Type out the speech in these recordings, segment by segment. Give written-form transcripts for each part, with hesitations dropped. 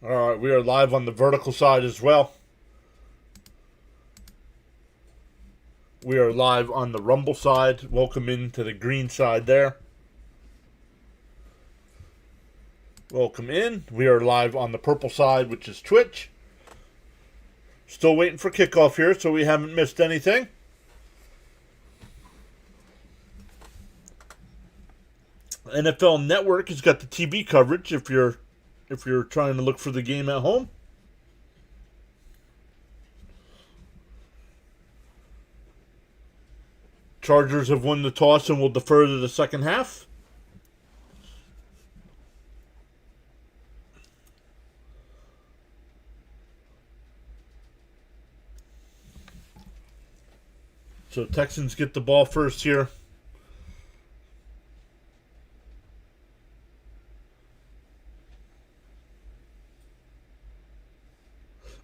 All right, we are live on the vertical side as well. We are live on the Rumble side. Welcome into the green side there. Welcome in. We are live on the purple side, which is Twitch. Still waiting for kickoff here, so we haven't missed anything. NFL Network has got the TV coverage if you're trying to look for the game at home. Chargers have won the toss and will defer to the second half. So Texans get the ball first here.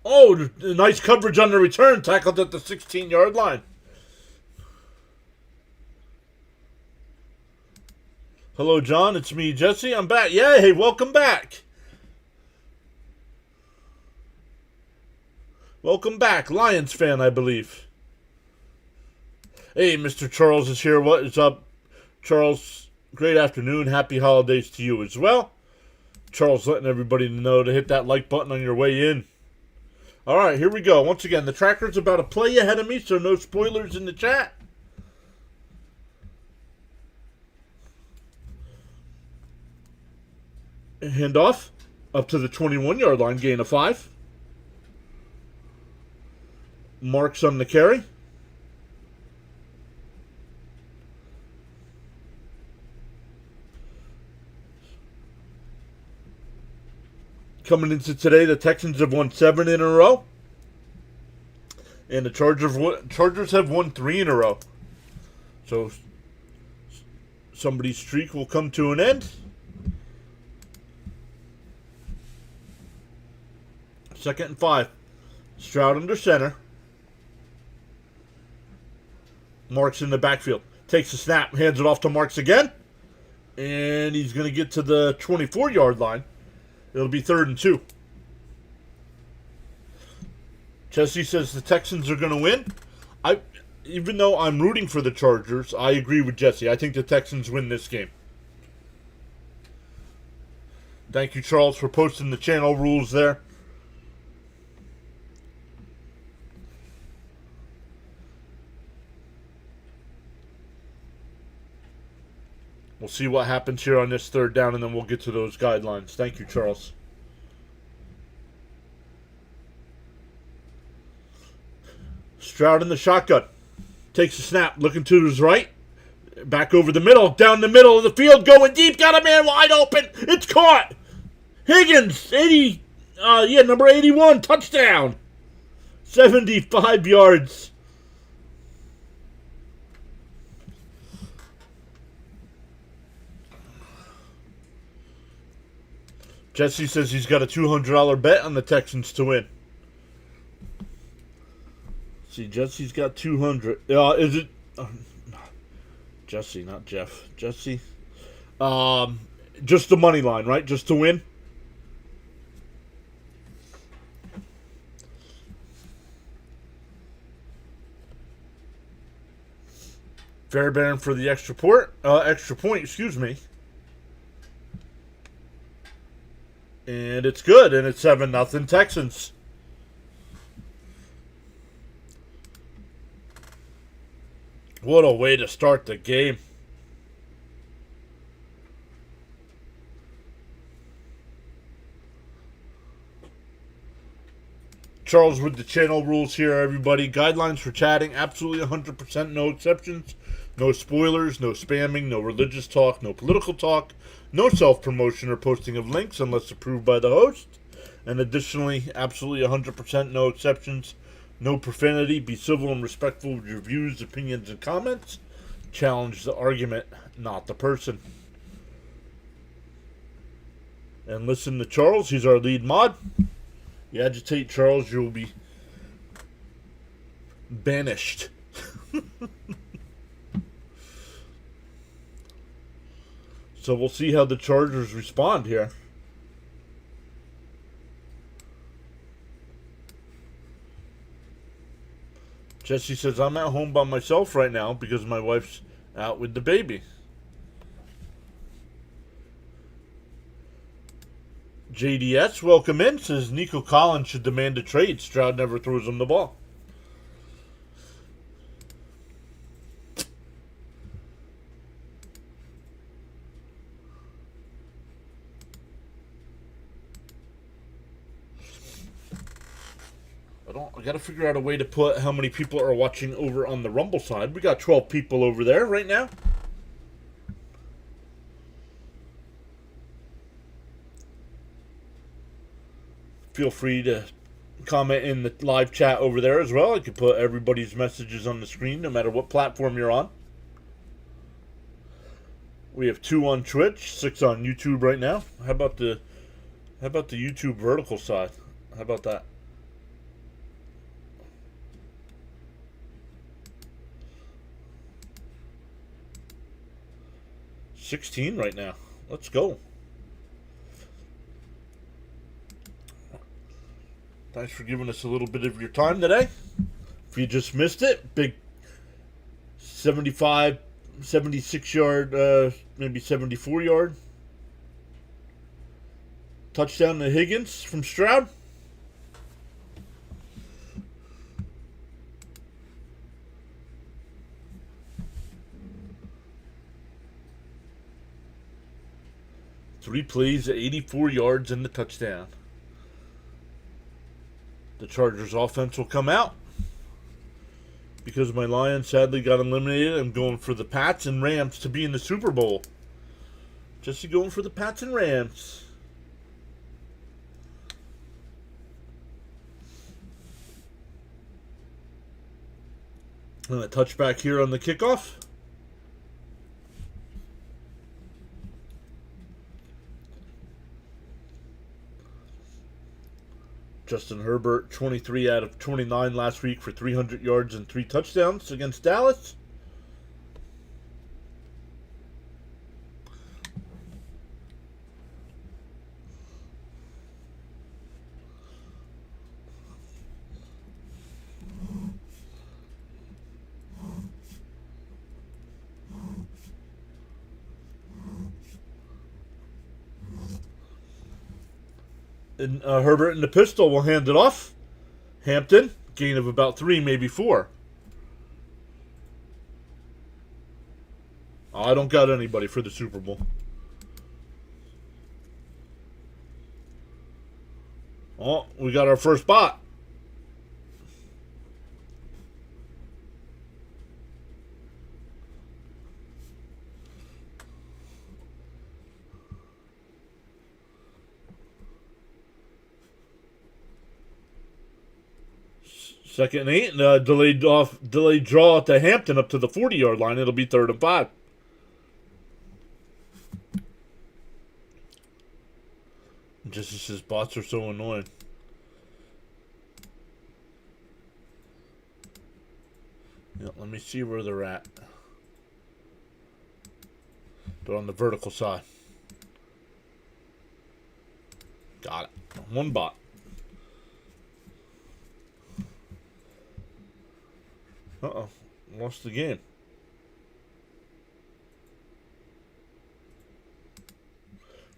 Oh, nice coverage on the return. Tackled at the 16-yard line. Hello, John. It's me, Jesse. I'm back. Yay, welcome back. Welcome back. Lions fan, I believe. Hey, Mr. Charles is here. What is up? Charles, great afternoon. Happy holidays to you as well. Charles letting everybody know to hit that like button on your way in. All right, here we go. Once again, the tracker's about a play ahead of me, so no spoilers in the chat. Handoff up to the 21-yard line, gain of 5. Marks on the carry. Coming into today, the Texans have won 7 in a row. And the Chargers have won 3 in a row. So somebody's streak will come to an end. Second and 5. Stroud under center. Marks in the backfield. Takes a snap, hands it off to Marks again. And he's going to get to the 24-yard line. It'll be 3rd and 2. Jesse says the Texans are going to win. Even though I'm rooting for the Chargers, I agree with Jesse. I think the Texans win this game. Thank you, Charles, for posting the channel rules there. We'll see what happens here on this 3rd down, and then we'll get to those guidelines. Thank you, Charles. Stroud in the shotgun. Takes a snap, looking to his right. Back over the middle, down the middle of the field, going deep. Got a man wide open. It's caught. Higgins, number 81, touchdown. 75 yards. Jesse says he's got a $200 bet on the Texans to win. See, Jesse's got 200. Is it Jesse, not Jeff? Jesse. Just the money line, right? Just to win. Fairbairn for the extra point, excuse me. And it's good, and it's 7-0 Texans. What a way to start the game. Charles with the channel rules here, everybody. Guidelines for chatting, absolutely 100%, no exceptions. No spoilers, no spamming, no religious talk, no political talk, no self-promotion or posting of links unless approved by the host. And additionally, absolutely 100%, no exceptions, no profanity. Be civil and respectful with your views, opinions, and comments. Challenge the argument, not the person. And listen to Charles, he's our lead mod. You agitate Charles, you'll be banished. So we'll see how the Chargers respond here. Jesse says, I'm at home by myself right now because my wife's out with the baby. JDS, welcome in, says Nico Collins should demand a trade. Stroud never throws him the ball. I gotta figure out a way to put how many people are watching over on the Rumble side. We got 12 people over there right now. Feel free to comment in the live chat over there as well. I can put everybody's messages on the screen no matter what platform you're on. We have 2 on Twitch, 6 on YouTube right now. How about the YouTube vertical side? How about that? $16 right now. Let's go. Thanks for giving us a little bit of your time today. If you just missed it, big 75, 76 yard, maybe 74 yard touchdown to Higgins from Stroud. Three plays, 84 yards, and the touchdown. The Chargers offense will come out. Because my Lions sadly got eliminated, I'm going for the Pats and Rams to be in the Super Bowl. Just going for the Pats and Rams. And a touchback here on the kickoff. Justin Herbert, 23 out of 29 last week for 300 yards and 3 touchdowns against Dallas. And Herbert and the pistol will hand it off. Hampton, gain of about 3, maybe 4. Oh, I don't got anybody for the Super Bowl. Oh, we got our first bot. Second and 8, and delayed draw to Hampton up to the 40-yard line. It'll be 3rd and 5. Just as his bots are so annoying. Yeah, let me see where they're at. They're on the vertical side. Got it. 1 bot. Uh-oh. Lost the game.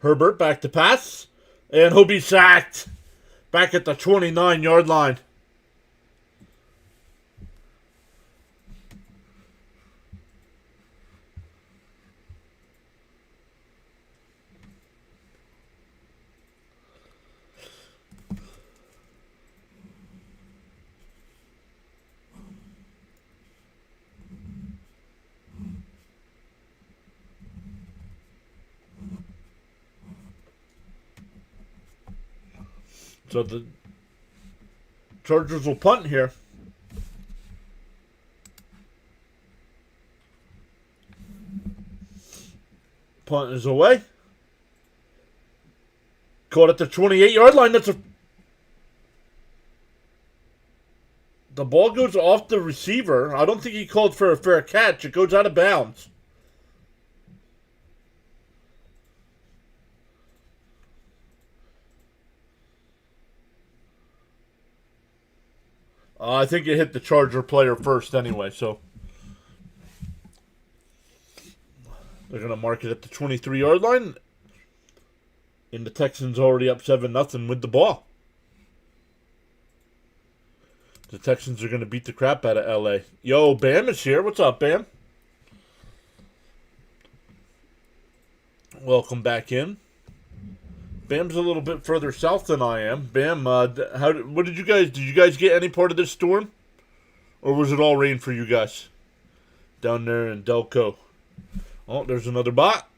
Herbert back to pass. And he'll be sacked. Back at the 29-yard line. So the Chargers will punt here. Punt is away. Caught at the 28-yard line. The ball goes off the receiver. I don't think he called for a fair catch. It goes out of bounds. I think it hit the Charger player first anyway, so they're going to mark it at the 23-yard line. And the Texans already up 7-0 with the ball. The Texans are going to beat the crap out of LA. Yo, Bam is here. What's up, Bam? Welcome back in. Bam's a little bit further south than I am. Bam, what did you guys? Did you guys get any part of this storm, or was it all rain for you guys down there in Delco? Oh, there's another bot.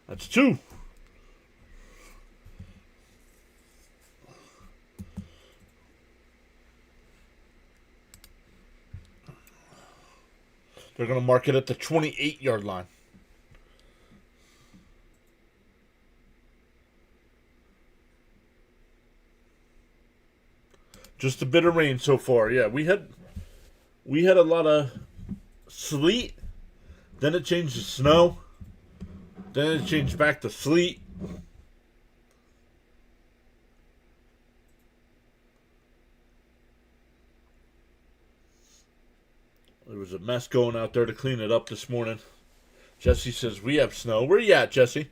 That's 2. They're going to mark it at the 28-yard line. Just a bit of rain so far. Yeah, we had a lot of sleet. Then it changed to snow. Then it changed back to sleet. There was a mess going out there to clean it up this morning. Jesse says, we have snow. Where you at, Jesse?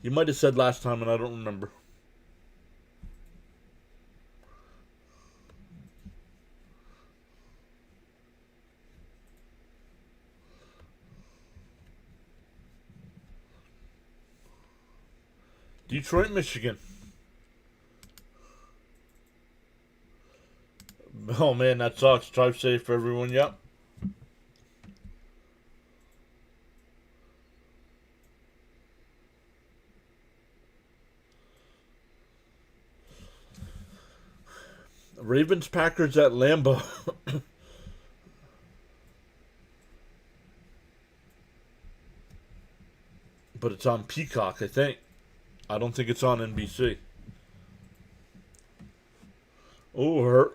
You might have said last time and I don't remember. Detroit, Michigan. Oh man, that sucks. Drive safe for everyone. Yep. Ravens Packers at Lambeau. But it's on Peacock, I think. I don't think it's on NBC. Oh, hurt.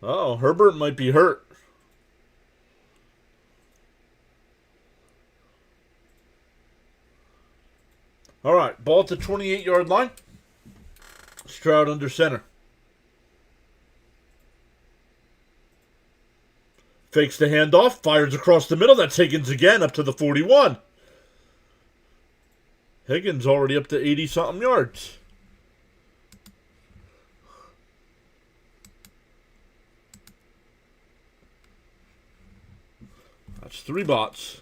Oh, Herbert might be hurt. All right, ball at the 28-yard line. Stroud under center. Fakes the handoff, fires across the middle. That's Higgins again, up to the 41. Higgins already up to 80-something yards. That's 3 bots.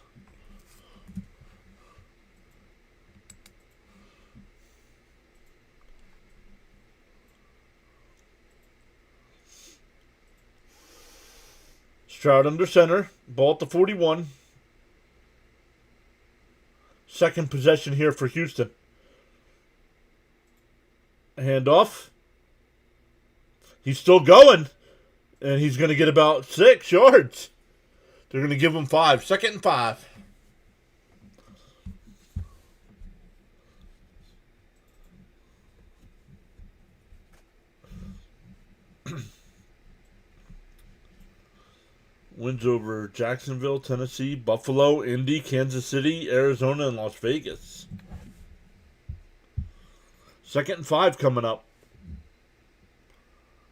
Stroud under center. Ball at the 41. Second possession here for Houston. Handoff. He's still going. And he's going to get about 6 yards. They're going to give him 5. 2nd and 5. Wins over Jacksonville, Tennessee, Buffalo, Indy, Kansas City, Arizona, and Las Vegas. 2nd and 5 coming up.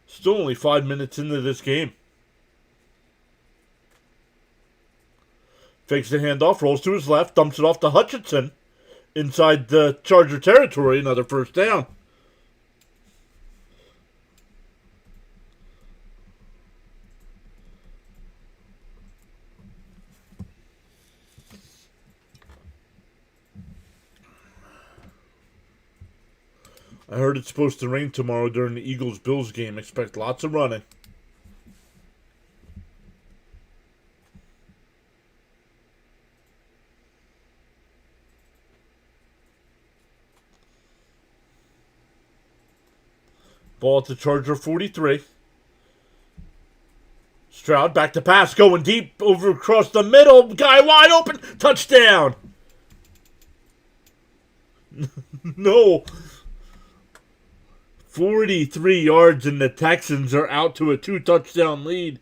Still only 5 minutes into this game. Fakes the handoff, rolls to his left, dumps it off to Hutchinson. Inside the Charger territory, another first down. I heard it's supposed to rain tomorrow during the Eagles-Bills game. Expect lots of running. Ball at the Charger 43. Stroud back to pass, going deep over across the middle. Guy wide open. Touchdown. No. 43 yards, and the Texans are out to a 2-touchdown lead.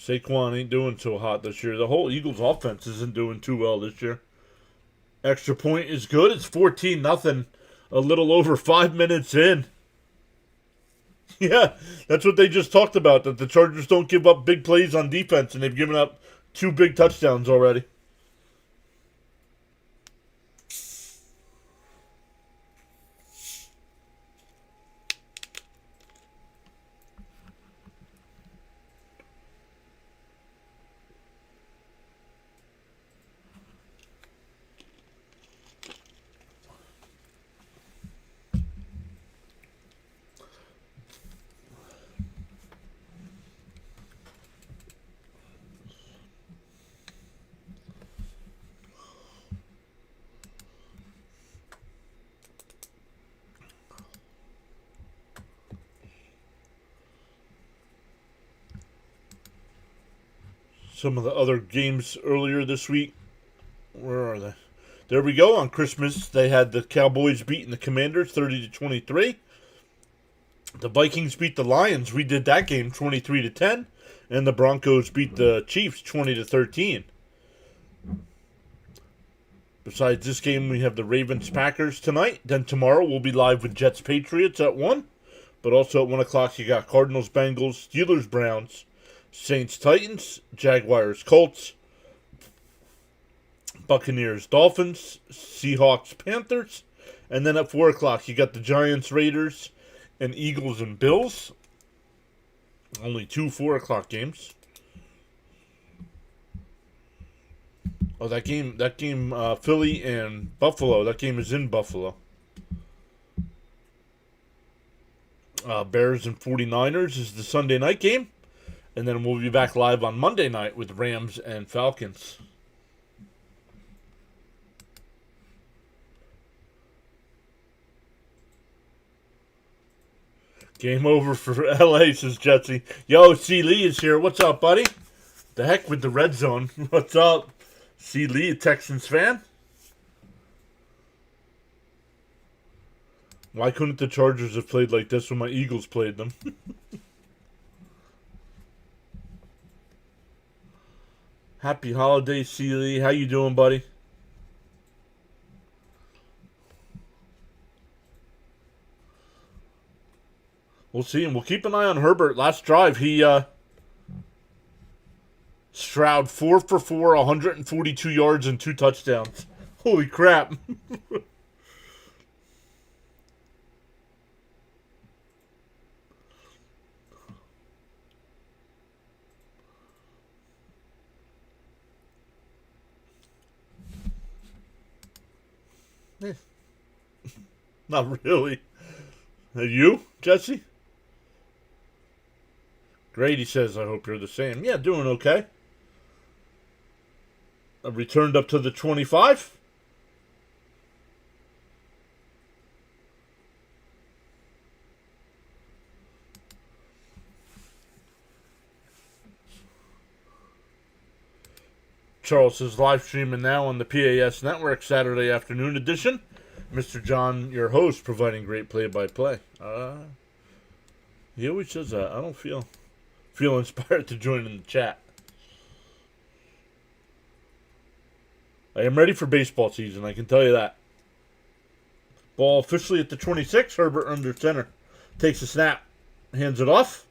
Saquon ain't doing so hot this year. The whole Eagles offense isn't doing too well this year. Extra point is good. It's 14-0, a little over 5 minutes in. Yeah, that's what they just talked about, that the Chargers don't give up big plays on defense, and they've given up 2 big touchdowns already. Some of the other games earlier this week. Where are they? There we go. On Christmas, they had the Cowboys beating the Commanders 30-23. The Vikings beat the Lions. We did that game 23-10. And the Broncos beat the Chiefs 20-13. Besides this game, we have the Ravens-Packers tonight. Then tomorrow, we'll be live with Jets-Patriots at 1. But also at 1 o'clock, you got Cardinals-Bengals, Steelers-Browns, Saints-Titans, Jaguars-Colts, Buccaneers-Dolphins, Seahawks-Panthers. And then at 4 o'clock, you got the Giants-Raiders and Eagles and Bills. Only 2 4 o'clock games. Oh, that game, Philly and Buffalo. That game is in Buffalo. Bears and 49ers is the Sunday night game. And then we'll be back live on Monday night with Rams and Falcons. Game over for LA, says Jetsy. Yo, C. Lee is here. What's up, buddy? The heck with the red zone. What's up? C. Lee, a Texans fan? Why couldn't the Chargers have played like this when my Eagles played them? Happy holidays, C. Lee. How you doing, buddy? We'll see, and we'll keep an eye on Herbert. Last drive, he Stroud 4 for 4, 142 yards and 2 touchdowns. Holy crap. Not really. Are you, Jesse? Grady says, I hope you're the same. Yeah, doing okay. I returned up to the 25. Charles is live streaming now on the PAS Network Saturday afternoon edition. Mr. John, your host, providing great play-by-play. He always says that. I don't feel inspired to join in the chat. I am ready for baseball season, I can tell you that. Ball officially at the 26. Herbert under center. Takes a snap. Hands it off.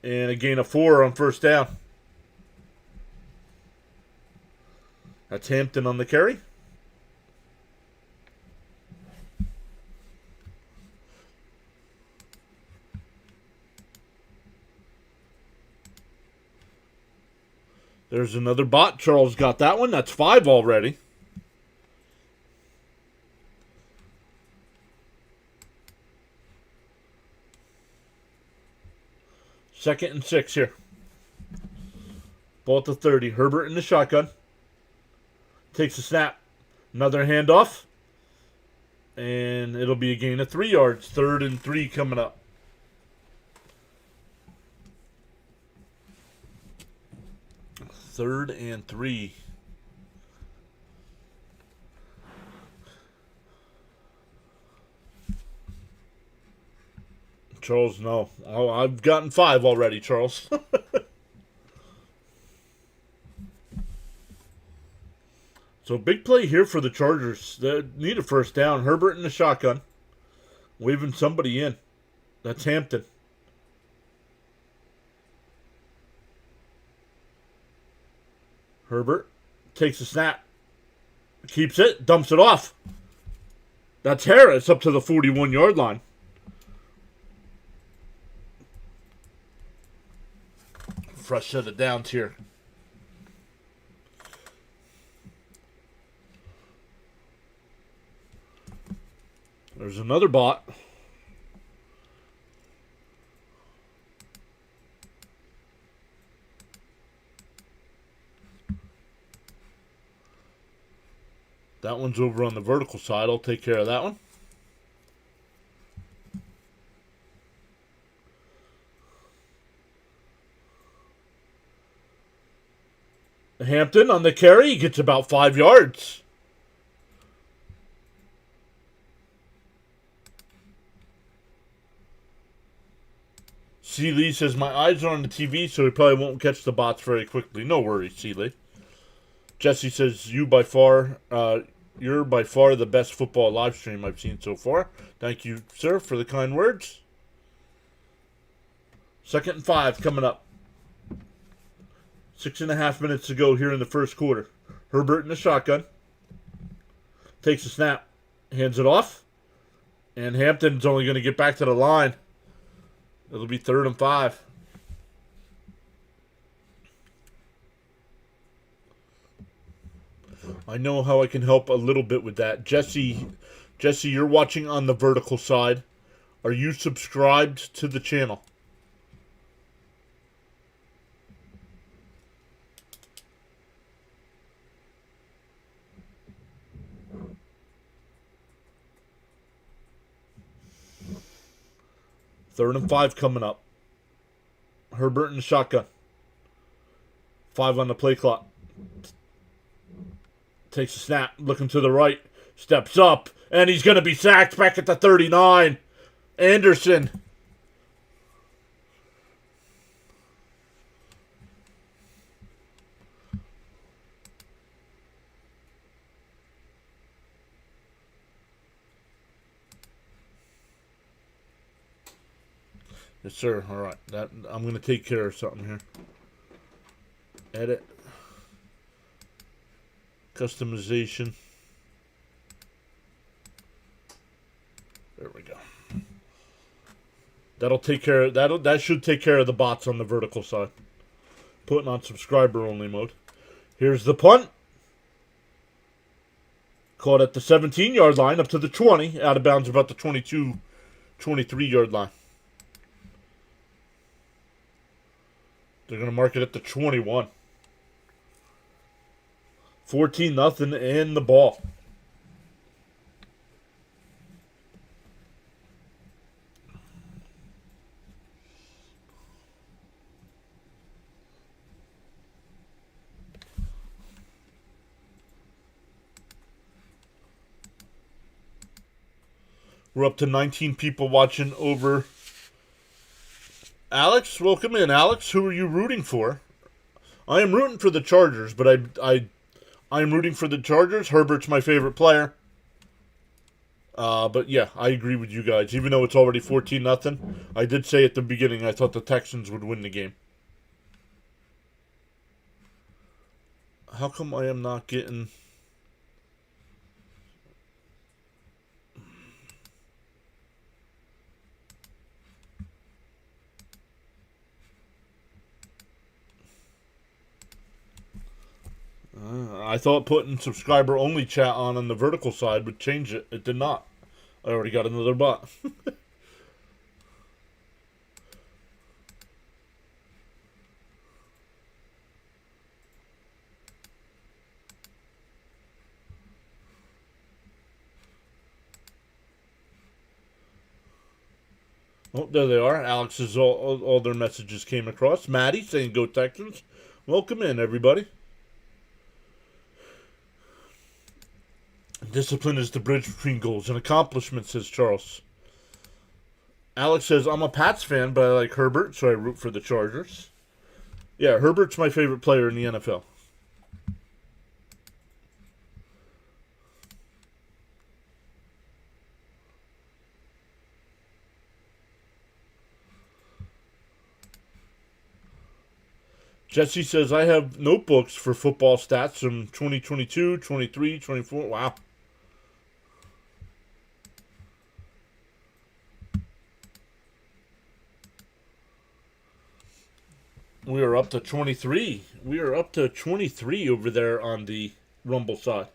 And a gain of 4 on first down. That's Hampton on the carry. There's another bot. Charles got that one. That's 5 already. 2nd and 6 here. Ball at the 30. Herbert in the shotgun. Takes a snap. Another handoff. And it'll be a gain of 3 yards. 3rd and 3 coming up. Third and 3. Charles, no. Oh, I've gotten 5 already, Charles. So big play here for the Chargers. They need a first down. Herbert in the shotgun. Waving somebody in. That's Hampton. Herbert takes a snap. Keeps it. Dumps it off. That's Harris up to the 41-yard line. Fresh set of downs here. There's another bot. That one's over on the vertical side. I'll take care of that one. Hampton on the carry. He gets about 5 yards. Seeley says, my eyes are on the TV, so he probably won't catch the bots very quickly. No worries, Seeley. Jesse says, you're by far the best football live stream I've seen so far. Thank you, sir, for the kind words. 2nd and 5 coming up. 6.5 minutes to go here in the first quarter. Herbert in the shotgun. Takes a snap. Hands it off. And Hampton's only going to get back to the line. It'll be 3rd and 5. I know how I can help a little bit with that. Jesse, you're watching on the vertical side. Are you subscribed to the channel? Third and 5 coming up. Herbert in the shotgun. 5 on the play clock. Takes a snap, looking to the right. Steps up, and he's going to be sacked back at the 39. Anderson. Yes, sir. All right. I'm going to take care of something here. Edit. Customization. There we go. That'll take care of that should take care of the bots on the vertical side. Putting on subscriber only mode. Here's the punt. Caught at the 17-yard line up to the 20. Out of bounds about the 22, 23-yard line. They're going to mark it at the 21. 14-0 and the ball. We're up to 19 people watching over. Alex, welcome in. Alex, who are you rooting for? I am rooting for the Chargers, but I'm rooting for the Chargers. Herbert's my favorite player. But yeah, I agree with you guys. Even though it's already 14-0, I did say at the beginning I thought the Texans would win the game. How come I am not getting... I thought putting subscriber only chat on the vertical side would change it. It did not. I already got another bot. Oh, there they are. Alex's all their messages came across. Maddie saying go Texans. Welcome in, everybody. Discipline is the bridge between goals and accomplishments, says Charles. Alex says, I'm a Pats fan, but I like Herbert, so I root for the Chargers. Yeah, Herbert's my favorite player in the NFL. Jesse says, I have notebooks for football stats from 2022, 23, 24. Wow. We are up to 23. We are up to 23 over there on the Rumble side.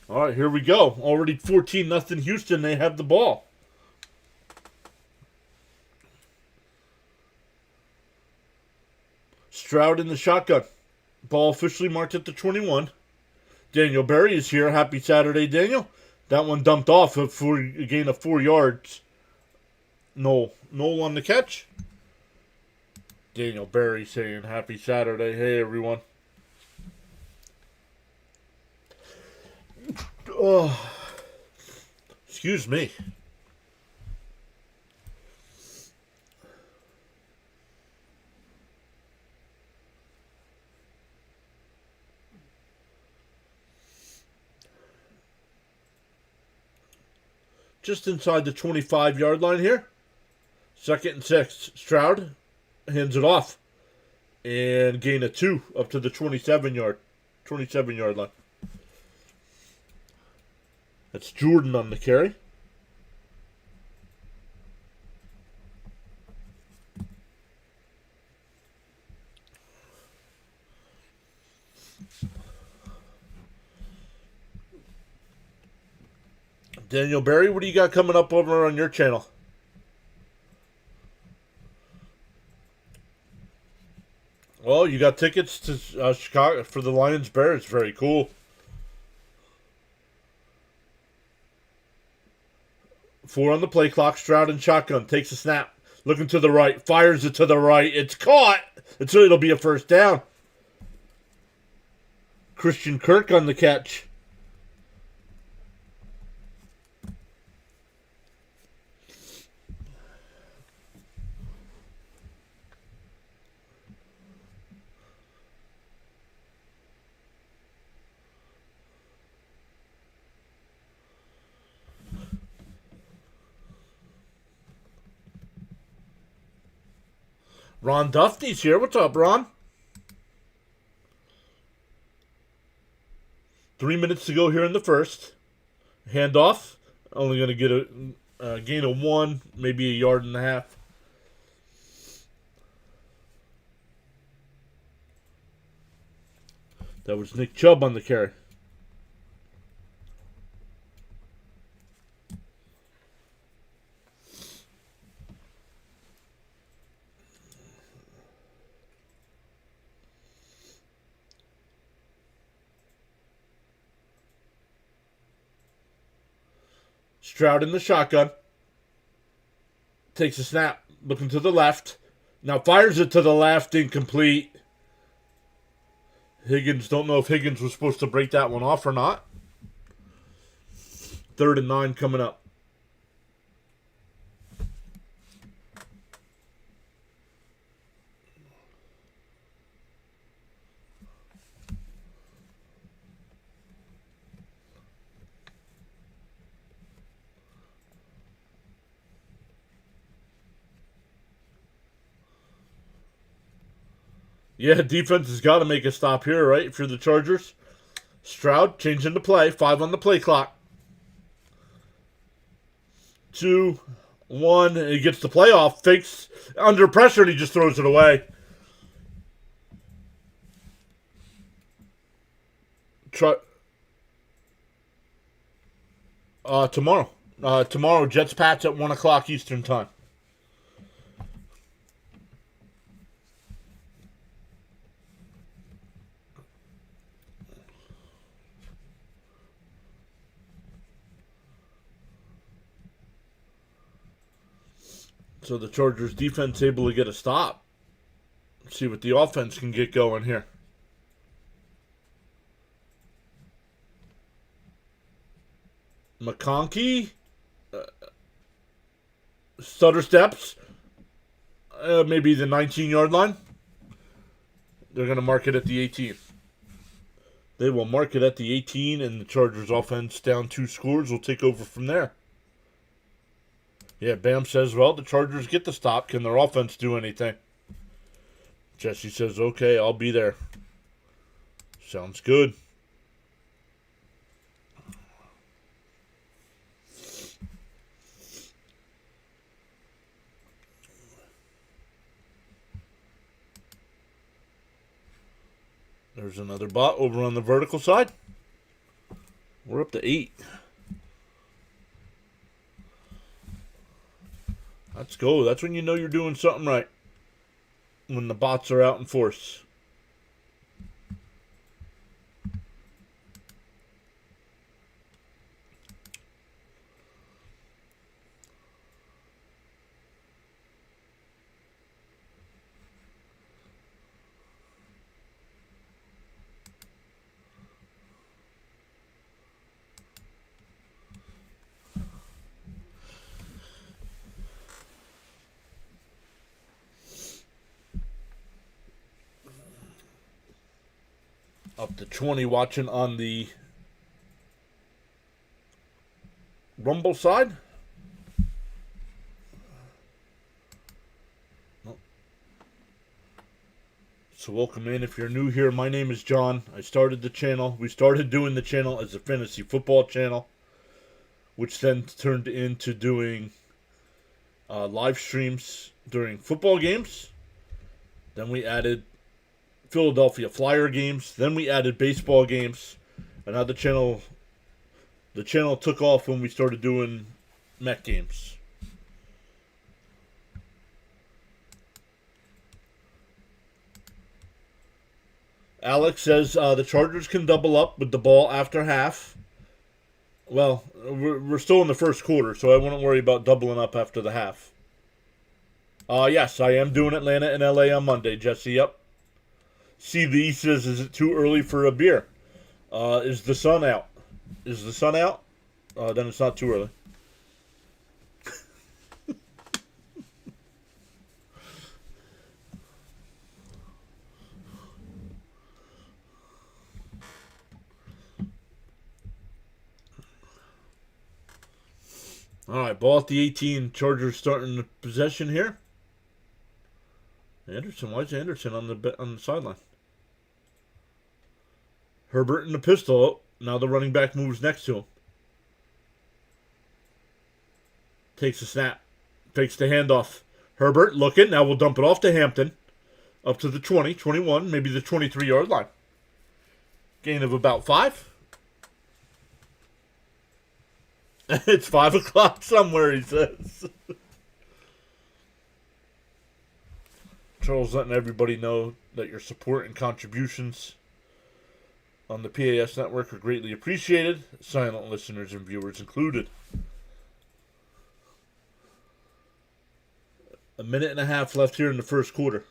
All right, here we go. Already 14-0 Houston. They have the ball. Stroud in the shotgun. Ball officially marked at the 21. Daniel Berry is here. Happy Saturday, Daniel. That one dumped off for a gain of 4 yards. Noel on the catch. Daniel Berry saying happy Saturday. Hey, everyone. Oh, excuse me. Just inside the 25-yard line here. 2nd and 6. Stroud hands it off. And gain of 2 up to the 27-yard line. That's Jordan on the carry. Daniel Berry, what do you got coming up over on your channel? Well, you got tickets to Chicago for the Lions Bears. Very cool. 4 on the play clock. Stroud and shotgun. Takes a snap. Looking to the right. Fires it to the right. It's caught. It'll be a first down. Christian Kirk on the catch. Ron Duffy's here. What's up, Ron? 3 minutes to go here in the first. Handoff. Only going to get a gain of 1, maybe a yard and a half. That was Nick Chubb on the carry. Stroud in the shotgun. Takes a snap. Looking to the left. Now fires it to the left. Incomplete. Higgins, don't know if Higgins was supposed to break that one off or not. 3rd and 9 coming up. Yeah, defense has got to make a stop here, right? If you're the Chargers. Stroud changing the play. 5 on the play clock. 2, 1. And he gets the play off. Fakes under pressure and he just throws it away. Tomorrow. Tomorrow, Jets Pats at 1 o'clock Eastern time. So the Chargers defense able to get a stop. See what the offense can get going here. McConkey. Stutter steps. Maybe the 19-yard line. They're going to mark it at the 18. They will mark it at the 18, and the Chargers offense down 2 scores will take over from there. Yeah, Bam says, well, the Chargers get the stop. Can their offense do anything? Jesse says, okay, I'll be there. Sounds good. There's another bot over on the vertical side. We're up to 8. Let's go. That's when you know you're doing something right. When the bots are out in force. Up to 20 watching on the Rumble side. So welcome in if you're new here. My name is John. I started the channel. We started doing the channel as a fantasy football channel, which then turned into doing live streams during football games. Then we added Philadelphia Flyer games. Then we added baseball games. And now the channel took off when we started doing Met games. Alex says the Chargers can double up with the ball after half. Well, we're still in the first quarter, so I wouldn't worry about doubling up after the half. Yes, I am doing Atlanta and LA on Monday, Jesse. Yep. See, Lee says, is it too early for a beer? Is the sun out? Is the sun out? Then it's not too early. All right, ball at the 18. Chargers starting the possession here. Anderson, why is Anderson on the sideline? Herbert in the pistol. Now the running back moves next to him. Takes a snap. Takes the handoff. Herbert looking. Now we'll dump it off to Hampton. Up to the 20, 21, maybe the 23-yard line. Gain of about 5. It's 5 o'clock somewhere, he says. Charles letting everybody know that your support and contributions on the PAS network are greatly appreciated, silent listeners and viewers included. A minute and a half left here in the first quarter.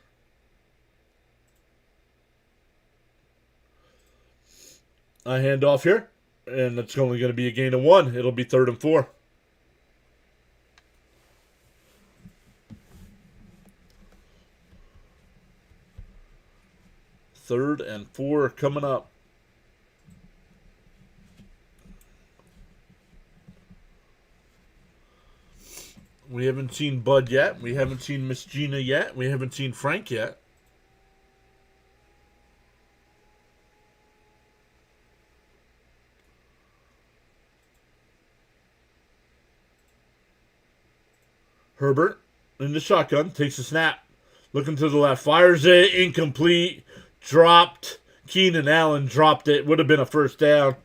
I hand off here, and it's only going to be a gain of 1. It'll be 3rd and 4. Third and 4 coming up. We haven't seen Bud yet. We haven't seen Miss Gina yet. We haven't seen Frank yet. Herbert in the shotgun. Takes a snap. Looking to the left. Fires it. Incomplete. Dropped. Keenan Allen dropped it. Would have been a first down.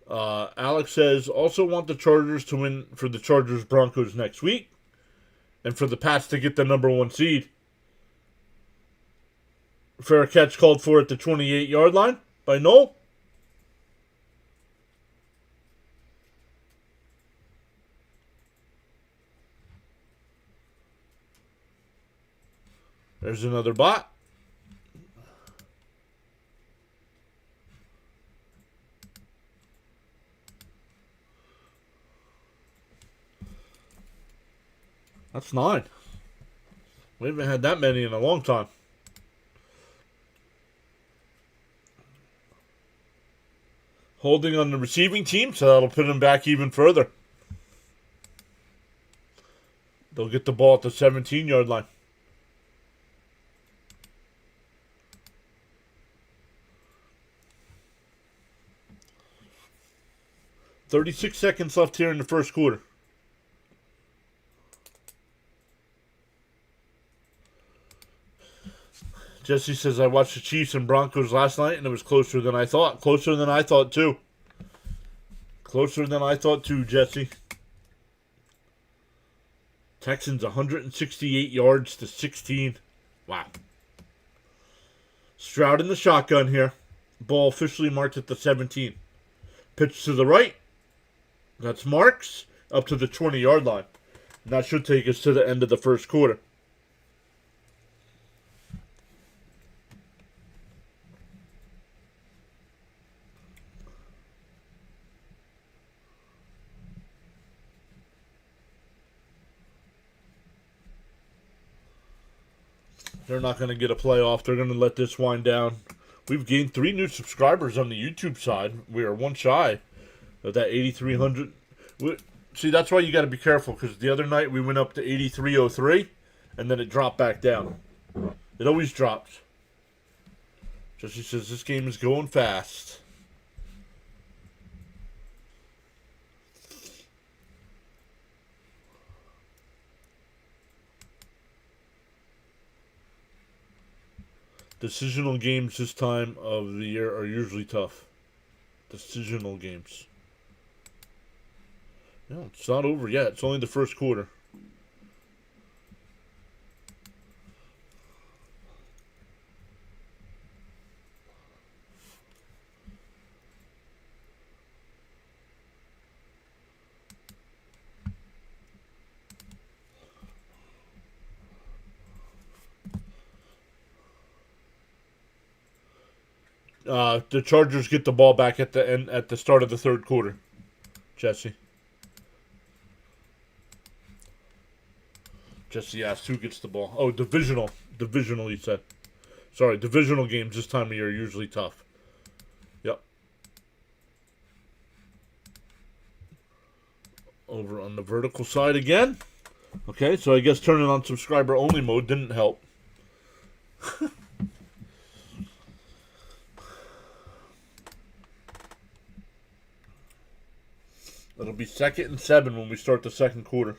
Alex says, also want the Chargers to win for the Chargers-Broncos next week. And for the Pats to get the number 1 seed. Fair catch called for at the 28-yard line by Noel. There's another bot. That's 9. We haven't had that many in a long time. Holding on the receiving team, so that'll put them back even further. They'll get the ball at the 17-yard line. $36 seconds left here in the first quarter. Jesse says, I watched the Chiefs and Broncos last night, and it was closer than I thought. Closer than I thought, too. Closer than I thought, too, Jesse. Texans 168 yards to 16. Wow. Stroud in the shotgun here. Ball officially marked at the 17. Pitch to the right. That's Marks up to the 20-yard line. And that should take us to the end of the first quarter. They're not going to get a playoff. They're going to let this wind down. We've gained 3 new subscribers on the YouTube side. We are 1 shy of that 8,300. See, that's why you got to be careful, because the other night we went up to 8,303, and then it dropped back down. It always drops. Jesse says this game is going fast. Decisional games this time of the year are usually tough. Decisional games. No, it's not over yet. It's only the first quarter. The Chargers get the ball back at the end, at the start of the third quarter. Jesse asked who gets the ball. Oh, divisional. Divisional, he said. Sorry, divisional games this time of year are usually tough. Yep. Over on the vertical side again. Okay, so I guess turning on subscriber only mode didn't help. It'll be 2nd and 7 when we start the second quarter.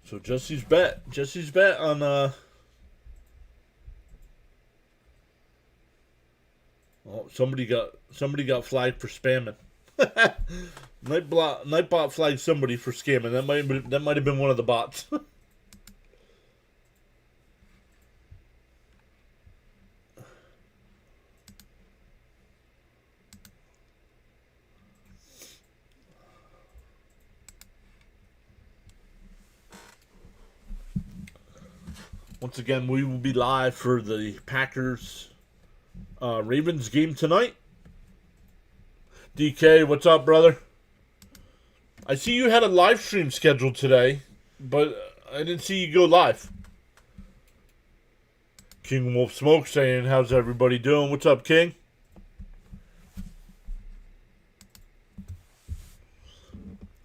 So Jesse's bet on somebody got flagged for spamming. Nightbot flagged somebody for scamming. That might have been one of the bots. Once again, we will be live for the Packers Ravens game tonight. DK, what's up, brother? I see you had a live stream scheduled today, but I didn't see you go live. King Wolf Smoke saying, how's everybody doing? What's up, King?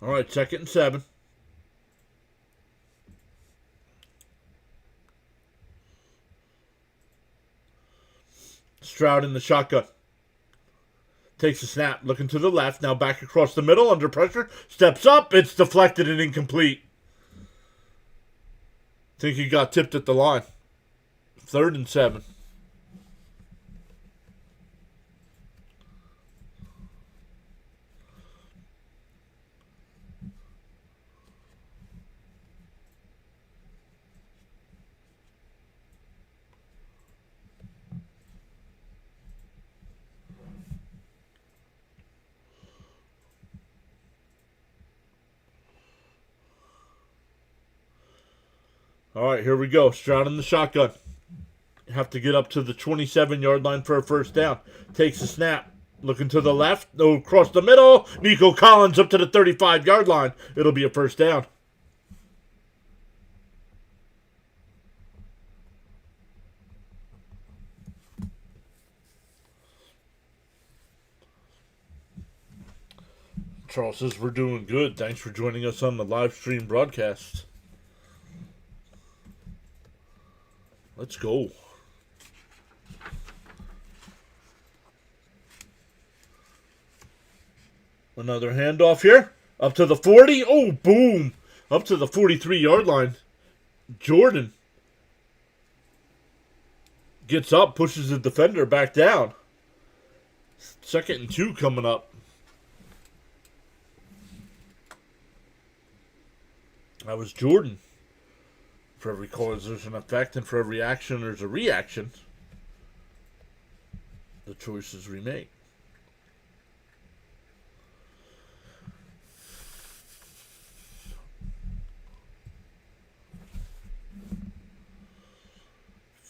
All right, 2nd and 7. Stroud in the shotgun. Takes a snap, looking to the left. Now back across the middle, under pressure. Steps up. It's deflected and incomplete. Think he got tipped at the line. 3rd and 7. All right, here we go. Stroud in the shotgun. Have to get up to the 27-yard line for a first down. Takes a snap. Looking to the left. No, across the middle. Nico Collins up to the 35-yard line. It'll be a first down. Charles says we're doing good. Thanks for joining us on the live stream broadcast. Let's go. Another handoff here. Up to the 40. Oh, boom. Up to the 43-yard line. Jordan gets up, pushes the defender back down. 2nd and 2 coming up. That was Jordan. For every cause, there's an effect, and for every action, there's a reaction. The choices we make.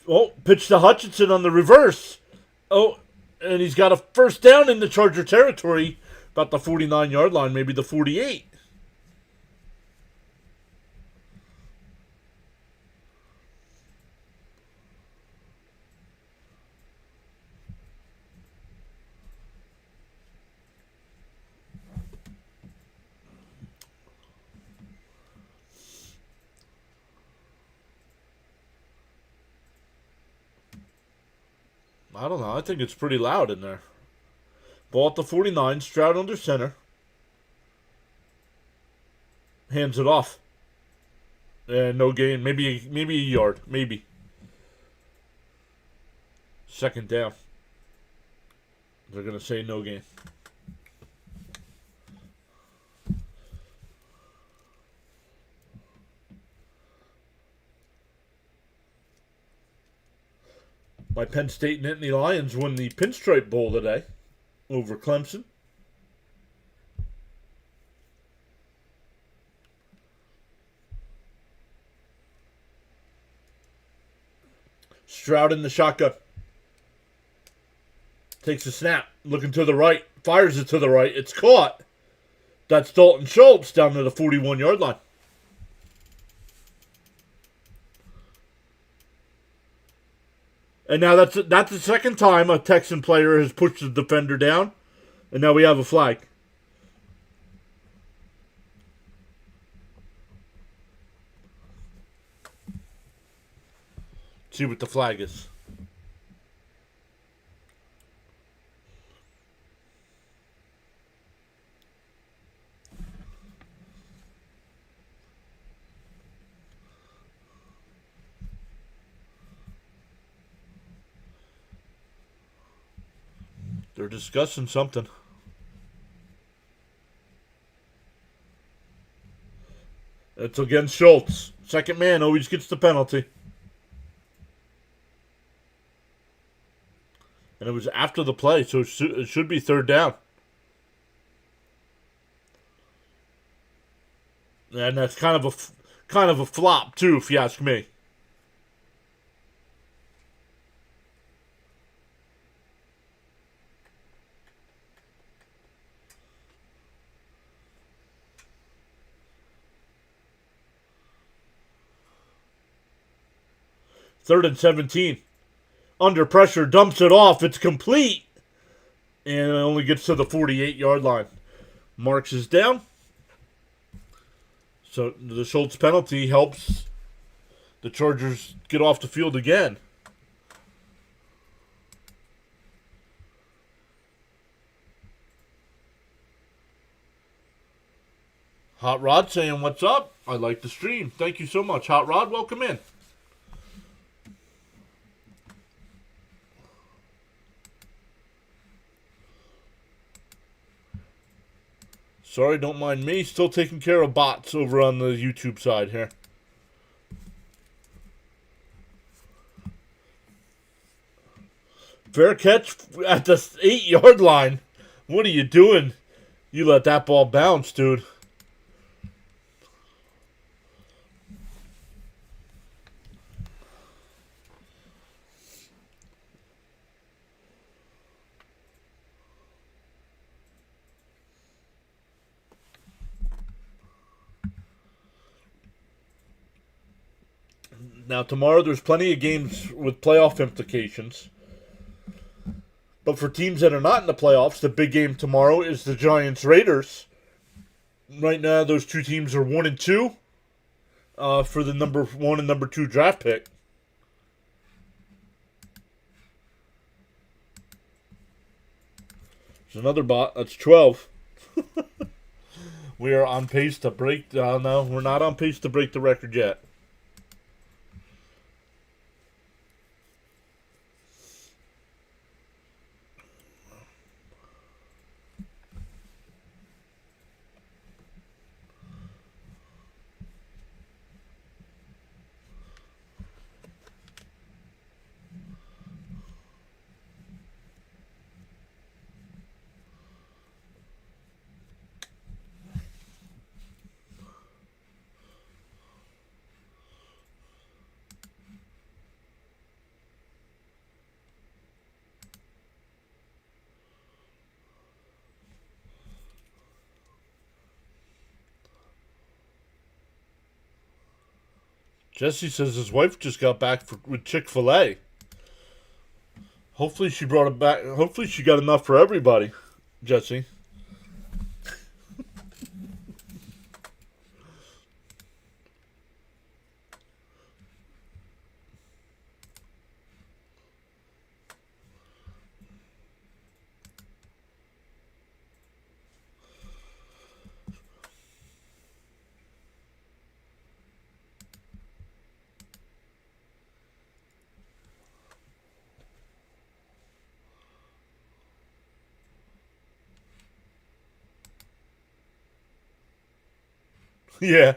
Oh, pitch to Hutchinson on the reverse. Oh, and he's got a first down in the Charger territory. About the 49-yard line, maybe the 48. I don't know. I think it's pretty loud in there. Ball at the 49. Stroud under center. Hands it off. And no gain. Maybe a yard. Maybe. 2nd down. They're going to say no gain. My Penn State Nittany Lions won the Pinstripe Bowl today over Clemson. Stroud in the shotgun. Takes a snap. Looking to the right. Fires it to the right. It's caught. That's Dalton Schultz down to the 41-yard line. And now that's the second time a Texan player has pushed the defender down. And now we have a flag. Let's see what the flag is. They're discussing something. It's against Schultz. Second man always gets the penalty. And it was after the play, so it should be 3rd down. And that's kind of a flop too, if you ask me. Third and 17. Under pressure, dumps it off. It's complete. And it only gets to the 48-yard line. Marks is down. So the Schultz penalty helps the Chargers get off the field again. Hot Rod saying, "What's up? I like the stream. Thank you so much, Hot Rod. Welcome in." Sorry, don't mind me. Still taking care of bots over on the YouTube side here. Fair catch at the 8-yard line. What are you doing? You let that ball bounce, dude. Now, tomorrow there's plenty of games with playoff implications. But for teams that are not in the playoffs, the big game tomorrow is the Giants-Raiders. Right now, those two teams are 1 and 2 for the number 1 and number 2 draft pick. There's another bot. That's 12. We are on pace to break. No, we're not on pace to break the record yet. Jesse says his wife just got back with Chick-fil-A. Hopefully she brought it back. Hopefully she got enough for everybody, Jesse. Yeah.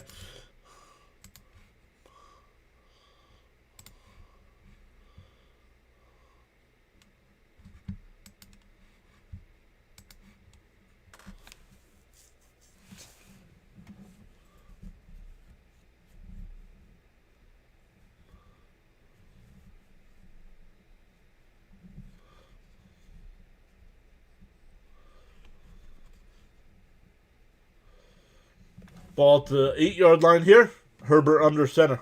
Ball at the 8-yard line here. Herbert under center.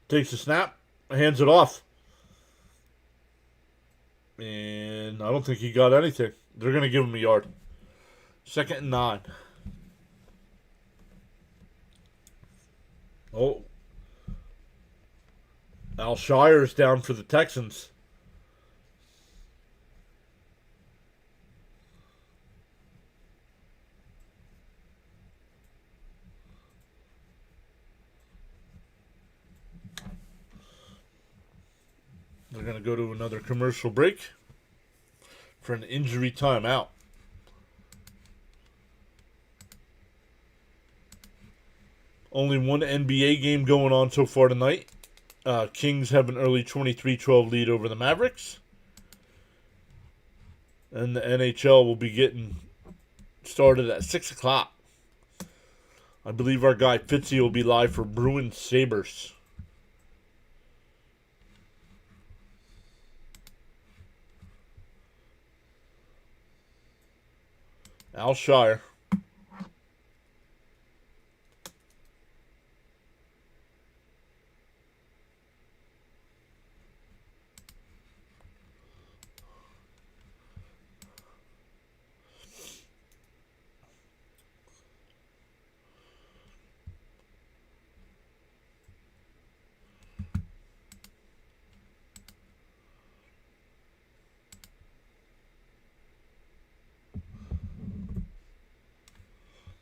Takes a snap. Hands it off. And I don't think he got anything. They're going to give him a yard. 2nd and 9. Oh. Al Shire's down for the Texans. They're going to go to another commercial break for an injury timeout. Only one NBA game going on so far tonight. Kings have an early 23-12 lead over the Mavericks. And the NHL will be getting started at 6 o'clock. I believe our guy Fitzy will be live for Bruins Sabres. Al Shire.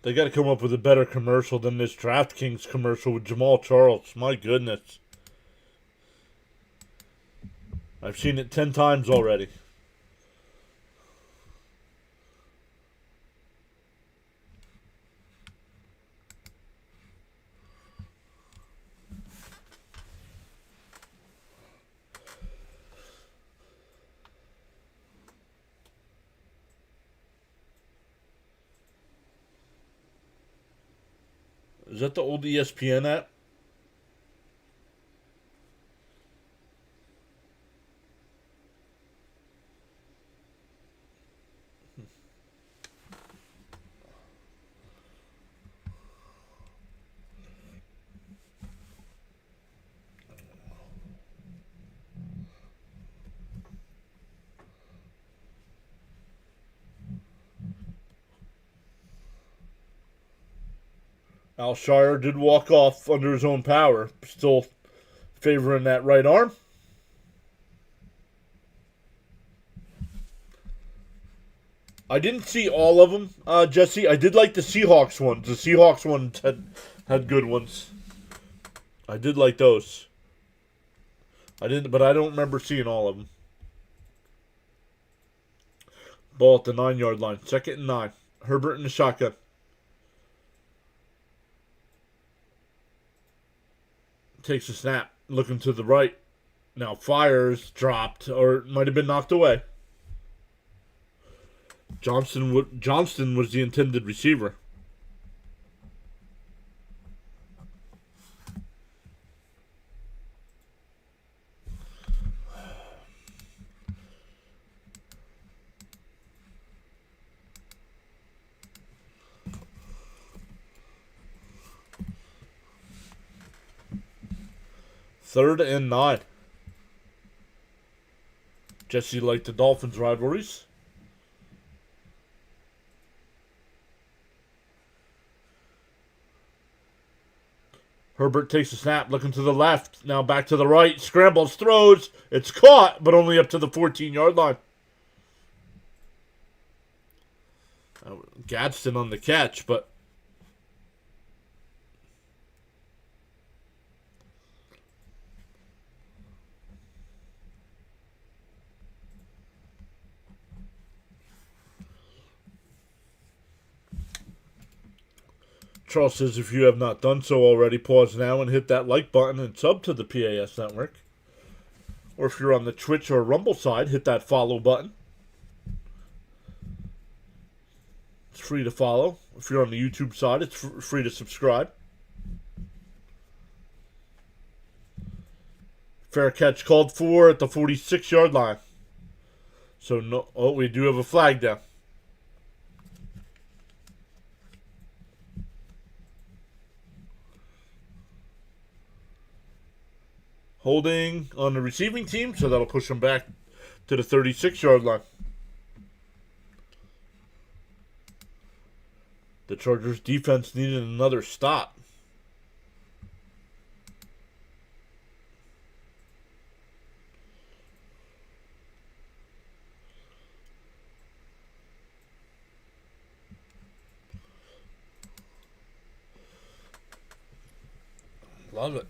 They got to come up with a better commercial than this DraftKings commercial with Jamal Charles. My goodness. I've seen it 10 times already. Is that the old ESPN app? Alshire did walk off under his own power, still favoring that right arm. I didn't see all of them, Jesse. I did like the Seahawks ones. The Seahawks ones had good ones. I did like those. But I don't remember seeing all of them. Ball at the 9-yard line. 2nd and 9. Herbert in the shotgun. Takes a snap. Looking to the right. Now fires. Dropped. Or it might have been knocked away. Johnston was the intended receiver. Third and 9. Jesse liked the Dolphins rivalries. Herbert takes a snap, looking to the left. Now back to the right. Scrambles, throws. It's caught, but only up to the 14-yard line. Gadsden on the catch, but Charles says if you have not done so already, pause now and hit that like button and sub to the PAS network. Or if you're on the Twitch or Rumble side, hit that follow button. It's free to follow. If you're on the YouTube side, it's free to subscribe. Fair catch called for at the 46-yard line. So, no, we do have a flag down. Holding on the receiving team, so that'll push them back to the 36-yard line. The Chargers defense needed another stop. Love it.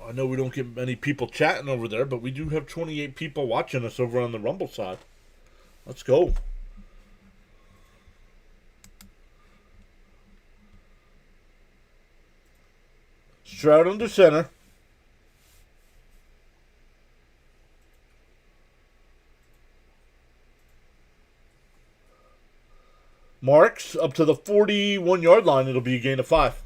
I know we don't get many people chatting over there, but we do have 28 people watching us over on the Rumble side. Let's go. Stroud under center. Marks up to the 41-yard line. It'll be a gain of 5.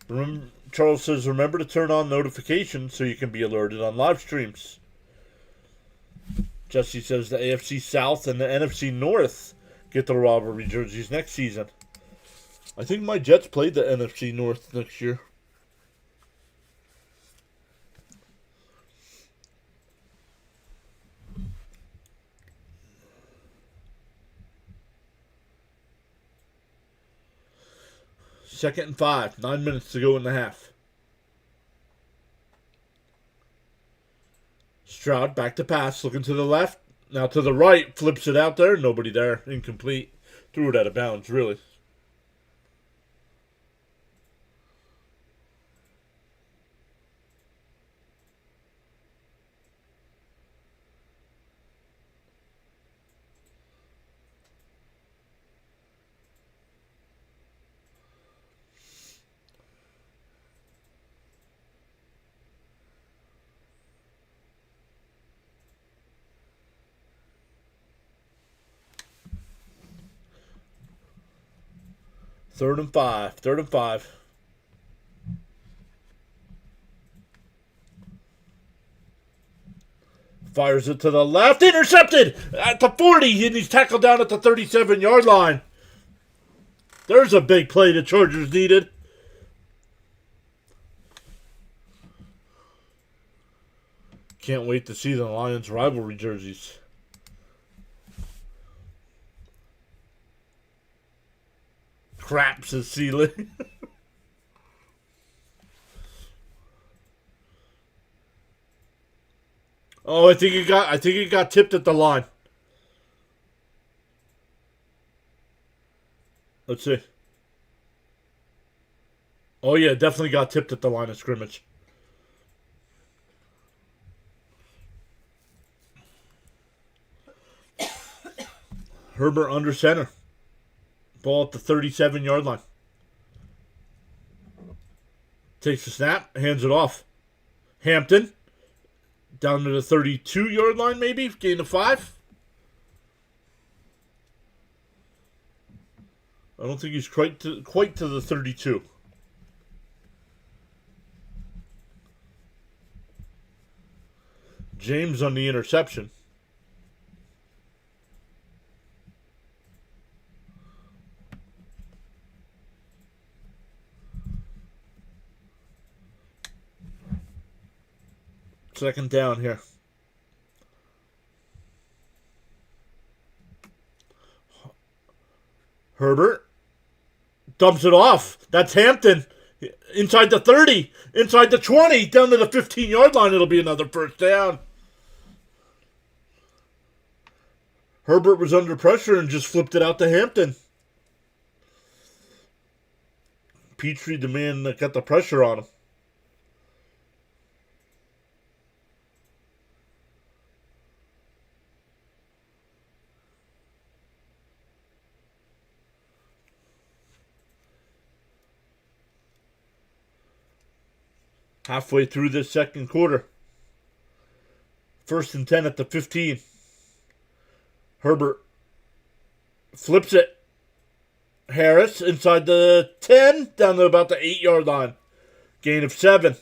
Remember, Charles says, remember to turn on notifications so you can be alerted on live streams. Jesse says the AFC South and the NFC North get the rivalry jerseys next season. I think my Jets played the NFC North next year. Second and 5. 9 minutes to go in the half. Stroud back to pass. Looking to the left. Now to the right. Flips it out there. Nobody there. Incomplete. Threw it out of bounds, really. Third and 5. Third and 5. Fires it to the left. Intercepted at the 40. And he's tackled down at the 37-yard line. There's a big play the Chargers needed. Can't wait to see the Lions rivalry jerseys. Crap, says Sealy. Oh, I think it got tipped at the line. Let's see. Oh yeah, definitely got tipped at the line of scrimmage. Herbert under center. Ball at the 37-yard line. Takes the snap, hands it off. Hampton. Down to the 32-yard line, maybe. Gain of 5. I don't think he's quite to the 32. James on the interception. Second down here. Herbert dumps it off. That's Hampton. Inside the 30. Inside the 20. Down to the 15-yard line. It'll be another first down. Herbert was under pressure and just flipped it out to Hampton. Petrie, the man that got the pressure on him. Halfway through this second quarter. 1st and 10 at the 15. Herbert flips it. Harris inside the 10, down to about the 8-yard line. Gain of 7.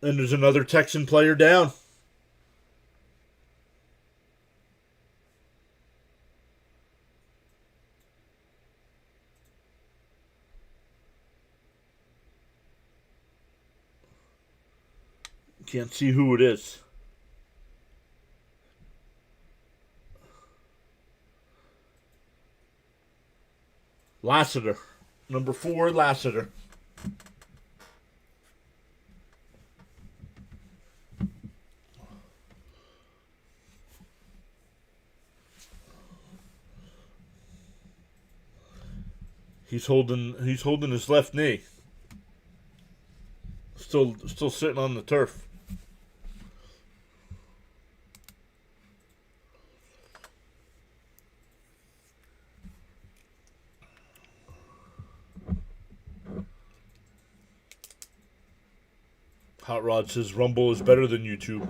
And there's another Texan player down. Can't see who it is. Lassiter. Number 4, Lassiter. He's holding his left knee. Still sitting on the turf. Hot Rod says Rumble is better than YouTube.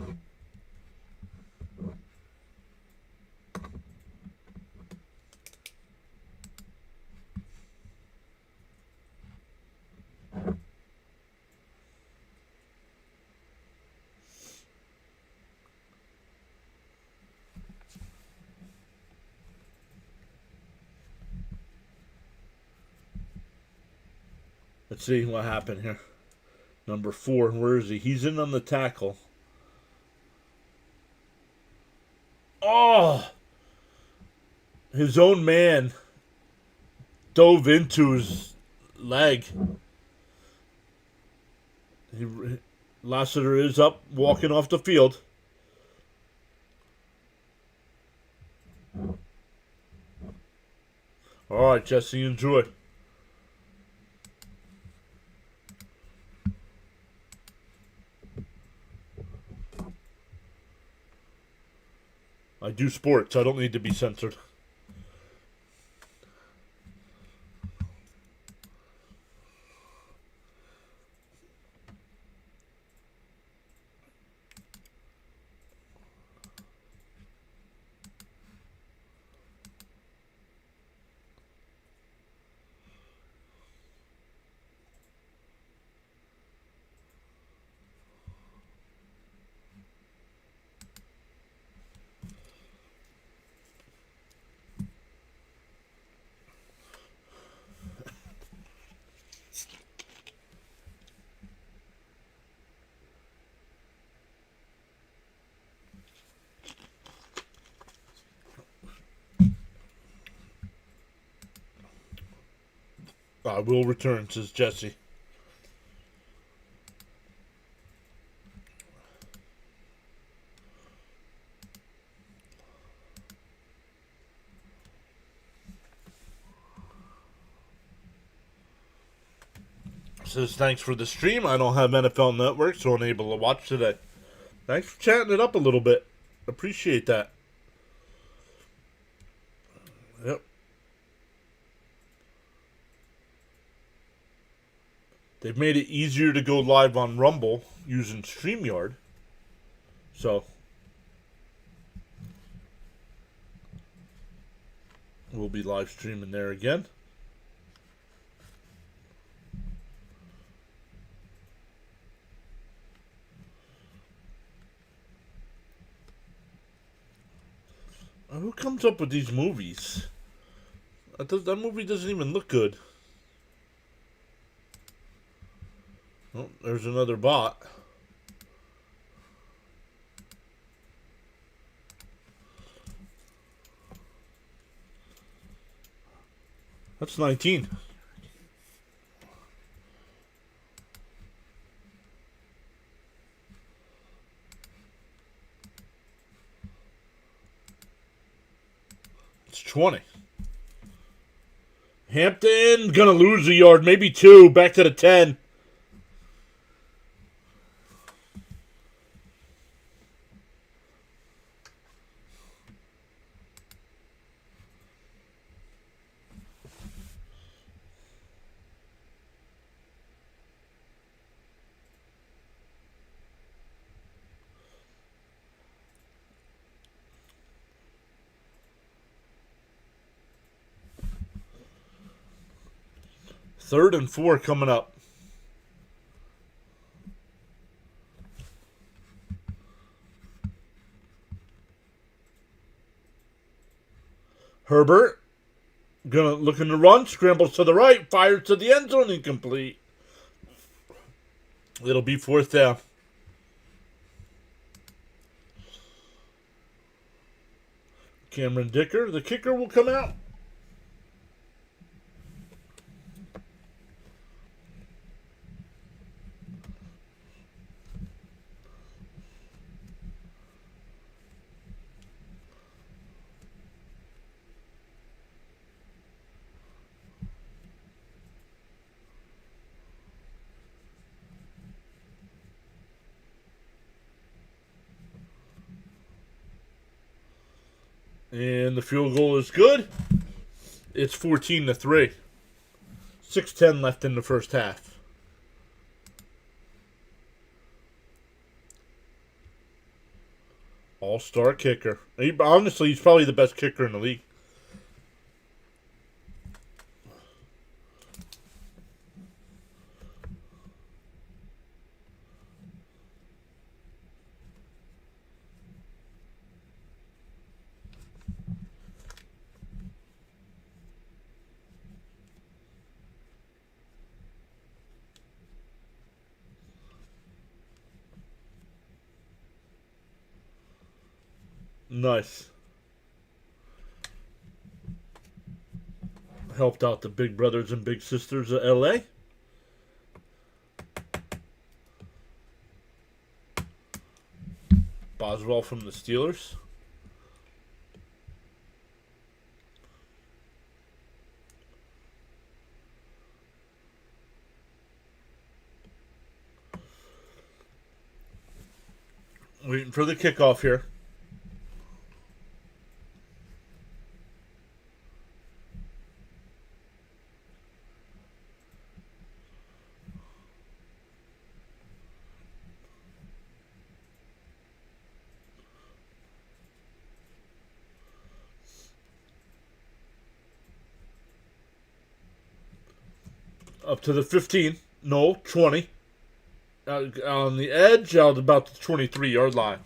Let's see what happened here. Number 4, where is he? He's in on the tackle. Oh! His own man dove into his leg. Lassiter is up, walking off the field. All right, Jesse, enjoy. I do sports. I don't need to be censored. I will return, says Jesse. Says thanks for the stream. I don't have NFL Network, so unable to watch today. Thanks for chatting it up a little bit. Appreciate that. Yep. They've made it easier to go live on Rumble using StreamYard. So we'll be live streaming there again. Who comes up with these movies? That movie doesn't even look good. Oh, there's another bot. That's 19. It's 20. Hampton gonna lose a yard, maybe 2. Back to the 10. Third and 4 coming up. Herbert looking to run, scrambles to the right, fires to the end zone, incomplete. It'll be 4th down. Cameron Dicker, the kicker, will come out. And the field goal is good. It's 14-3. 6:10 left in the first half. All-star kicker. Honestly, he's probably the best kicker in the league. Nice. Helped out the big brothers and big sisters of LA. Boswell from the Steelers. Waiting for the kickoff here. Up to the 15. No, 20. On the edge, out about the 23-yard line.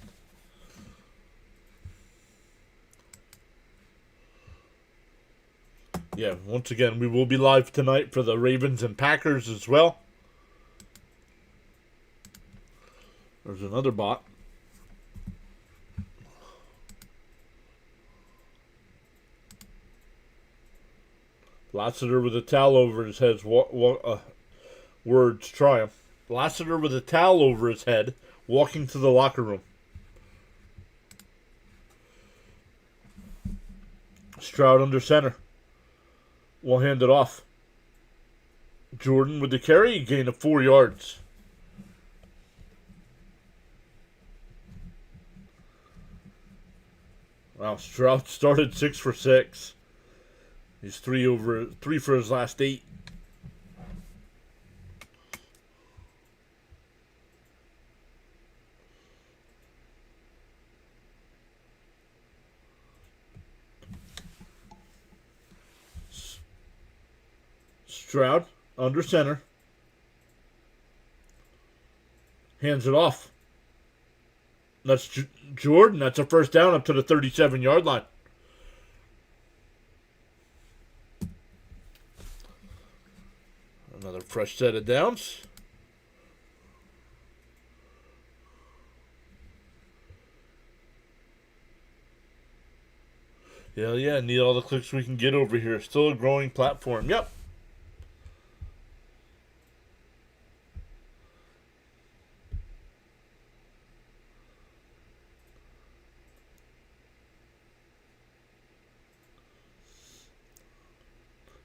Yeah, once again, we will be live tonight for the Ravens and Packers as well. There's another bot. Lassiter with a towel over his head. Words triumph. Lassiter with a towel over his head, walking to the locker room. Stroud under center. Will hand it off. Jordan with the carry, gain of 4 yards. Wow, Stroud started 6 for 6. He's 3 for his last 8. Stroud under center. Hands it off. That's Jordan. That's a first down up to the 37-yard line. Another fresh set of downs. Hell yeah, need all the clicks we can get over here. Still a growing platform. Yep.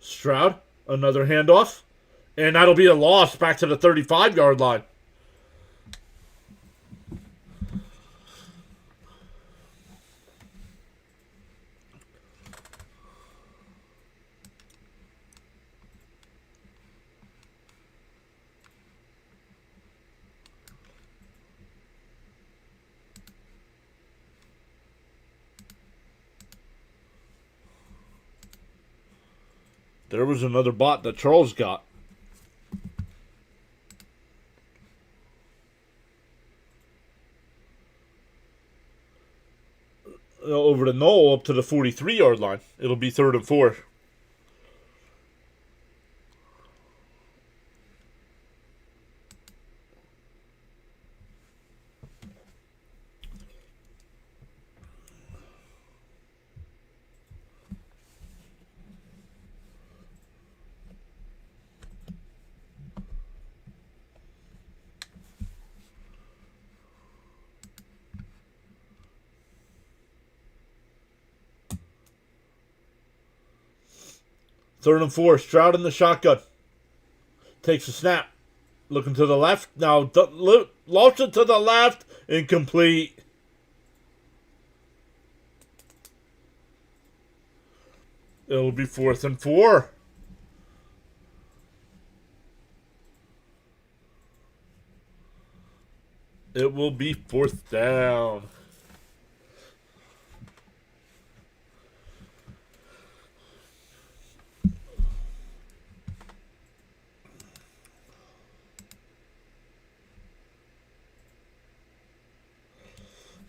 Stroud, another handoff. And that'll be a loss back to the 35-yard line. There was another bot that Charles got. Over to Noel up to the 43-yard line. It'll be 3rd and 4. Third and 4. Stroud in the shotgun. Takes a snap. Looking to the left. Now lost it to the left. Incomplete. It'll be 4th and 4. It will be 4th down.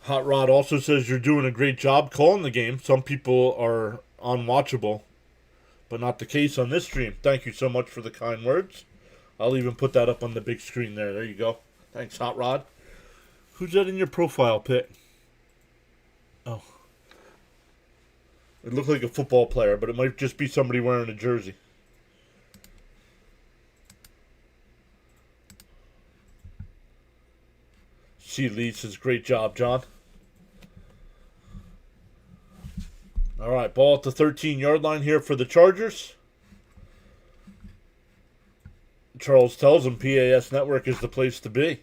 Hot Rod also says you're doing a great job calling the game. Some people are unwatchable, but not the case on this stream. Thank you so much for the kind words. I'll even put that up on the big screen there. There you go. Thanks, Hot Rod. Who's that in your profile pic? Oh. It looked like a football player, but it might just be somebody wearing a jersey. C. Lee says, great job, John. All right, ball at the 13-yard line here for the Chargers. Charles tells him PAS Network is the place to be.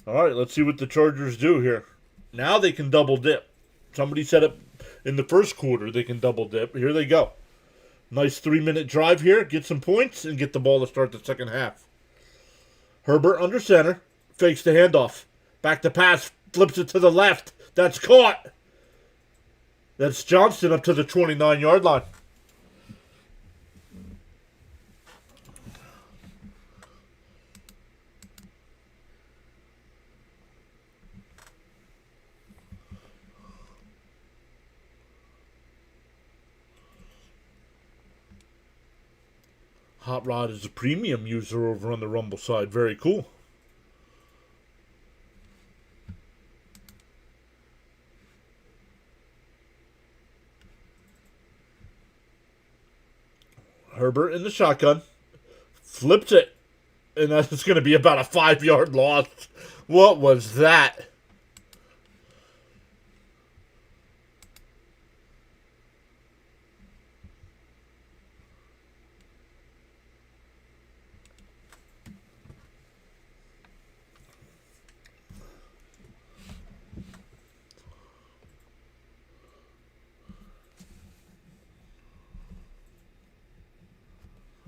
All right, let's see what the Chargers do here. Now they can double dip. Somebody said it in the first quarter they can double dip. Here they go. Nice 3-minute drive here. Get some points and get the ball to start the second half. Herbert under center. Fakes the handoff. Back to pass. Flips it to the left. That's caught. That's Johnston up to the 29-yard line. Hot Rod is a premium user over on the Rumble side. Very cool. Herbert in the shotgun. Flips it. And that's going to be about a 5-yard loss. What was that?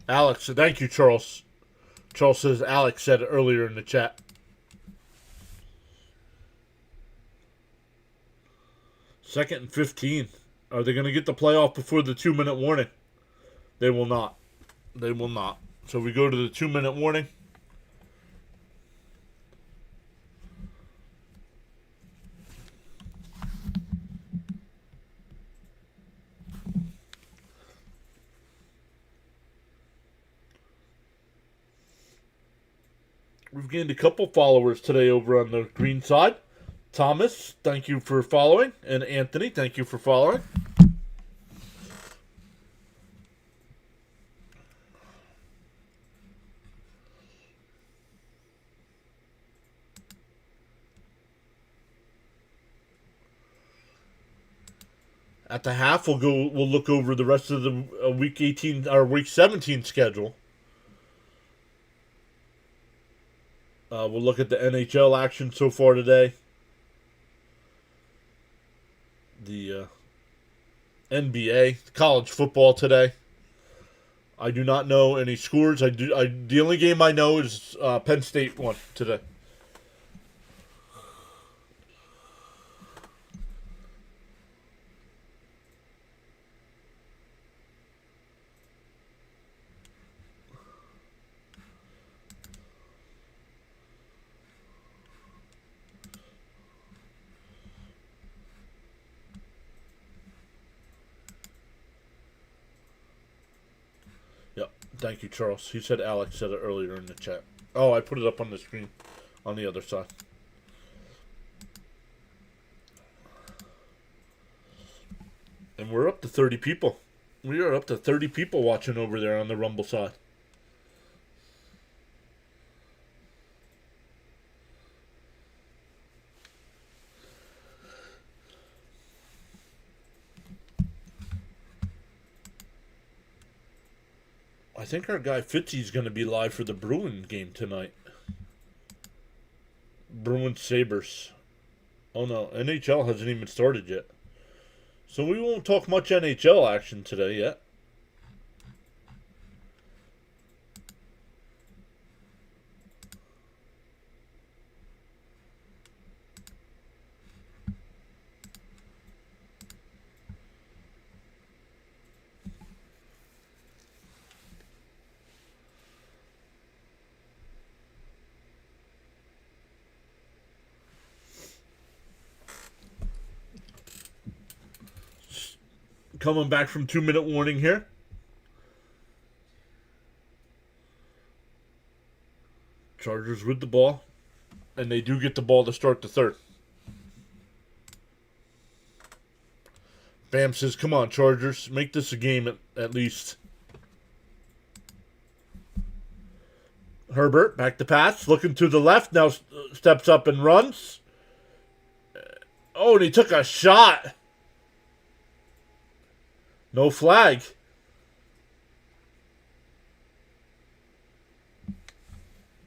Alex, thank you, Charles. Charles says Alex said it earlier in the chat. Second and 15. Are they going to get the playoff before the 2-minute warning? They will not. They will not. So we go to the 2-minute warning. We've gained a couple followers today over on the green side. Thomas, thank you for following. And Anthony, thank you for following. At the half, we'll look over the rest of the week 18 or week 17 schedule. We'll look at the NHL action so far today. The NBA, college football today. I do not know any scores. The only game I know is Penn State won today. Yep. Thank you, Charles. He said Alex said it earlier in the chat. Oh, I put it up on the screen on the other side. And we're up to 30 people. We are up to 30 people watching over there on the Rumble side. I think our guy Fitzy's going to be live for the Bruin game tonight. Bruin Sabres. Oh no, NHL hasn't even started yet. So we won't talk much NHL action today yet. Coming back from 2-minute warning here. Chargers with the ball. And they do get the ball to start the third. Bam says, come on, Chargers. Make this a game at least. Herbert, back to pass. Looking to the left. Now steps up and runs. Oh, and he took a shot. No flag.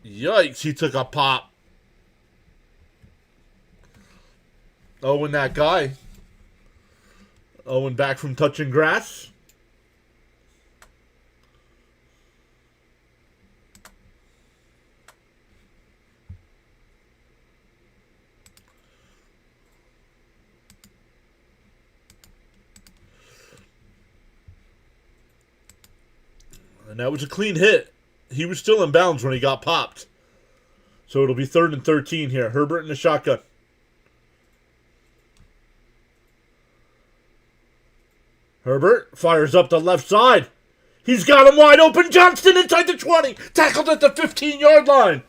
Yikes, he took a pop. Owen, that guy. Owen back from touching grass. And that was a clean hit. He was still in bounds when he got popped. So it'll be 3rd and 13 here. Herbert in the shotgun. Herbert fires up the left side. He's got him wide open. Johnston inside the 20. Tackled at the 15-yard line.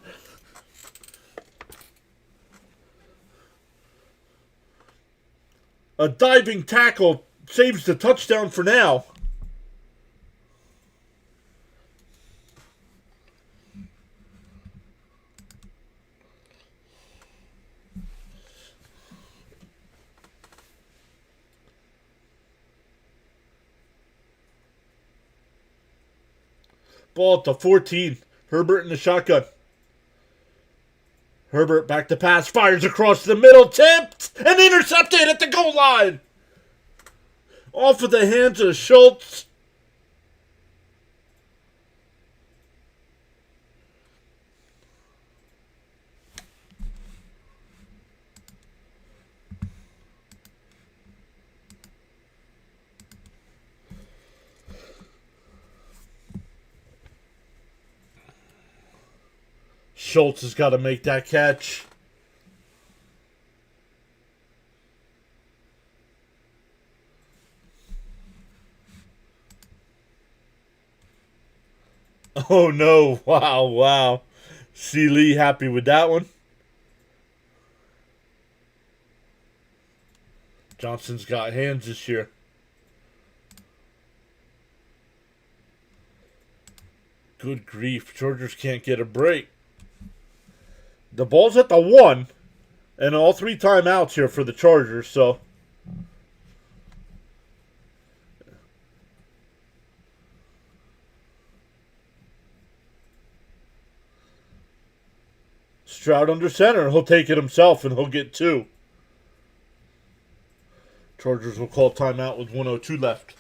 A diving tackle saves the touchdown for now. Ball at the 14. Herbert in the shotgun. Herbert back to pass. Fires across the middle. Tipped and intercepted at the goal line. Off of the hands of Schultz. Schultz has got to make that catch. Oh no. Wow, wow. C. Lee happy with that one. Johnson's got hands this year. Good grief. Chargers can't get a break. The ball's at the 1. And all 3 timeouts here for the Chargers, so. Stroud under center. He'll take it himself and he'll get 2. Chargers will call timeout with 1:02 left.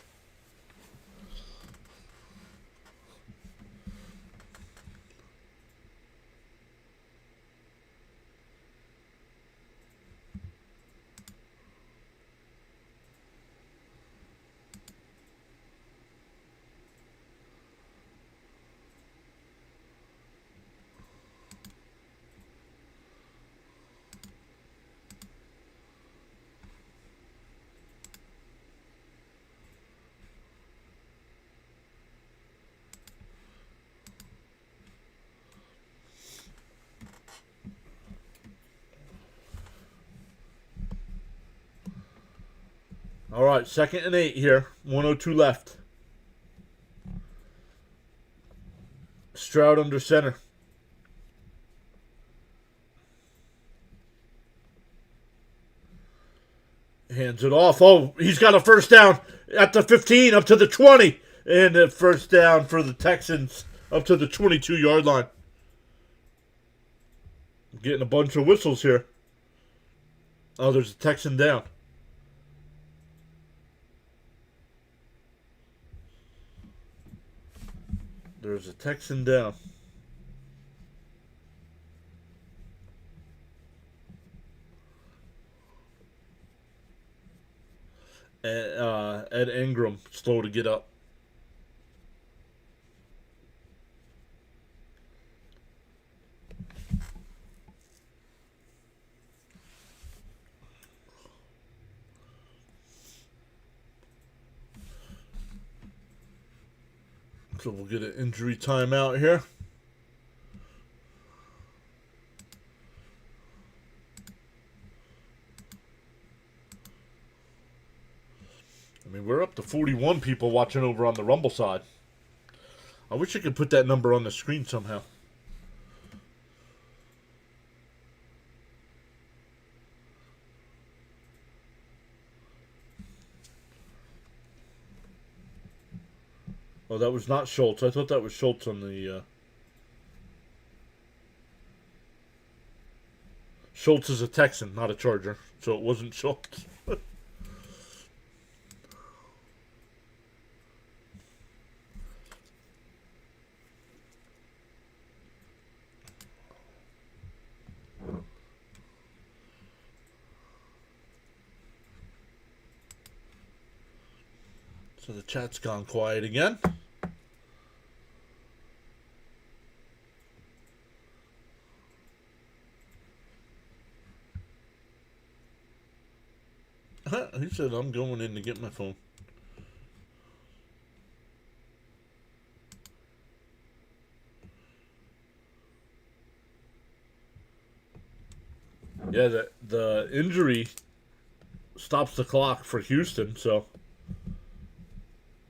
All right, 2nd and 8 here. 1:02 left. Stroud under center. Hands it off. Oh, he's got a first down at the 15 up to the 20. And a first down for the Texans up to the 22-yard line. Getting a bunch of whistles here. Oh, there's a Texan down. There's a Texan down. Ed Ingram, slow to get up. So we'll get an injury timeout here. I mean, we're up to 41 people watching over on the Rumble side. I wish I could put that number on the screen somehow. Oh, that was not Schultz. I thought that was Schultz on the... Schultz is a Texan, not a Charger. So it wasn't Schultz. So the chat's gone quiet again. He said I'm going in to get my phone. Yeah, the injury stops the clock for Houston, so...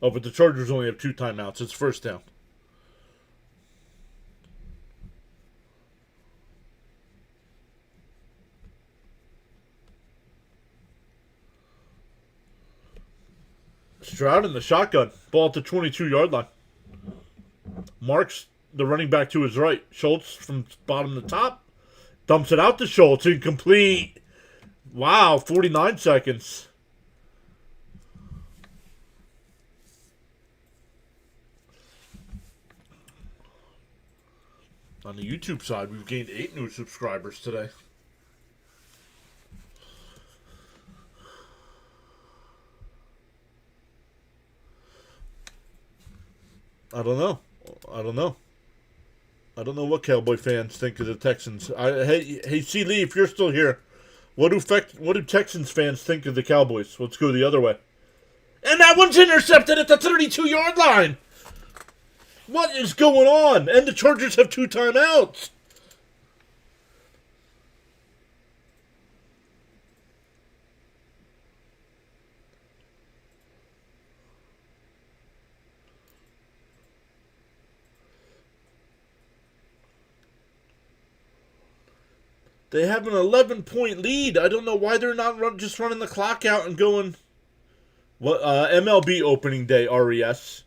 Oh, but the Chargers only have 2 timeouts. It's first down. Stroud in the shotgun. Ball at the 22-yard line. marks the running back to his right. Schultz from bottom to top. Dumps it out to Schultz. Incomplete. Wow, 49 seconds. On the YouTube side, we've gained 8 new subscribers today. I don't know. I don't know what Cowboy fans think of the Texans. Hey, C. Lee, if you're still here, what do Texans fans think of the Cowboys? Let's go the other way. And that one's intercepted at the 32-yard line. What is going on? And the Chargers have 2 timeouts. They have an 11-point lead. I don't know why they're not just running the clock out and going. What MLB opening day, RES.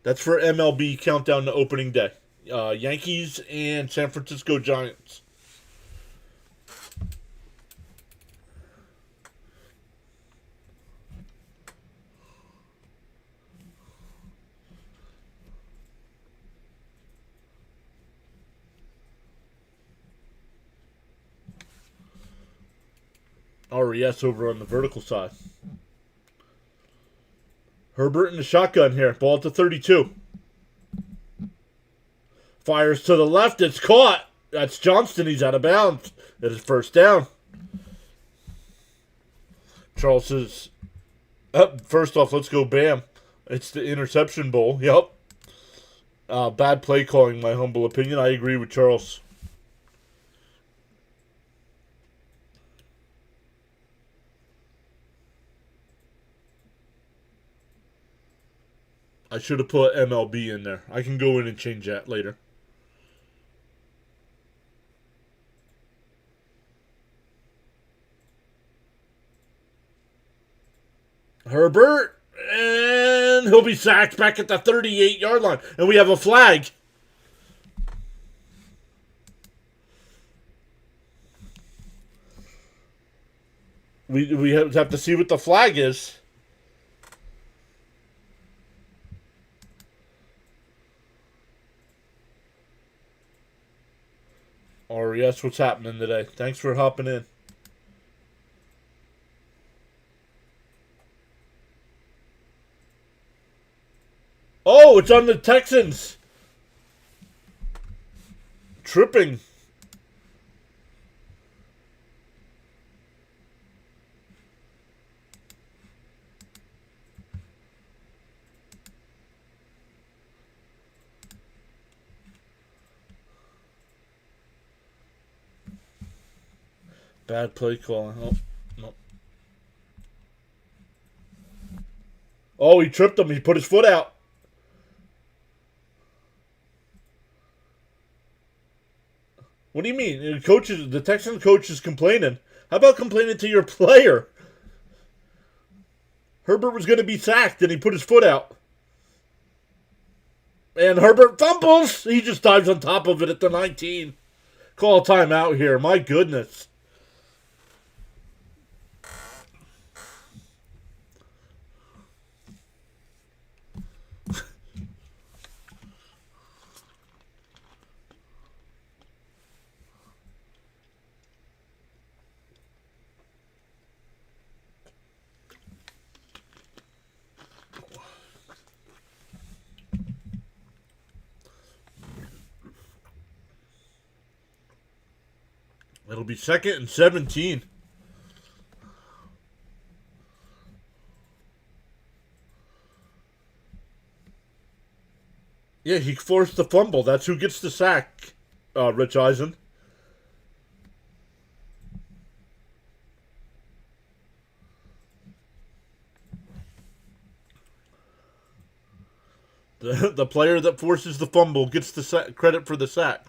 That's for MLB countdown to opening day. Yankees and San Francisco Giants. RES over on the vertical side. Herbert in the shotgun here. Ball at the 32. Fires to the left. It's caught. That's Johnston. He's out of bounds. It is first down. Charles says, first off, let's go Bam. It's the interception bowl. Yep. Bad play calling, my humble opinion. I agree with Charles. I should have put MLB in there. I can go in and change that later. Herbert, and he'll be sacked back at the 38-yard line. And we have a flag. We have to see what the flag is. Or yes, what's happening today? Thanks for hopping in. Oh, it's on the Texans. Tripping. Bad play calling. Oh, no. Oh, he tripped him. He put his foot out. What do you mean? The Texans coach is complaining. How about complaining to your player? Herbert was going to be sacked, and he put his foot out. And Herbert fumbles. He just dives on top of it at the 19. Call a timeout here. My goodness. It'll be 2nd and 17. Yeah, he forced the fumble. That's who gets the sack, Rich Eisen. The player that forces the fumble gets the credit for the sack.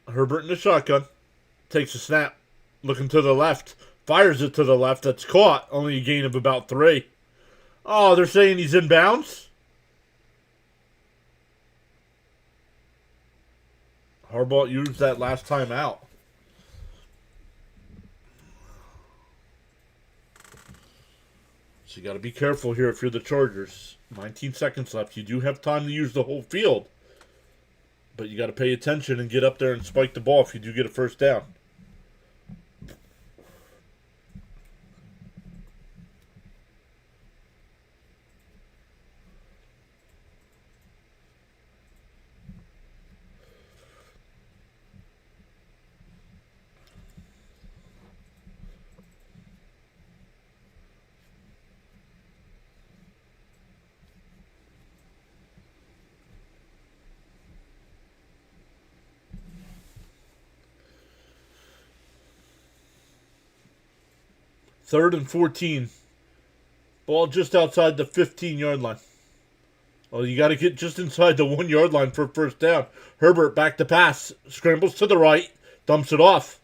Herbert in the shotgun. Takes a snap. Looking to the left. Fires it to the left. That's caught. Only a gain of about 3. Oh, they're saying he's in bounds? Harbaugh used that last time out. So you got to be careful here if you're the Chargers. 19 seconds left. You do have time to use the whole field. But you got to pay attention and get up there and spike the ball if you do get a first down. Third and 14. Ball just outside the 15-yard line. Oh, you got to get just inside the 1-yard line for a first down. Herbert back to pass. Scrambles to the right. Dumps it off.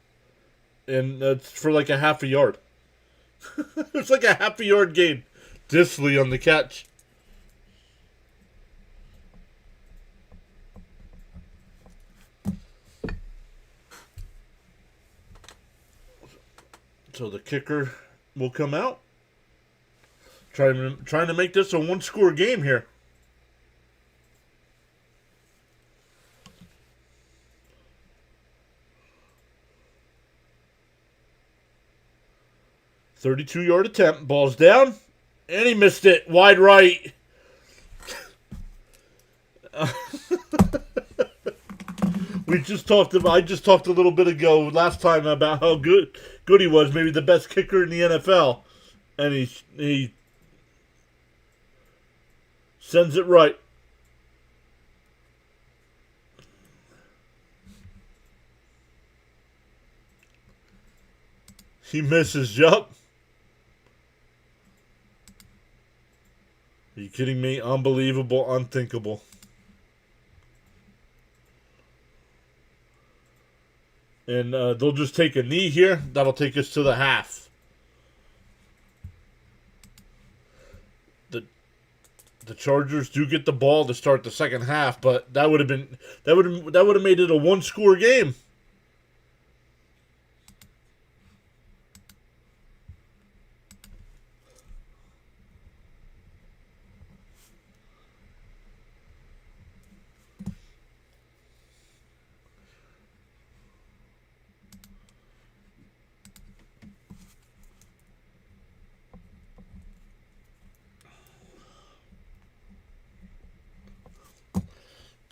And that's for like a half a yard. It's like a half a yard gain. Disley on the catch. So the kicker will come out. Trying to make this a one-score game here. .32-yard attempt. Ball's down. And he missed it. Wide right. I just talked a little bit ago last time about how good he was, maybe the best kicker in the NFL. And he sends it right. He misses. Yup. Are you kidding me? Unbelievable, unthinkable. And they'll just take a knee here. That'll take us to the half. The Chargers do get the ball to start the second half, but that would have made it a one-score game.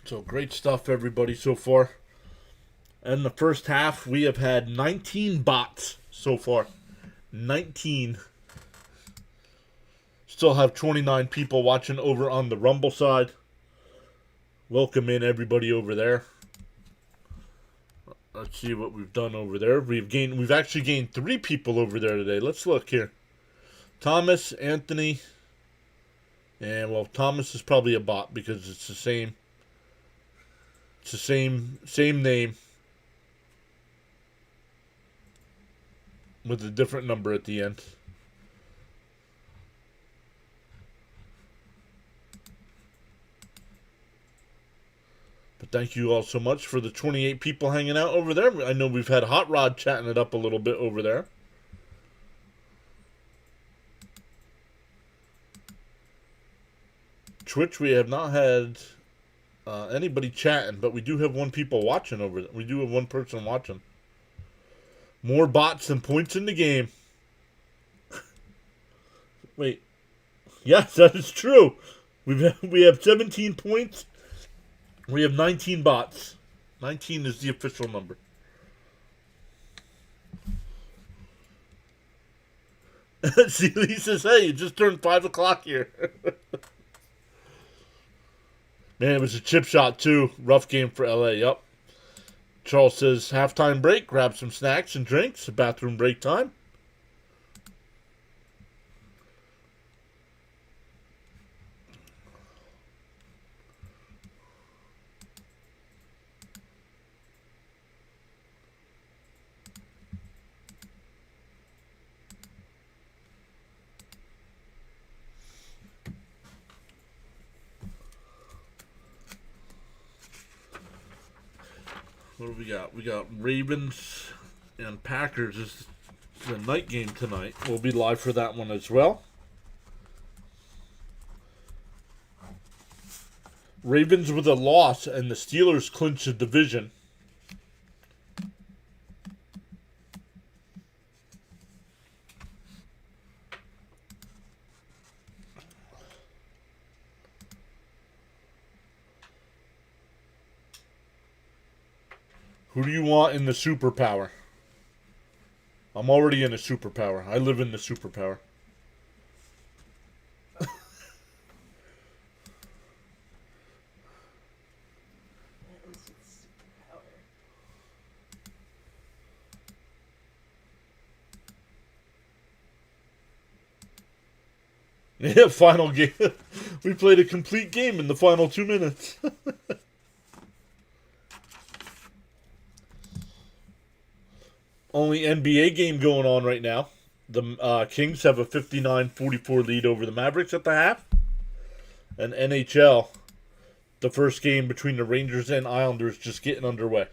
So great stuff, everybody, so far. In the first half, we have had 19 bots so far. 19. Still have 29 people watching over on the Rumble side. Welcome in everybody over there. Let's see what we've done over there. We've actually gained 3 people over there today. Let's look here. Thomas, Anthony, and well, Thomas is probably a bot because it's the same. It's the same name with a different number at the end. But thank you all so much for the 28 people hanging out over there. I know we've had Hot Rod chatting it up a little bit over there. Twitch, we have not had anybody chatting, but we do have one watching over there. We do have one person watching. More bots than points in the game. Wait. Yes, that is true. We have 17 points. We have 19 bots. 19 is the official number. See, Lee says, hey, it just turned 5 o'clock here. Man, it was a chip shot, too. Rough game for LA, yep. Charles says, halftime break, grab some snacks and drinks. Bathroom break time. What do we got? We got Ravens and Packers is the night game tonight. We'll be live for that one as well. Ravens with a loss, and the Steelers clinch the division. Who do you want in the superpower? I'm already in a superpower. I live in the superpower. Yeah, final game. We played a complete game in the final 2 minutes. Only NBA game going on right now. The Kings have a 59-44 lead over the Mavericks at the half. And NHL, the first game between the Rangers and Islanders just getting underway.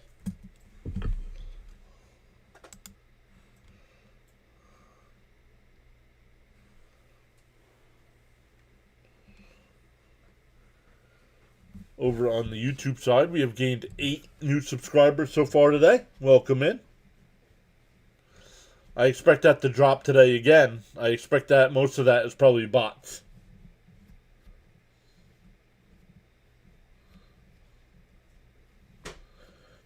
Over on the YouTube side, we have gained 8 new subscribers so far today. Welcome in. I expect that to drop today again. I expect that most of that is probably bots.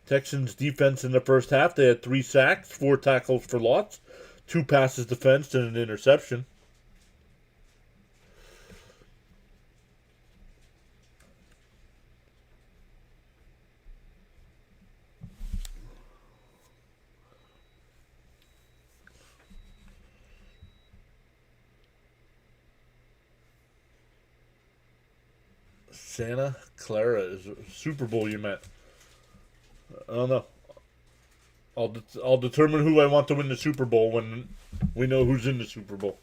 Texans defense in the first half, they had 3 sacks, 4 tackles for loss, 2 passes defensed, and an interception. Santa Clara is a Super Bowl you meant. I don't know. I'll determine who I want to win the Super Bowl when we know who's in the Super Bowl.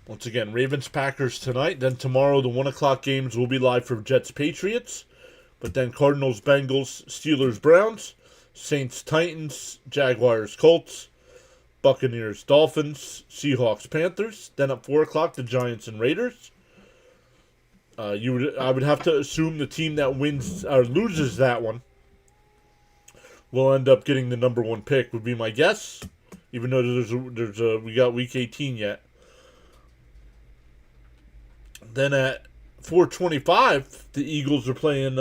Once again, Ravens-Packers tonight. Then tomorrow, the 1 o'clock games will be live for Jets-Patriots. But then Cardinals-Bengals, Steelers-Browns, Saints-Titans, Jaguars-Colts, Buccaneers-Dolphins, Seahawks-Panthers. Then at 4 o'clock, the Giants and Raiders. I would have to assume the team that wins or loses that one will end up getting the number 1 pick, would be my guess. Even though we got week 18 yet. Then at 4:25, the Eagles are playing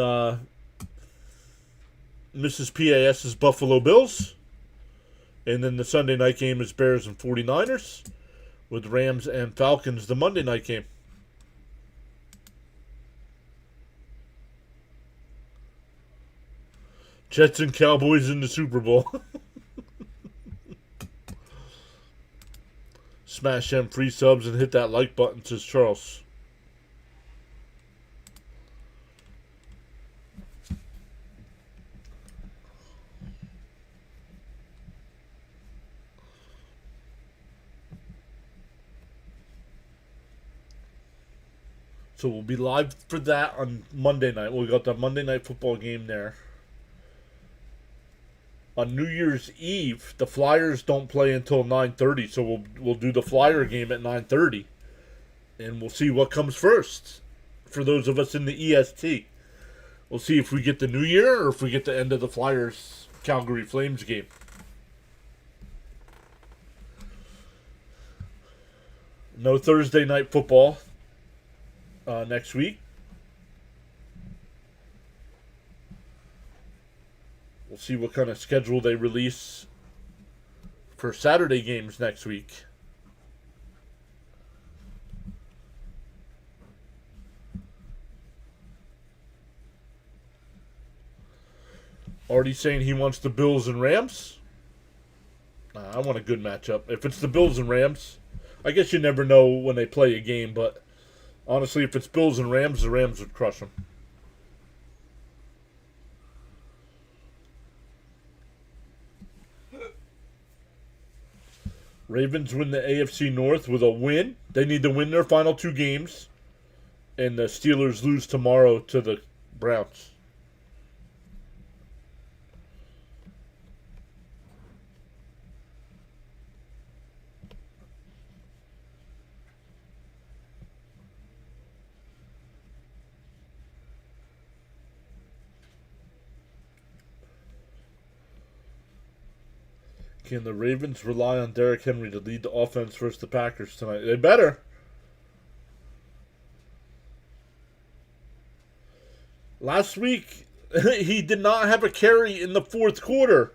Mrs. PAS's Buffalo Bills. And then the Sunday night game is Bears and 49ers, with Rams and Falcons the Monday night game. Jets and Cowboys in the Super Bowl. Smash them free subs and hit that like button, says Charles. So we'll be live for that on Monday night. We got the Monday night football game there. On New Year's Eve, the Flyers don't play until 9:30, so we'll do the Flyer game at 9:30, and we'll see what comes first. For those of us in the EST, we'll see if we get the New Year or if we get the end of the Flyers Calgary Flames game. No Thursday night football next week. We'll see what kind of schedule they release for Saturday games next week. Already saying he wants the Bills and Rams. I want a good matchup. If it's the Bills and Rams, I guess you never know when they play a game, but Honestly, if it's Bills and Rams, the Rams would crush them. Ravens win the AFC North with a win. They need to win their final 2 games. And the Steelers lose tomorrow to the Browns. Can the Ravens rely on Derrick Henry to lead the offense versus the Packers tonight? They better. Last week, he did not have a carry in the fourth quarter.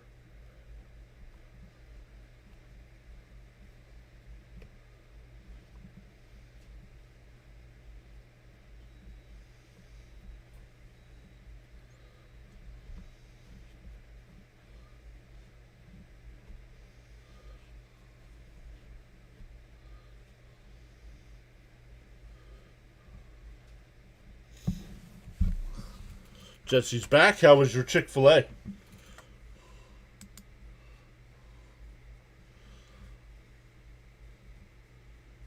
Jesse's back. How was your Chick-fil-A?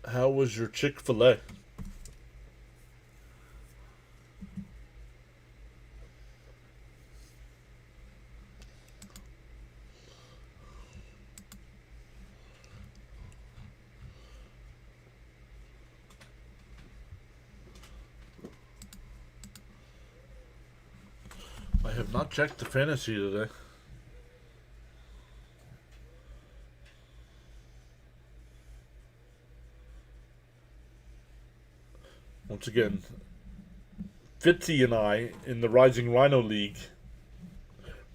How was your Chick-fil-A? I have not checked the fantasy today. Once again, Fitzy and I in the Rising Rhino League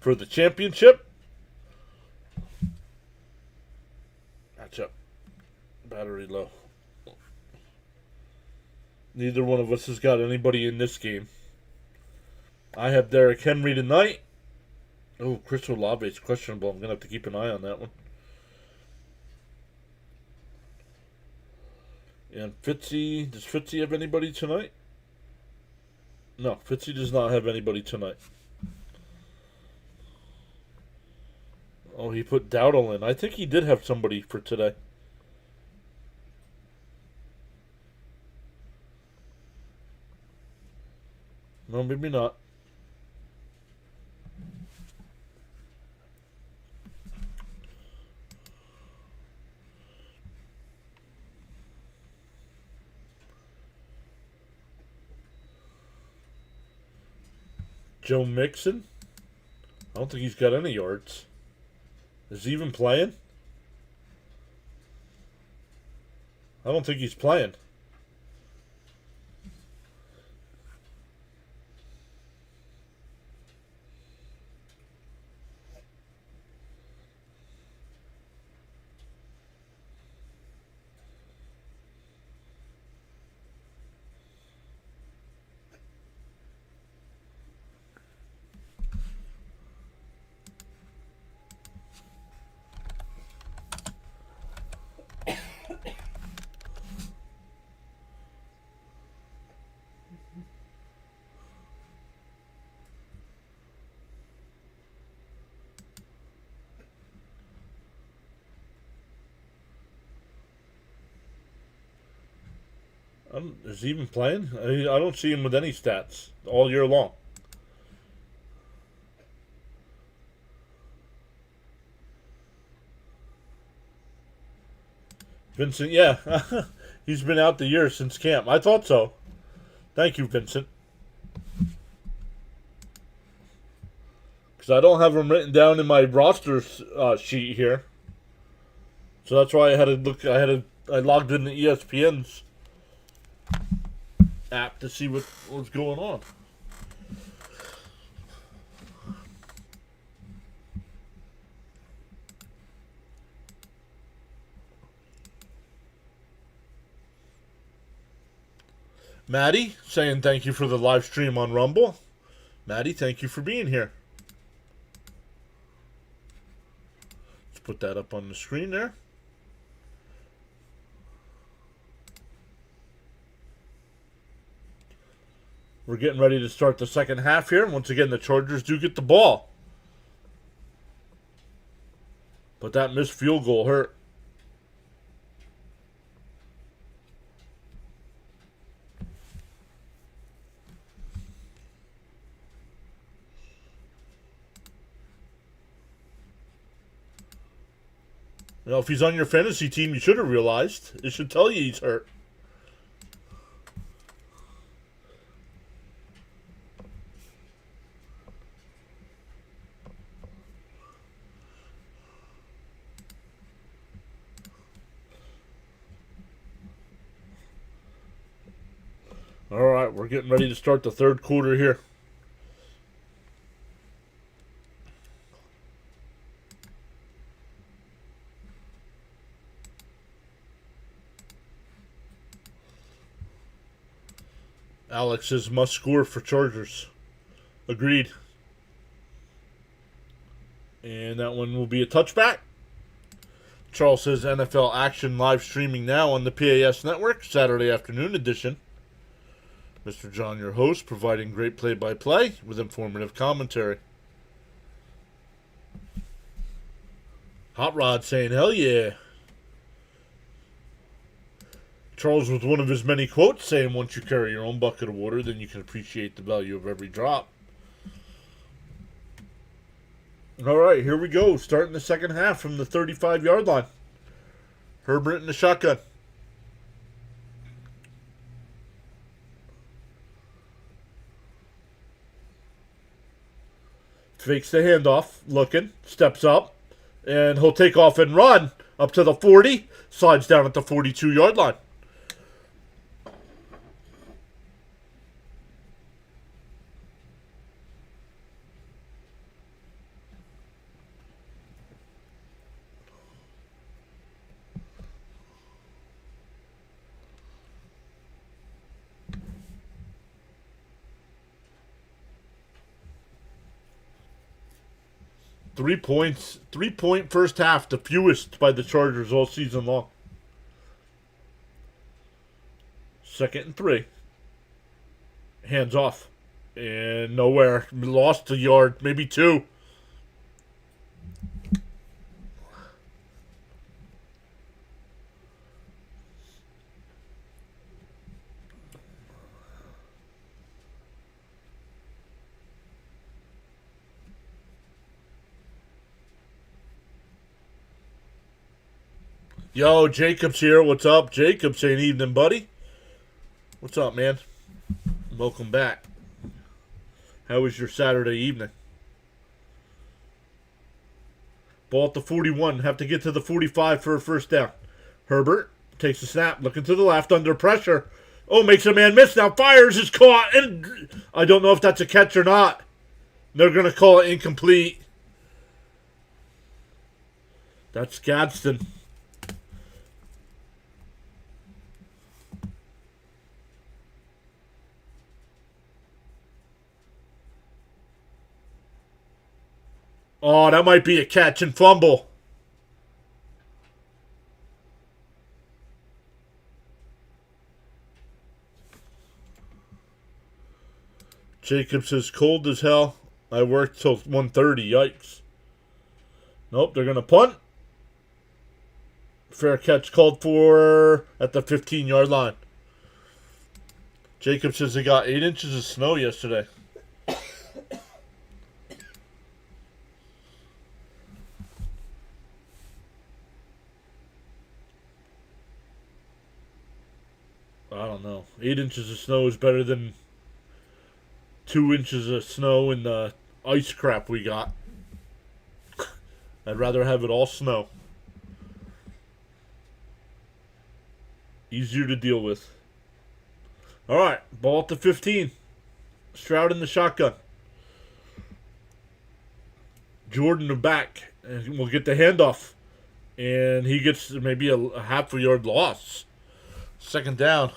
for the championship. Matchup. Battery low. Neither one of us has got anybody in this game. I have Derrick Henry tonight. Oh, Chris Olave is questionable. I'm going to have to keep an eye on that one. And Fitzy, does Fitzy have anybody tonight? No, Fitzy does not have anybody tonight. Oh, he put Dowdle in. I think he did have somebody for today. No, maybe not. Joe Mixon? I don't think he's got any yards. Is he even playing? I don't think he's playing. Is he even playing? I don't see him with any stats all year long. Vincent, yeah. He's been out the year since camp. I thought so. Thank you, Vincent. Because I don't have him written down in my roster sheet here. So that's why I had to look. I logged in the ESPN's app to see what was going on. Maddie saying thank you for the live stream on Rumble. Maddie, thank you for being here. Let's put that up on the screen there. We're getting ready to start the second half here. Once again, the Chargers do get the ball. But that missed field goal hurt. You know, if he's on your fantasy team, you should have realized. It should tell you he's hurt. All right, we're getting ready to start the third quarter here. Alex says must score for Chargers. Agreed. And that one will be a touchback. Charles says NFL action live streaming now on the PAS network, Saturday afternoon edition. Mr. John, your host, providing great play-by-play with informative commentary. Hot Rod saying, hell yeah. Charles with one of his many quotes saying, once you carry your own bucket of water, then you can appreciate the value of every drop. All right, here we go. Starting the second half from the 35-yard line. Herbert in the shotgun. Fakes the handoff, looking, steps up, and he'll take off and run up to the 40, slides down at the 42-yard line. Three-point first half, the fewest by the Chargers all season long. Second and 3. Hands off. And nowhere. Lost a yard, maybe 2. Yo, Jacob's here. What's up? Jacob saying evening, buddy. What's up, man? Welcome back. How was your Saturday evening? Ball at the 41. Have to get to the 45 for a first down. Herbert takes a snap. Looking to the left under pressure. Oh, makes a man miss. Now fires, is caught. And I don't know if that's a catch or not. They're going to call it incomplete. That's Gadsden. Oh, that might be a catch and fumble. Jacob says, cold as hell. I worked till 1:30. Yikes. Nope, they're going to punt. Fair catch called for at the 15-yard line. Jacob says they got 8 inches of snow yesterday. I don't know. 8 inches of snow is better than 2 inches of snow in the ice crap we got. I'd rather have it all snow. Easier to deal with. All right, ball at the 15. Stroud in the shotgun. Jordan the back. And we'll get the handoff. And he gets maybe a half a yard loss. Second down.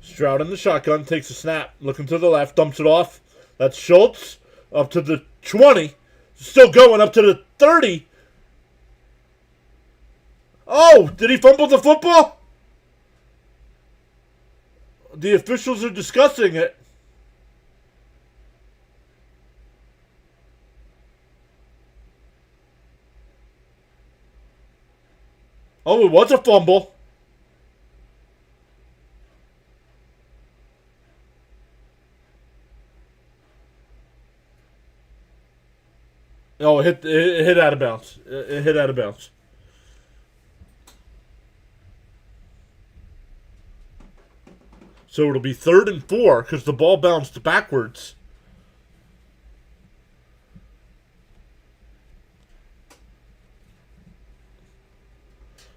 Stroud in the shotgun, takes a snap, looking to the left, dumps it off. That's Schultz up to the 20. Still going up to the 30. Oh, did he fumble the football? The officials are discussing it. Oh, it was a fumble. Oh, it hit out of bounds. It hit out of bounds. So it'll be 3rd and 4 because the ball bounced backwards.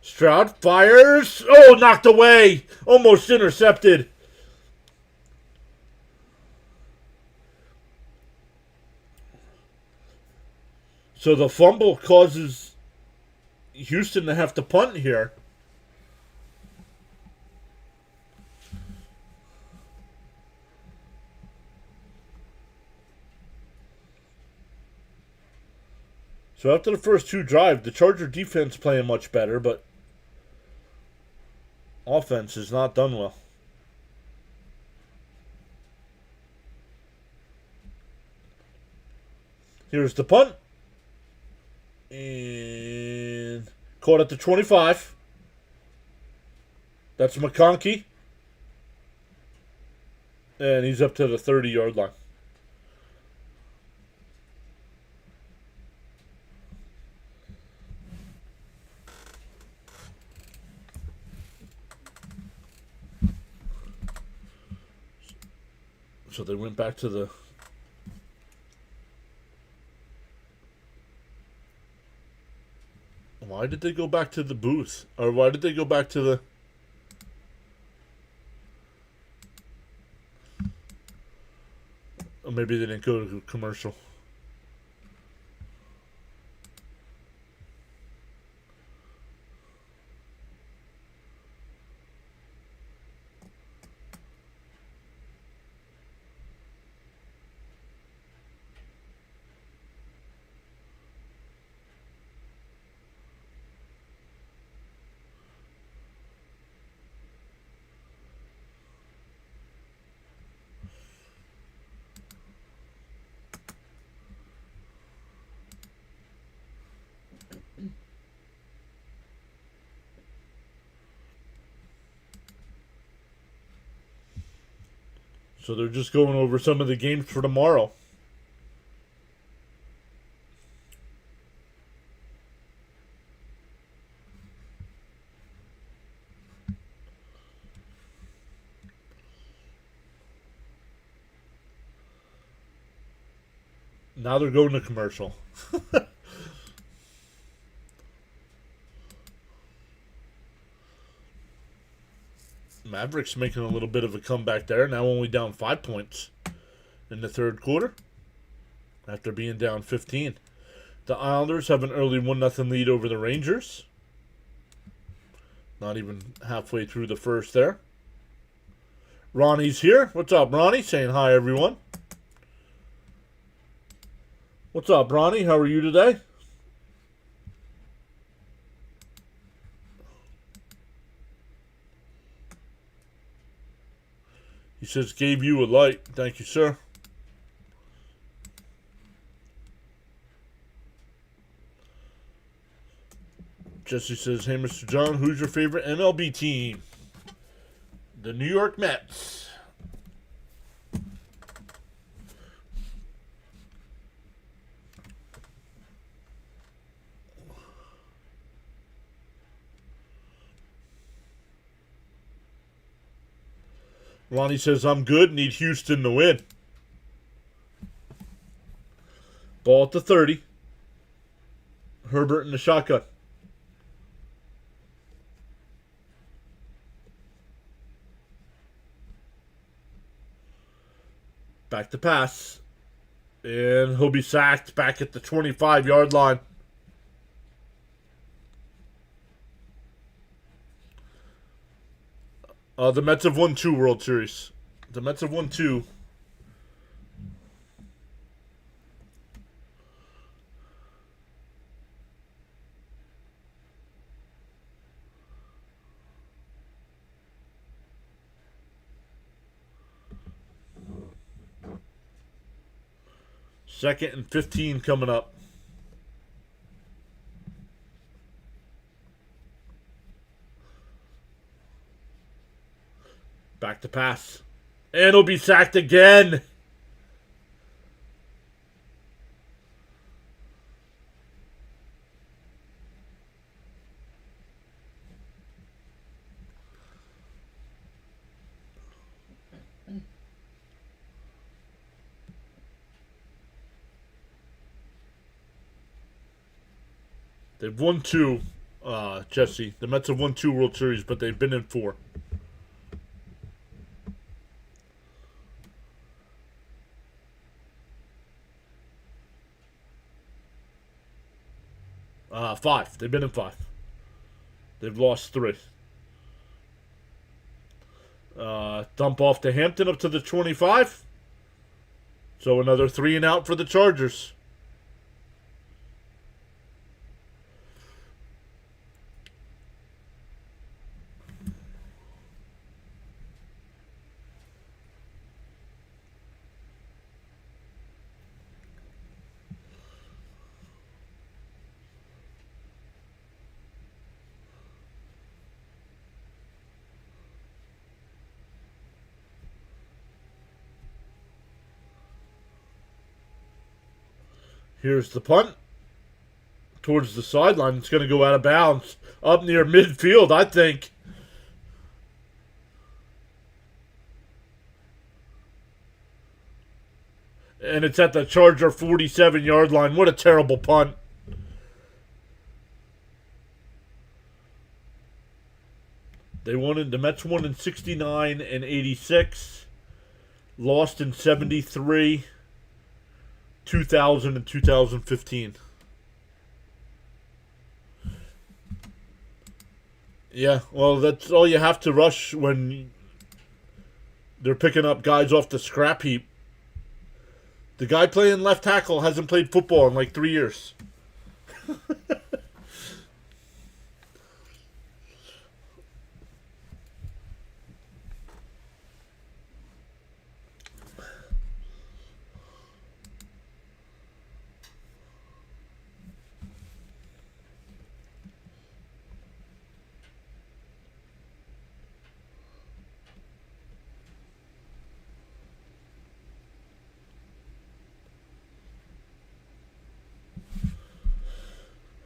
Stroud fires. Oh, knocked away. Almost intercepted. So the fumble causes Houston to have to punt here. So after the first 2 drives, the Charger defense playing much better, but offense has not done well. Here's the punt. And caught at the 25. That's McConkey. And he's up to the 30-yard line. So they went back to the... Why did they go back to the booth? Or why did they go back to the... Or maybe they didn't go to commercial. So they're just going over some of the games for tomorrow. Now they're going to commercial. Mavericks making a little bit of a comeback there. Now only down 5 points in the 3rd quarter after being down 15. The Islanders have an early 1-0 lead over the Rangers. Not even halfway through the first there. Ronnie's here. What's up, Ronnie? Saying hi, everyone. What's up, Ronnie? How are you today? He says, gave you a like. Thank you, sir. Jesse says, hey, Mr. John, who's your favorite MLB team? The New York Mets. Ronnie says, I'm good. Need Houston to win. Ball at the 30. Herbert in the shotgun. Back to pass. And he'll be sacked back at the 25-yard line. The Mets have won 2 World Series. The Mets have won 2. Second and 15 coming up. Back to pass. And he'll be sacked again. They've won 2, Jesse. The Mets have won 2 World Series, but they've been in 4. 5. They've been in 5. They've lost 3. Dump off to Hampton up to the 25. So another 3 and out for the Chargers. Here's the punt. Towards the sideline. It's going to go out of bounds. Up near midfield, I think. And it's at the Charger 47-yard line. What a terrible punt. The Mets won in 69 and 86. Lost in 73. 2000 and 2015. Yeah, well, that's all you have to rush when they're picking up guys off the scrap heap. The guy playing left tackle hasn't played football in like 3 years.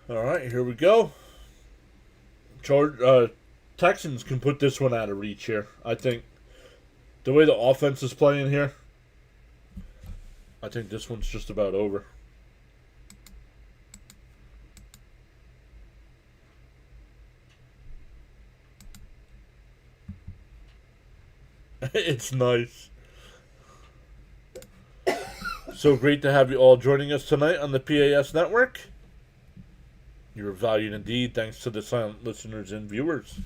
All right, here we go. Texans can put this one out of reach here. I think the way the offense is playing here, I think this one's just about over. It's nice. So great to have you all joining us tonight on the PAS Network. You're valued indeed, thanks to the silent listeners and viewers.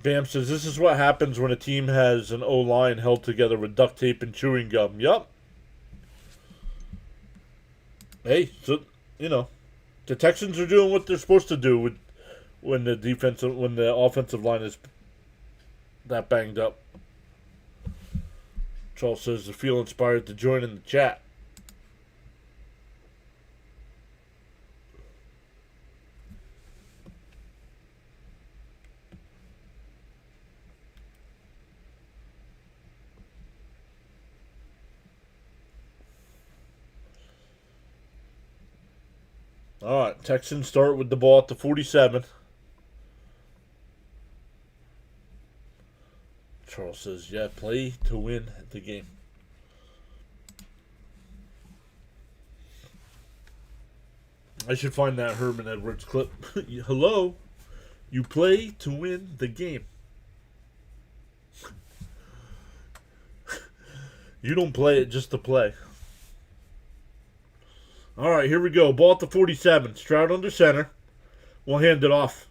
Bam says, this is what happens when a team has an O-line held together with duct tape and chewing gum. Yup. Hey, so, the Texans are doing what they're supposed to do when the offensive line is that banged up. Charles says, I feel inspired to join in the chat. All right, Texans start with the ball at the 47. Charles says, yeah, play to win the game. I should find that Herman Edwards clip. Hello, you play to win the game. You don't play it just to play. All right, here we go. Ball at the 47. Stroud under center. We'll hand it off.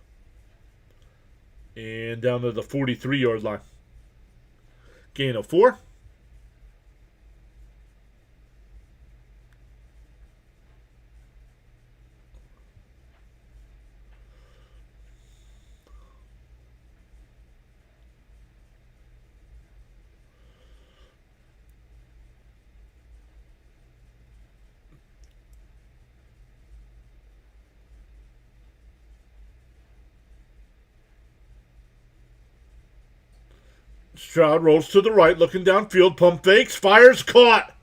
And down to the 43-yard line. Gain of 4. Stroud rolls to the right, looking downfield, pump fakes, fires, caught.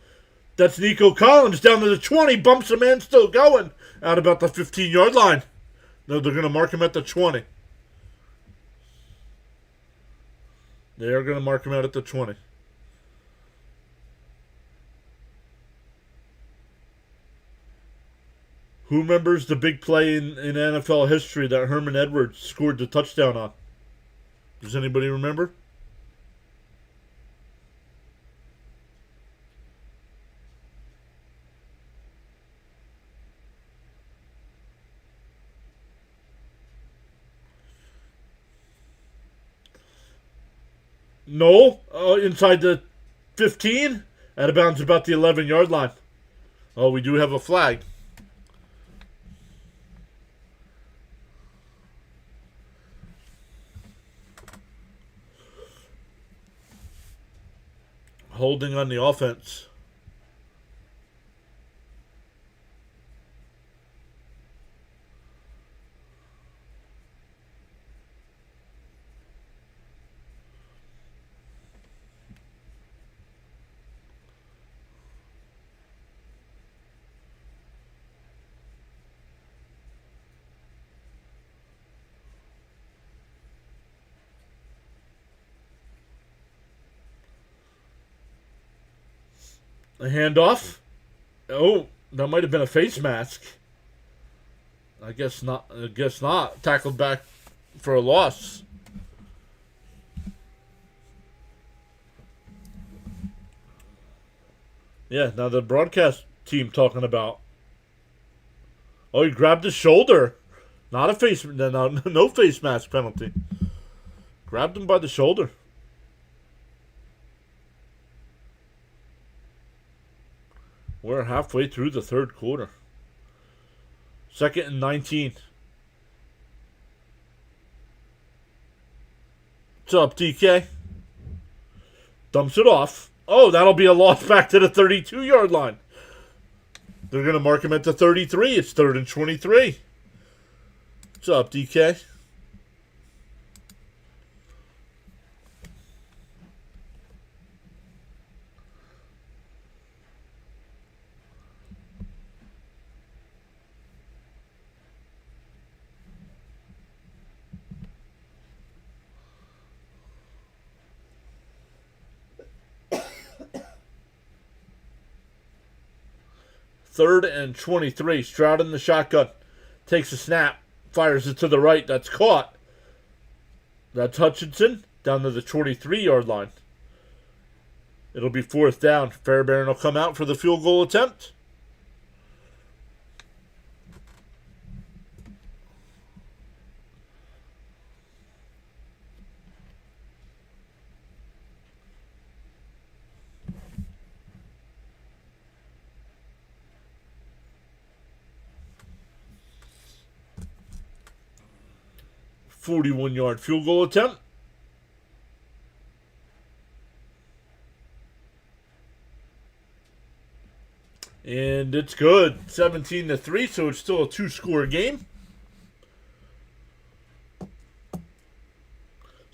That's Nico Collins down to the 20, bumps a man, still going. Out about the 15-yard line. No, they're going to mark him at the 20. They are going to mark him out at the 20. Who remembers the big play in NFL history that Herman Edwards scored the touchdown on? Does anybody remember? No, inside the 15, out of bounds about the 11-yard line. Oh, we do have a flag. Holding on the offense. A handoff. Oh, that might have been a face mask. I guess not. Tackled back for a loss. Yeah, now the broadcast team talking about. Oh, he grabbed his shoulder. Not a face. No face mask penalty. Grabbed him by the shoulder. We're halfway through the third quarter. 2nd and 19. What's up, DK? Dumps it off. Oh, that'll be a loss back to the 32-yard line. They're going to mark him at the 33. It's 3rd and 23. What's up, DK? Third and 23. Stroud in the shotgun. Takes a snap. Fires it to the right. That's caught. That's Hutchinson down to the 23-yard line. It'll be 4th down. Fairbairn will come out for the field goal attempt. .41-yard field goal attempt. And it's good. 17-3, so it's still a 2-score game.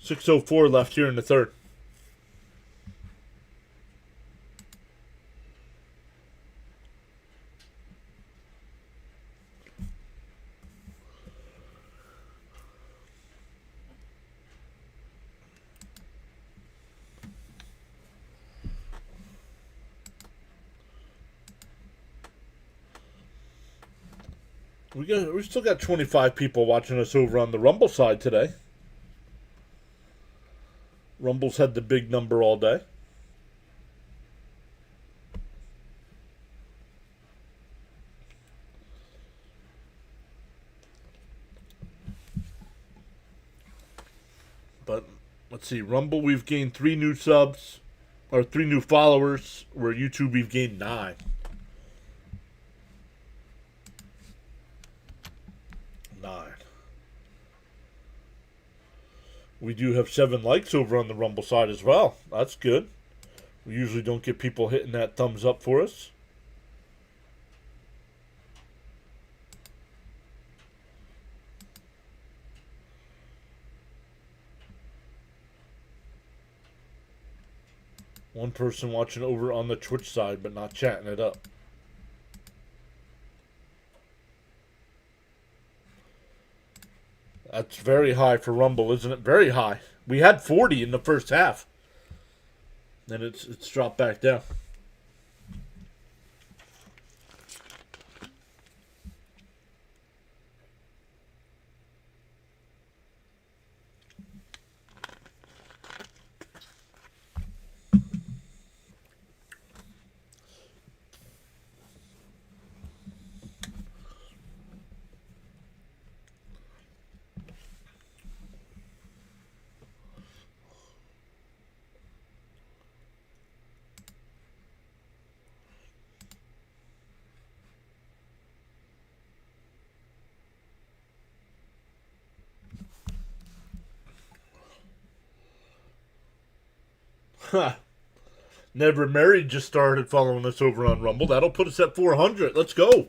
6:04 left here in the third. We still got 25 people watching us over on the Rumble side today. Rumble's had the big number all day. let's see. Rumble, we've gained 3 new subs, or 3 new followers. Where YouTube, we've gained 9. 9. We do have 7 likes over on the Rumble side as well. That's good. We usually don't get people hitting that thumbs up for us. One person watching over on the Twitch side, but not chatting it up. That's very high for Rumble, isn't it? Very high. We had 40 in the first half. Then it's dropped back down. Never Married just started following us over on Rumble. That'll put us at 400. Let's go.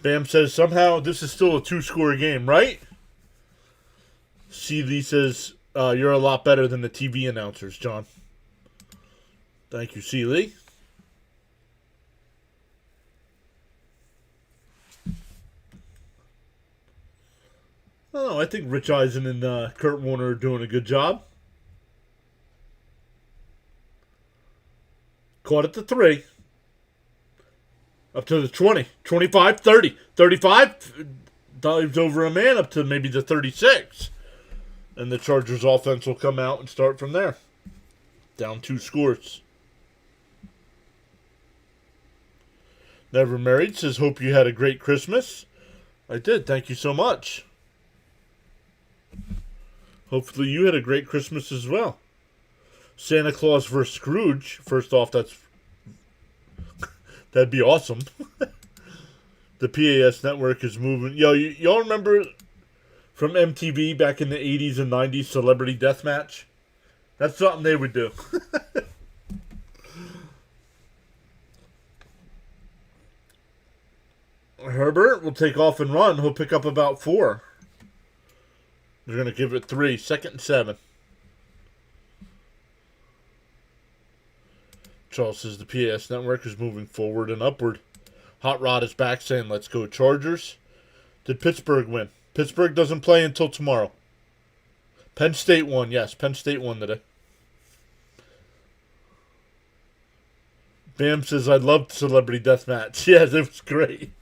Bam says, somehow this is still a 2-score game, right? C. Lee says, you're a lot better than the TV announcers, John. Thank you, C. Lee. Oh, I think Rich Eisen and Kurt Warner are doing a good job. Caught at the 3. Up to the 20. 25, 30. 35. Dives over a man up to maybe the 36. And the Chargers offense will come out and start from there. Down 2 scores. Never Married says, hope you had a great Christmas. I did. Thank you so much. Hopefully you had a great Christmas as well. Santa Claus vs. Scrooge. First off, that'd be awesome. The PAS network is moving. Yo, y'all remember from MTV back in the 80s and 90s, Celebrity Deathmatch? That's something they would do. Herbert will take off and run. He'll pick up about 4. They're going to give it 3. 2nd and 7. Charles says the PAS network is moving forward and upward. Hot Rod is back saying, let's go Chargers. Did Pittsburgh win? Pittsburgh doesn't play until tomorrow. Penn State won. Yes, Penn State won today. Bam says, I loved Celebrity Deathmatch. Yes, it was great.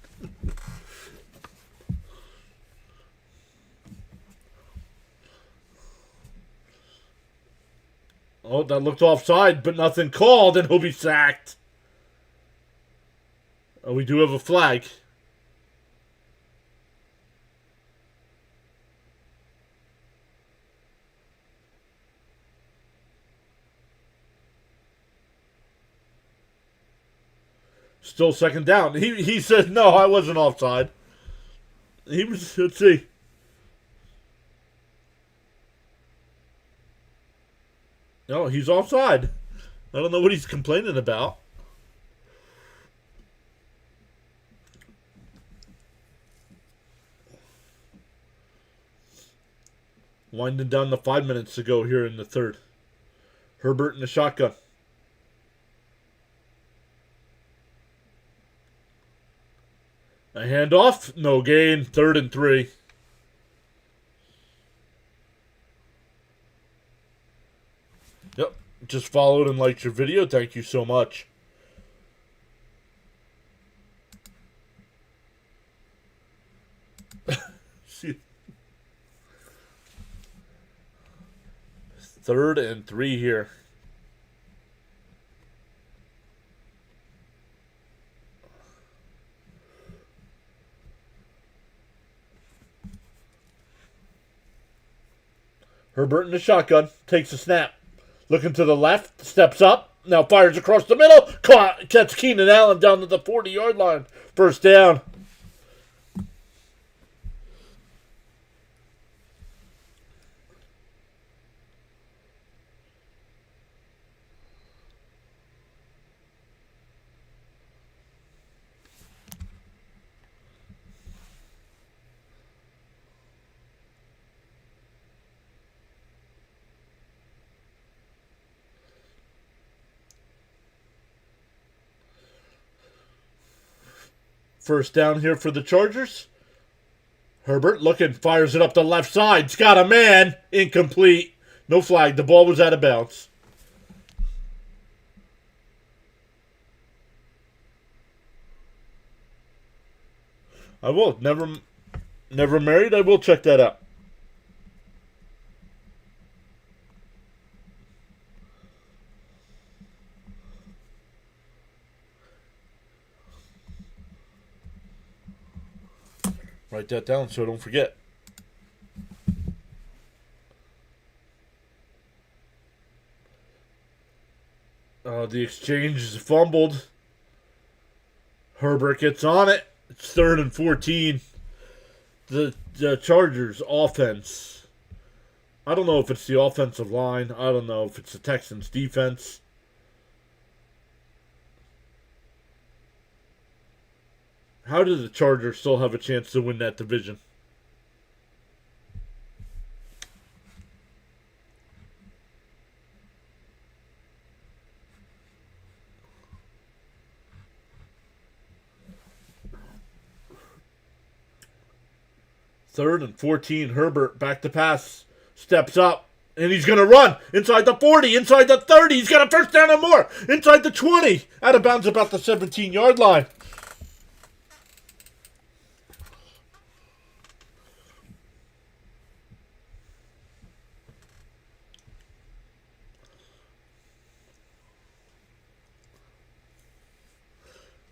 Oh, that looked offside, but nothing called, and he'll be sacked. Oh, we do have a flag. Still 2nd down. He said, no, I wasn't offside. He was, let's see. No, he's offside. I don't know what he's complaining about. Winding down the 5 minutes to go here in the 3rd. Herbert in the shotgun. A handoff. No gain. 3rd and 3. Yep. Just followed and liked your video. Thank you so much. See. 3rd and 3 here. Herbert in the shotgun. Takes a snap. Looking to the left. Steps up. Now fires across the middle. Catch Keenan Allen down to the 40-yard line. First down. First down here for the Chargers. Herbert looking, fires it up the left side. It's got a man. Incomplete. No flag. The ball was out of bounds. I will. Never married. I will check that out. Write that down so I don't forget. The exchange is fumbled. Herbert gets on it. It's 3rd and 14. The Chargers offense. I don't know if it's the offensive line. I don't know if it's the Texans defense. How do the Chargers still have a chance to win that division? Third and 14. Herbert back to pass. Steps up. And he's going to run inside the 40, inside the 30. He's got a first down and more. Inside the 20. Out of bounds about the 17-yard line.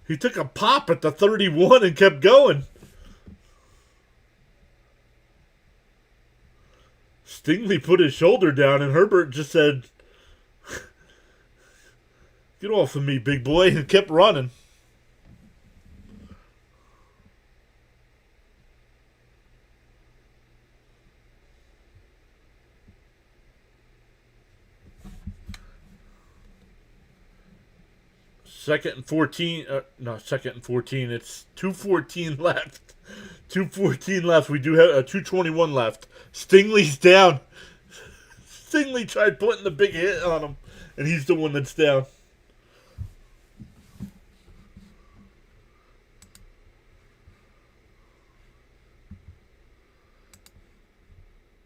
He took a pop at the 31 and kept going. Stingley put his shoulder down, and Herbert just said, "Get off of me, big boy," and kept running. Second and 14. Second and 14. It's 2:14 left. 2:14 left. We do have 2:21 left. Stingley's down. Stingley tried putting the big hit on him, and he's the one that's down.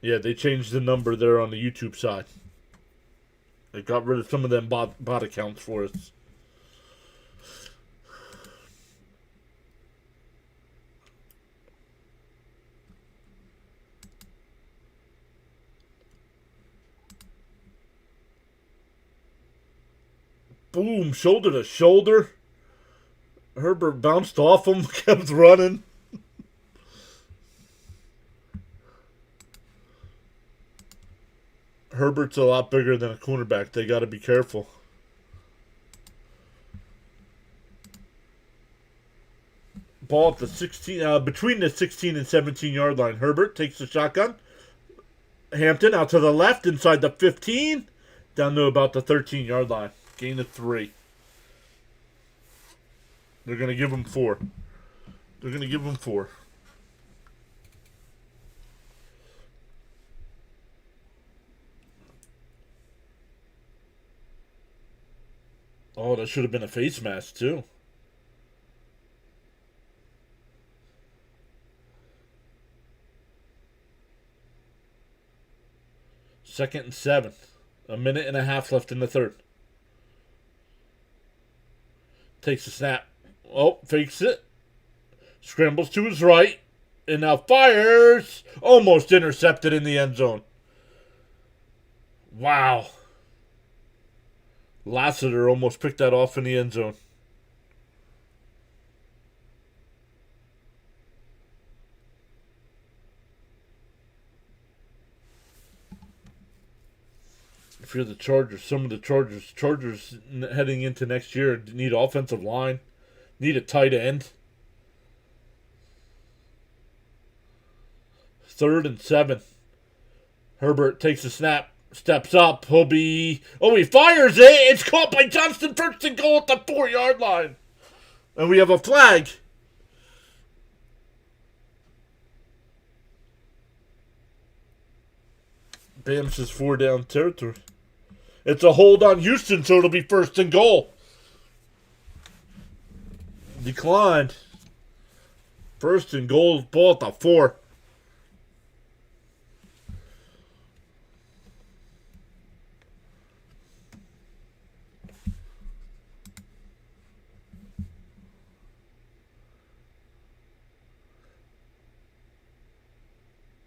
Yeah, they changed the number there on the YouTube side. They got rid of some of them bot accounts for us. Boom, shoulder to shoulder. Herbert bounced off him, kept running. Herbert's a lot bigger than a cornerback. They got to be careful. Ball at the 16, between the 16 and 17-yard line. Herbert takes the shotgun. Hampton out to the left, inside the 15, down to about the 13-yard line. Gain of 3. They're going to give him 4. They're going to give him 4. Oh, that should have been a face mask, too. Second and 7. 1.5 left in the third. Takes a snap. Oh, fakes it. Scrambles to his right. And now fires. Almost intercepted in the end zone. Wow. Lassiter almost picked that off in the end zone. If you're the Chargers, some of the Chargers heading into next year need offensive line, need a tight end. 3rd and 7. Herbert takes a snap, steps up. He fires it. It's caught by Johnston. 1st and goal at the 4-yard line. And we have a flag. Bam says 4 down territory. It's a hold on Houston, so it'll be 1st and goal. Declined. 1st and goal, ball at the 4.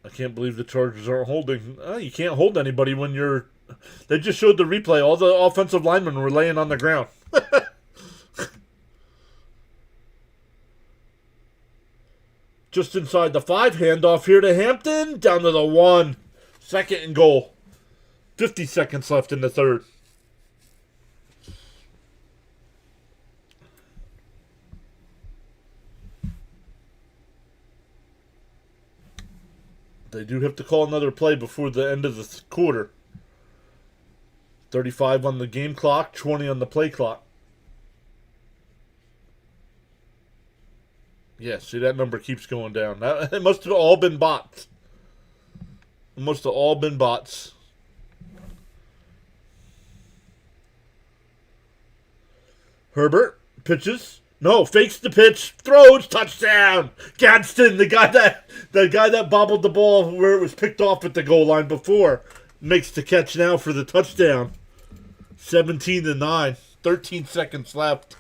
I can't believe the Chargers aren't holding. You can't hold anybody when you're... They just showed the replay. All the offensive linemen were laying on the ground. Just inside the 5. Handoff here to Hampton. Down to the 1. 2nd and goal. 50 seconds left in the 3rd. They do have to call another play before the end of the quarter. 35 on the game clock, 20 on the play clock. Yeah, see, that number keeps going down. It must have all been bots. It must have all been bots. Herbert pitches. No, fakes the pitch, throws, touchdown. Gadsden, the guy that bobbled the ball where it was picked off at the goal line before, makes the catch now for the touchdown. 17-9, 13 seconds left.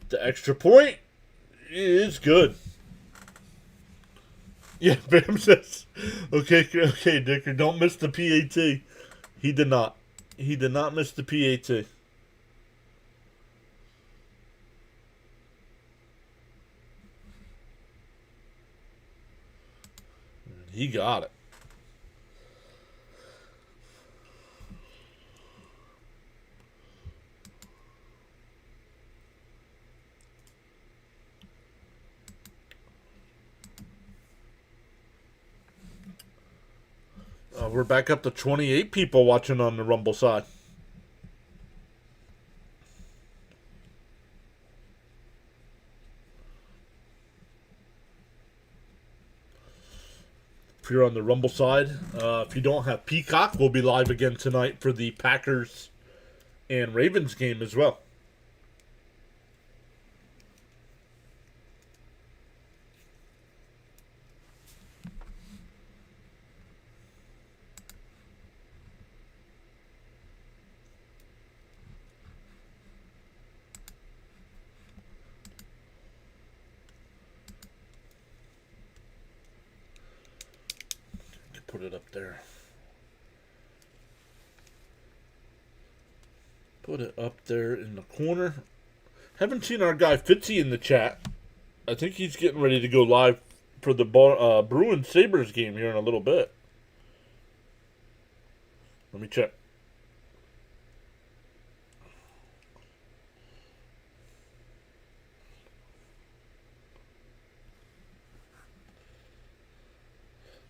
The extra point is good. Yeah, Bam says, okay, Dicker, don't miss the PAT. He did not. He did not miss the PAT. He got it. We're back up to 28 people watching on the Rumble side. If you're on the Rumble side, if you don't have Peacock, we'll be live again tonight for the Packers and Ravens game as well. Put it up there. Put it up there in the corner. Haven't seen our guy Fitzy in the chat. I think he's getting ready to go live for the Bruins Sabres game here in a little bit. Let me check.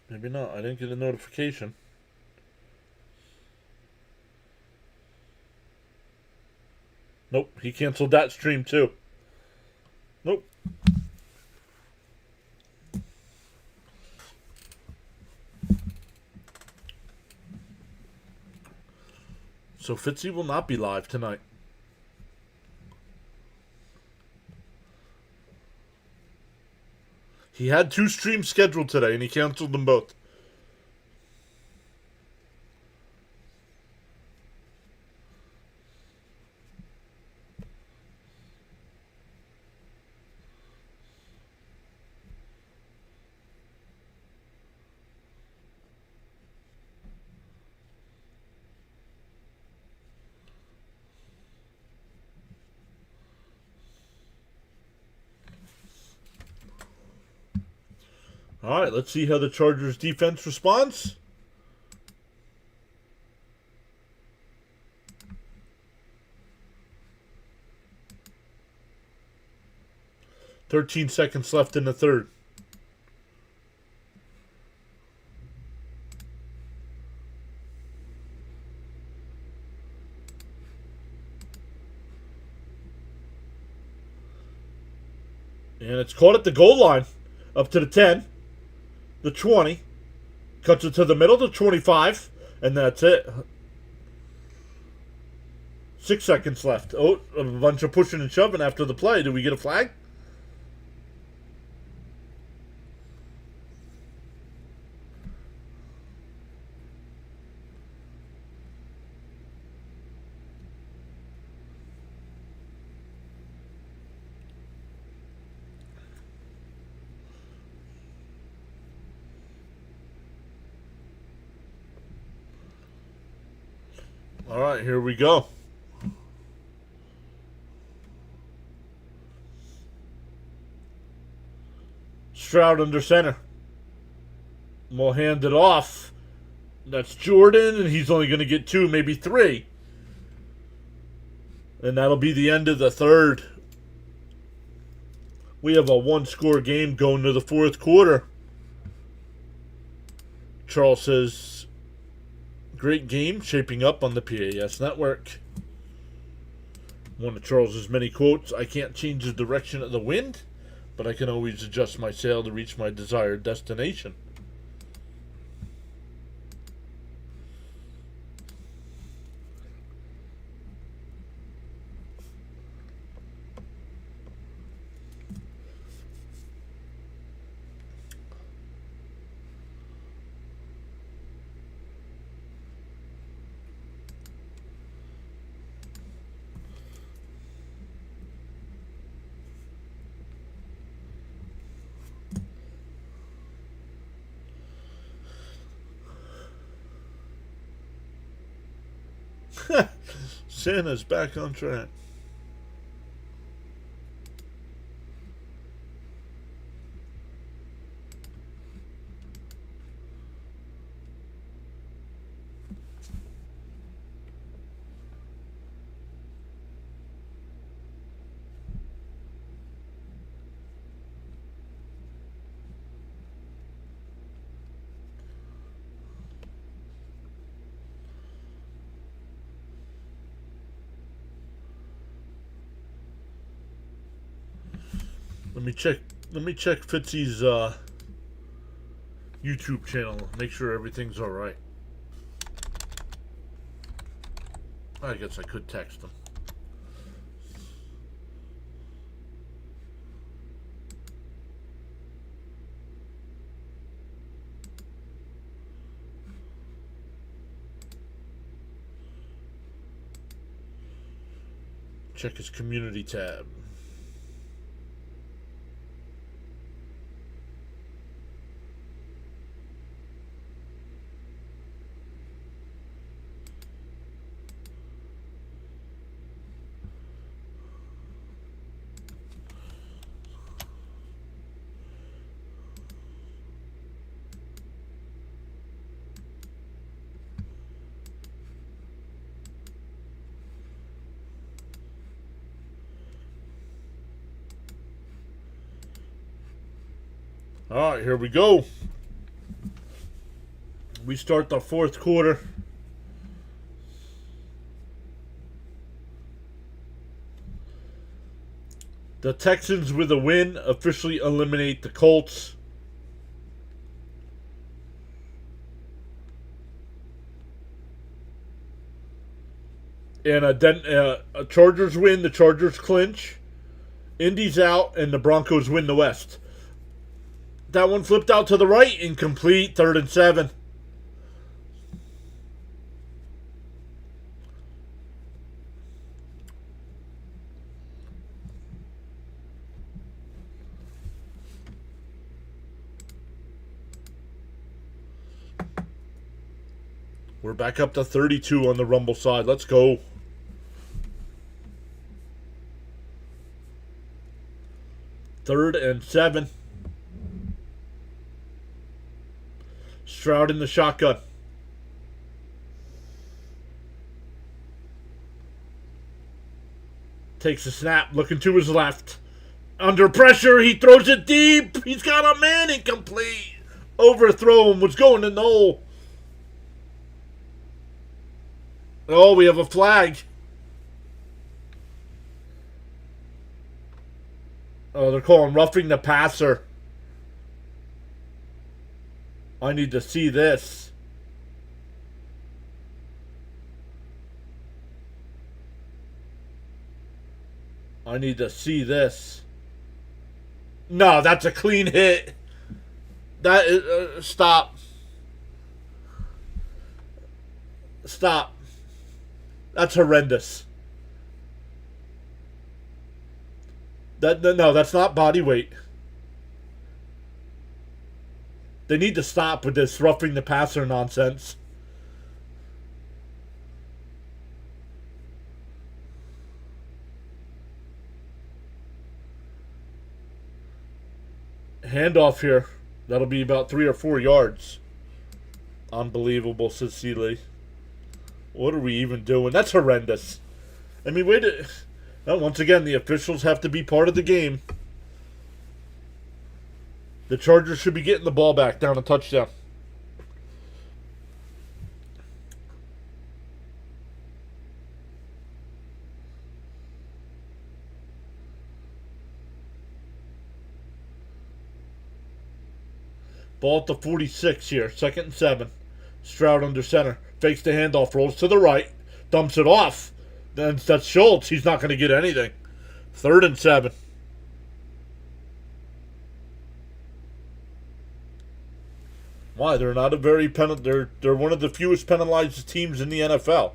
Maybe not. I didn't get a notification. Nope. He canceled that stream too. Nope. So Fitzy will not be live tonight. He had 2 streams scheduled today, and he canceled them both. All right, let's see how the Chargers defense responds. "13 seconds left in the third." And it's caught at the goal line. Up to the 10, the 20. Cuts it to the middle, the 25. And that's it. 6 seconds left. Oh, a bunch of pushing and shoving after the play. Do we get a flag? All right, here we go. Stroud under center. We'll hand it off. That's Jordan, and he's only going to get 2, maybe 3. And that'll be the end of the third. We have a 1-score game going to the fourth quarter. Charles says, "Great game shaping up on the PAS network." One of Charles's many quotes: "I can't change the direction of the wind, but I can always adjust my sail to reach my desired destination." Santa's back on track. Let me check Fitzy's YouTube channel. Make sure everything's all right. I guess I could text him. Check his community tab. All right, here we go. We start the fourth quarter. The Texans, with a win, officially eliminate the Colts. And a Chargers win, the Chargers clinch. Indy's out, and the Broncos win the West. That one flipped out to the right, incomplete, 3rd and 7. We're back up to 32 on the Rumble side. Let's go. Third and 7. Stroud in the shotgun. Takes a snap, looking to his left. Under pressure, he throws it deep. He's got a man, incomplete. Overthrown, was going in the hole. Oh, we have a flag. Oh, they're calling roughing the passer. I need to see this. I need to see this. No, that's a clean hit. That is, stop. Stop. That's horrendous. No, that's not body weight. They need to stop with this roughing the passer nonsense. Handoff here. That'll be about 3 or 4 yards. Unbelievable, says Seeley. What are we even doing? That's horrendous. I mean, wait a... Well, once again, the officials have to be part of the game. The Chargers should be getting the ball back down a touchdown. Ball at the 46 here. 2nd and 7. Stroud under center. Fakes the handoff. Rolls to the right. Dumps it off. Then that's Schultz. He's not going to get anything. 3rd and 7. Why? They're not a very they're one of the fewest penalized teams in the NFL.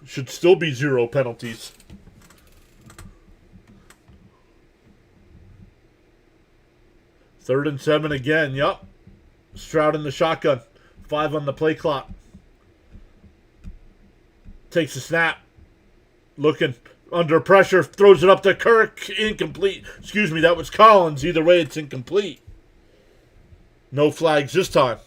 Should still be 0 penalties. Third and 7 again. Yup. Stroud in the shotgun. 5 on the play clock. Takes a snap. Looking under pressure. Throws it up to Kirk. Incomplete. Excuse me, that was Collins. Either way, it's incomplete. No flags this time.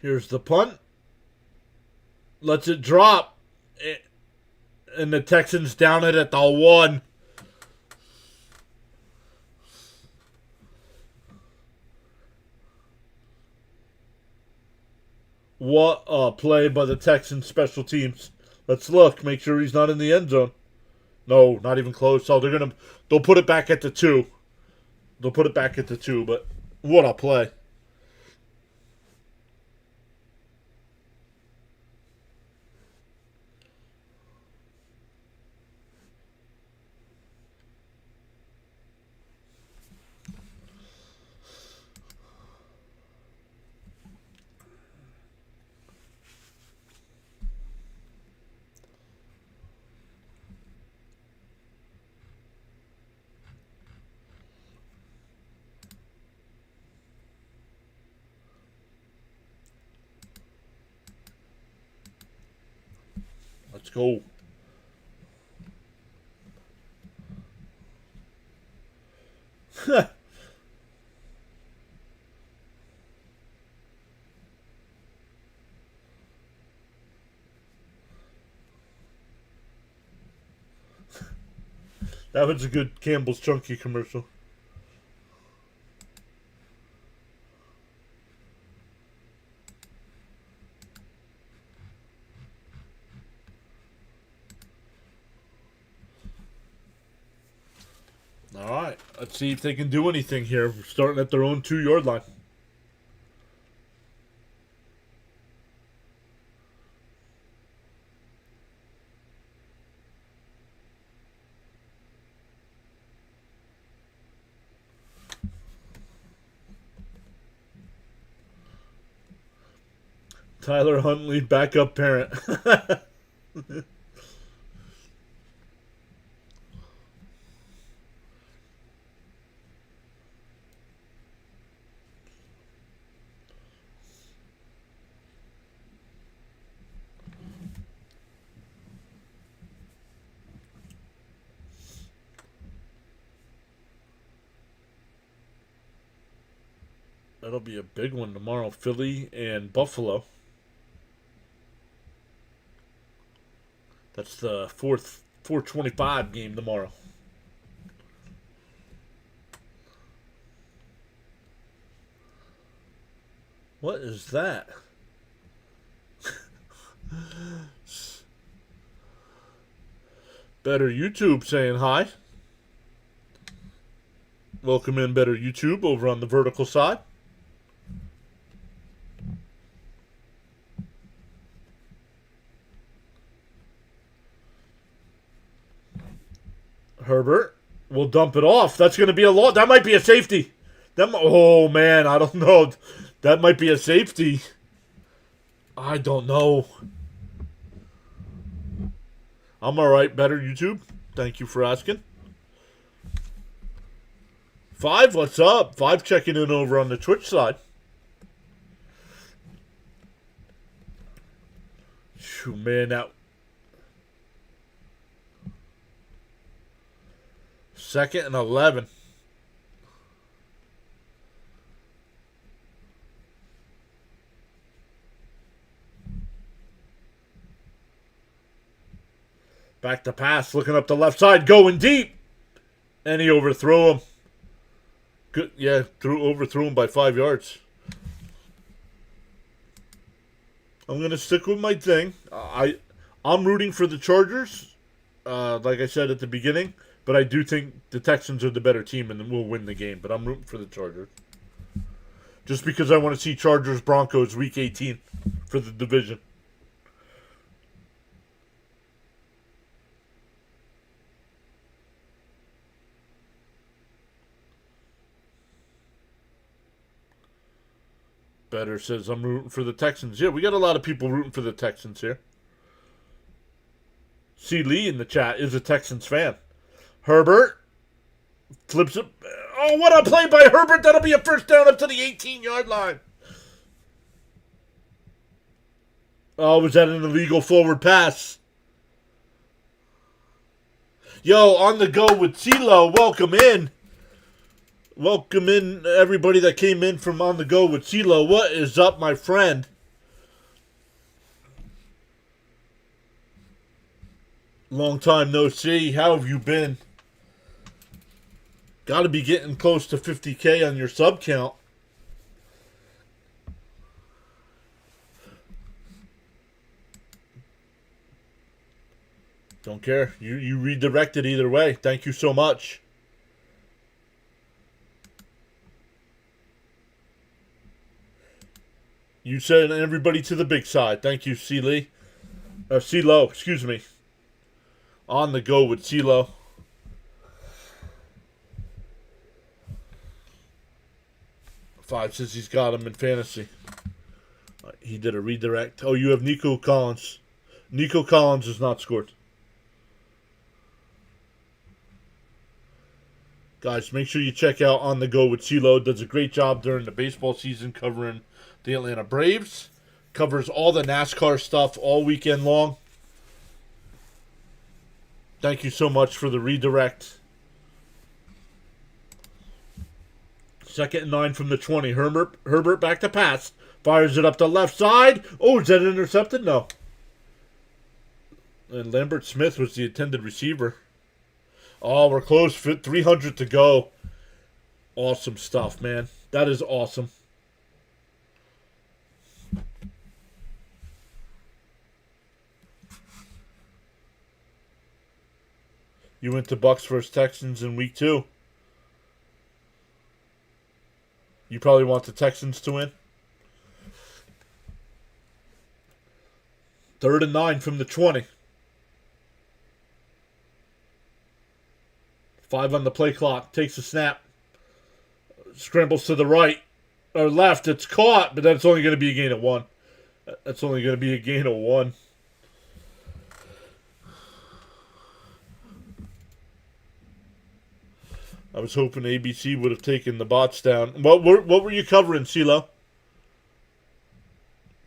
Here's the punt. Lets it drop. And the Texans down it at the 1. What a play by the Texans special teams. Let's look. Make sure he's not in the end zone. No, not even close. Oh, they'll put it back at the 2. They'll put it back at the 2, but what a play. Let's go. That was a good Campbell's Chunky commercial. All right, let's see if they can do anything here. We're starting at their own 2-yard line. Tyler Huntley, backup parent. That'll be a big one tomorrow. Philly and Buffalo. That's the 4:25 game tomorrow. What is that? Better YouTube saying hi. Welcome in, Better YouTube, over on the vertical side. Herbert will dump it off. That's going to be a lot. That might be a safety. Oh, man, I don't know. That might be a safety. I don't know. I'm all right, Better YouTube. Thank you for asking. 5, what's up? 5 checking in over on the Twitch side. Phew, man, that... Second and 11. Back to pass, looking up the left side, going deep. And he overthrew him. Good, yeah, overthrew him by 5 yards. I'm going to stick with my thing. I'm rooting for the Chargers, like I said at the beginning. But I do think the Texans are the better team and will win the game. But I'm rooting for the Chargers. Just because I want to see Chargers-Broncos Week 18 for the division. Better says I'm rooting for the Texans. Yeah, we got a lot of people rooting for the Texans here. C. Lee in the chat is a Texans fan. Herbert flips it. Oh, what a play by Herbert. That'll be a first down up to the 18-yard line. Oh, was that an illegal forward pass? Yo, on the go with CeeLo. Welcome in. Welcome in everybody that came in from On the Go with CeeLo. What is up, my friend? Long time no see. How have you been? Got to be getting close to 50K on your sub count. Don't care. You redirected either way. Thank you so much. You said everybody to the big side. Thank you, C-Lee. CeeLo, excuse me. On the go with CeeLo. Five says he's got him in fantasy. He did a redirect. Oh, you have Nico Collins. Nico Collins has not scored. Guys, make sure you check out On the Go with CeeLo. Does a great job during the baseball season covering the Atlanta Braves. Covers all the NASCAR stuff all weekend long. Thank you so much for the redirect. Second and 9 from the 20. Herbert back to pass. Fires it up the left side. Oh, is that intercepted? No. And Lambert Smith was the intended receiver. Oh, we're close. 300 to go. Awesome stuff, man. That is awesome. You went to Bucks versus Texans in week 2. You probably want the Texans to win. 3rd and 9 from the 20. 5 on the play clock. Takes a snap. Scrambles to the right or left. It's caught, but that's only going to be a gain of 1. That's only going to be a gain of 1. I was hoping ABC would have taken the bots down. What were you covering, CeeLo?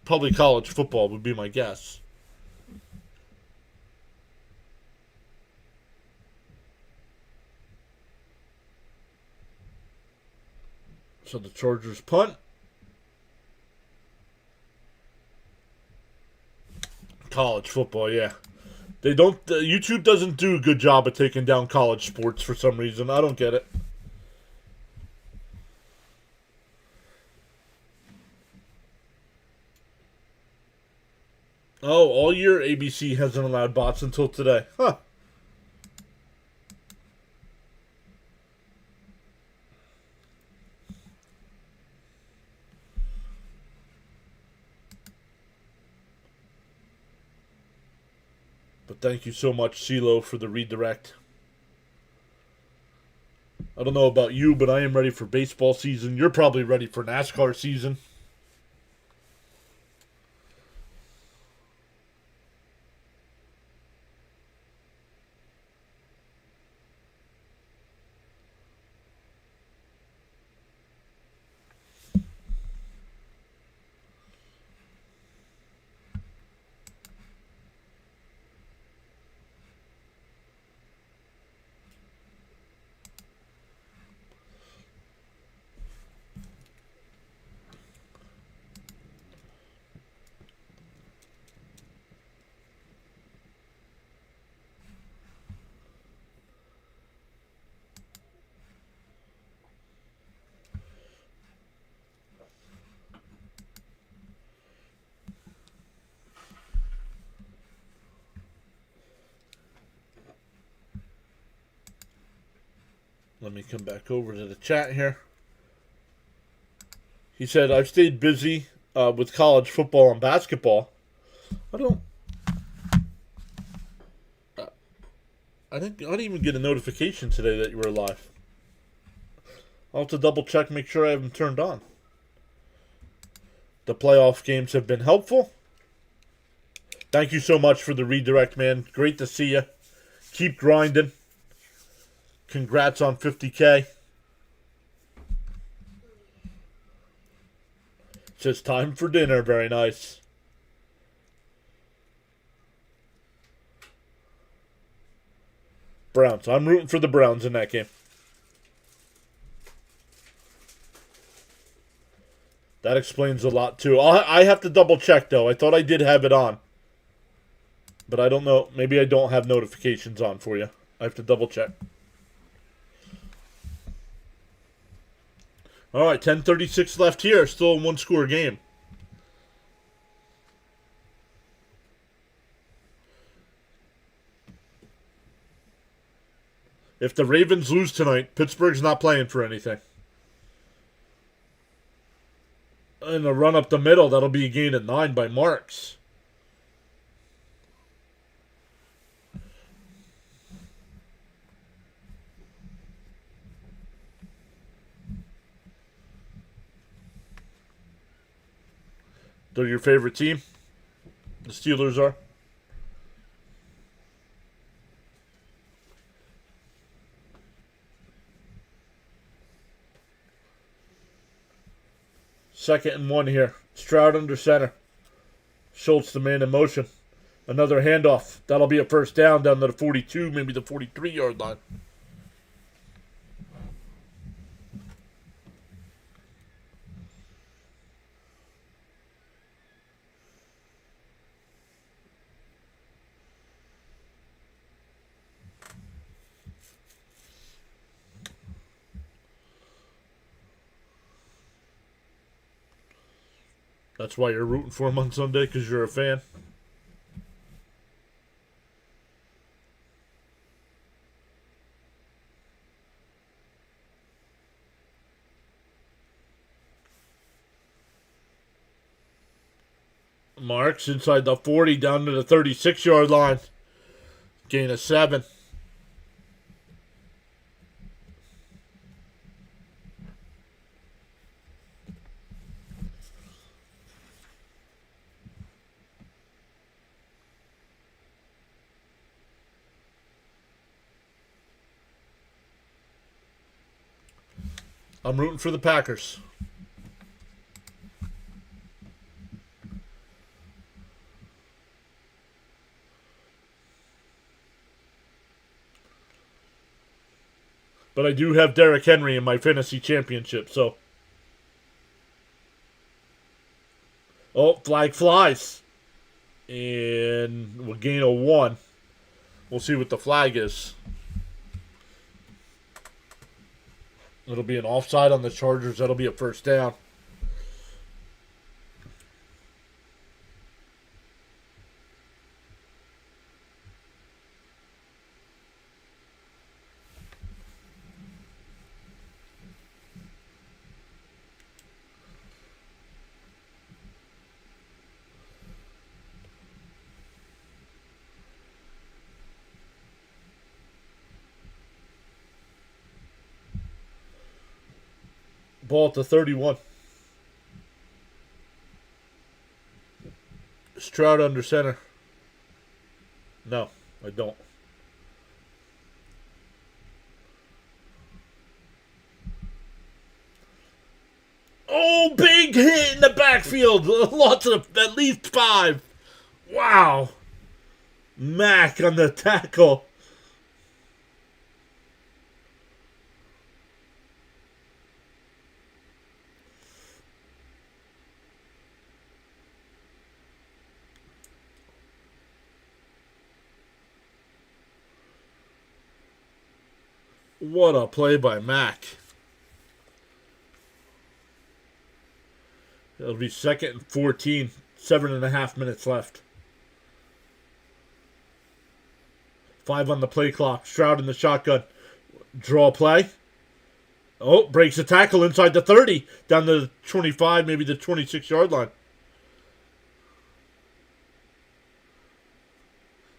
Probably college football would be my guess. So the Chargers punt. College football, yeah. They don't. YouTube doesn't do a good job of taking down college sports for some reason. I don't get it. Oh, all year ABC hasn't allowed bots until today. Huh. But thank you so much, CeeLo, for the redirect. I don't know about you, but I am ready for baseball season. You're probably ready for NASCAR season. Let me come back over to the chat here. He said, I've stayed busy with college football and basketball. I don't. I didn't even get a notification today that you were live. I'll have to double check, make sure I have them turned on. The playoff games have been helpful. Thank you so much for the redirect, man. Great to see you. Keep grinding. Congrats on 50K. Just time for dinner. Very nice. Browns. I'm rooting for the Browns in that game. That explains a lot, too. I have to double check, though. I thought I did have it on. But I don't know. Maybe I don't have notifications on for you. I have to double check. All right, 10:36 left here. Still a one-score game. If the Ravens lose tonight, Pittsburgh's not playing for anything. In the run up the middle, that'll be a gain of 9 by Marks. They're your favorite team? The Steelers are? Second and 1 here. Stroud under center. Schultz the man in motion. Another handoff. That'll be a first down to the 42, maybe the 43-yard line. That's why you're rooting for him on Sunday, because you're a fan. Marks inside the 40 down to the 36-yard line. Gain of 7. I'm rooting for the Packers. But I do have Derrick Henry in my fantasy championship, so. Oh, flag flies. And we'll gain a 1. We'll see what the flag is. It'll be an offside on the Chargers. That'll be a first down. Ball at the 31. Stroud under center. No, I don't. Oh, big hit in the backfield. Lots of, at least 5. Wow. Mac on the tackle. What a play by Mac. It'll be 2nd and 14. 7.5 minutes left. 5 on the play clock. Stroud in the shotgun. Draw play. Oh, breaks the tackle inside the 30. Down to the 25, maybe the 26-yard line.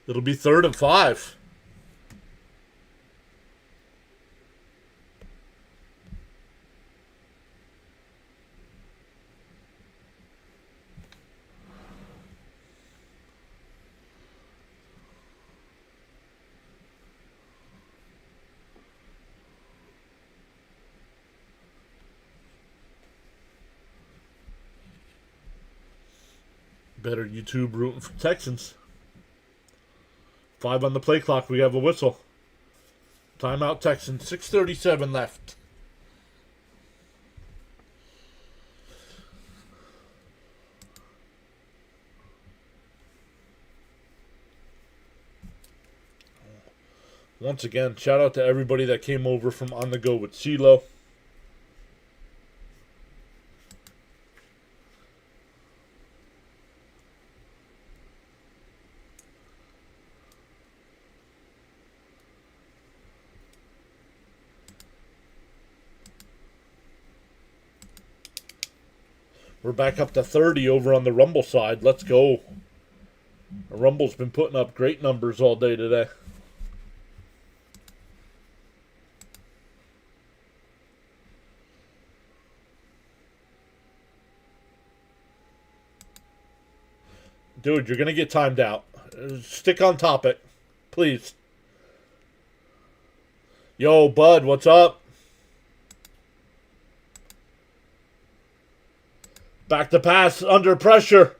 It'll be 3rd and 5. Better YouTube rooting for Texans. 5 on the play clock. We have a whistle. Timeout Texans. 6:37 left. Once again, shout out to everybody that came over from On The Go with CeeLo. We're back up to 30 over on the Rumble side. Let's go. The Rumble's been putting up great numbers all day today. Dude, you're going to get timed out. Stick on topic. Please. Yo, bud, what's up? Back to pass, under pressure.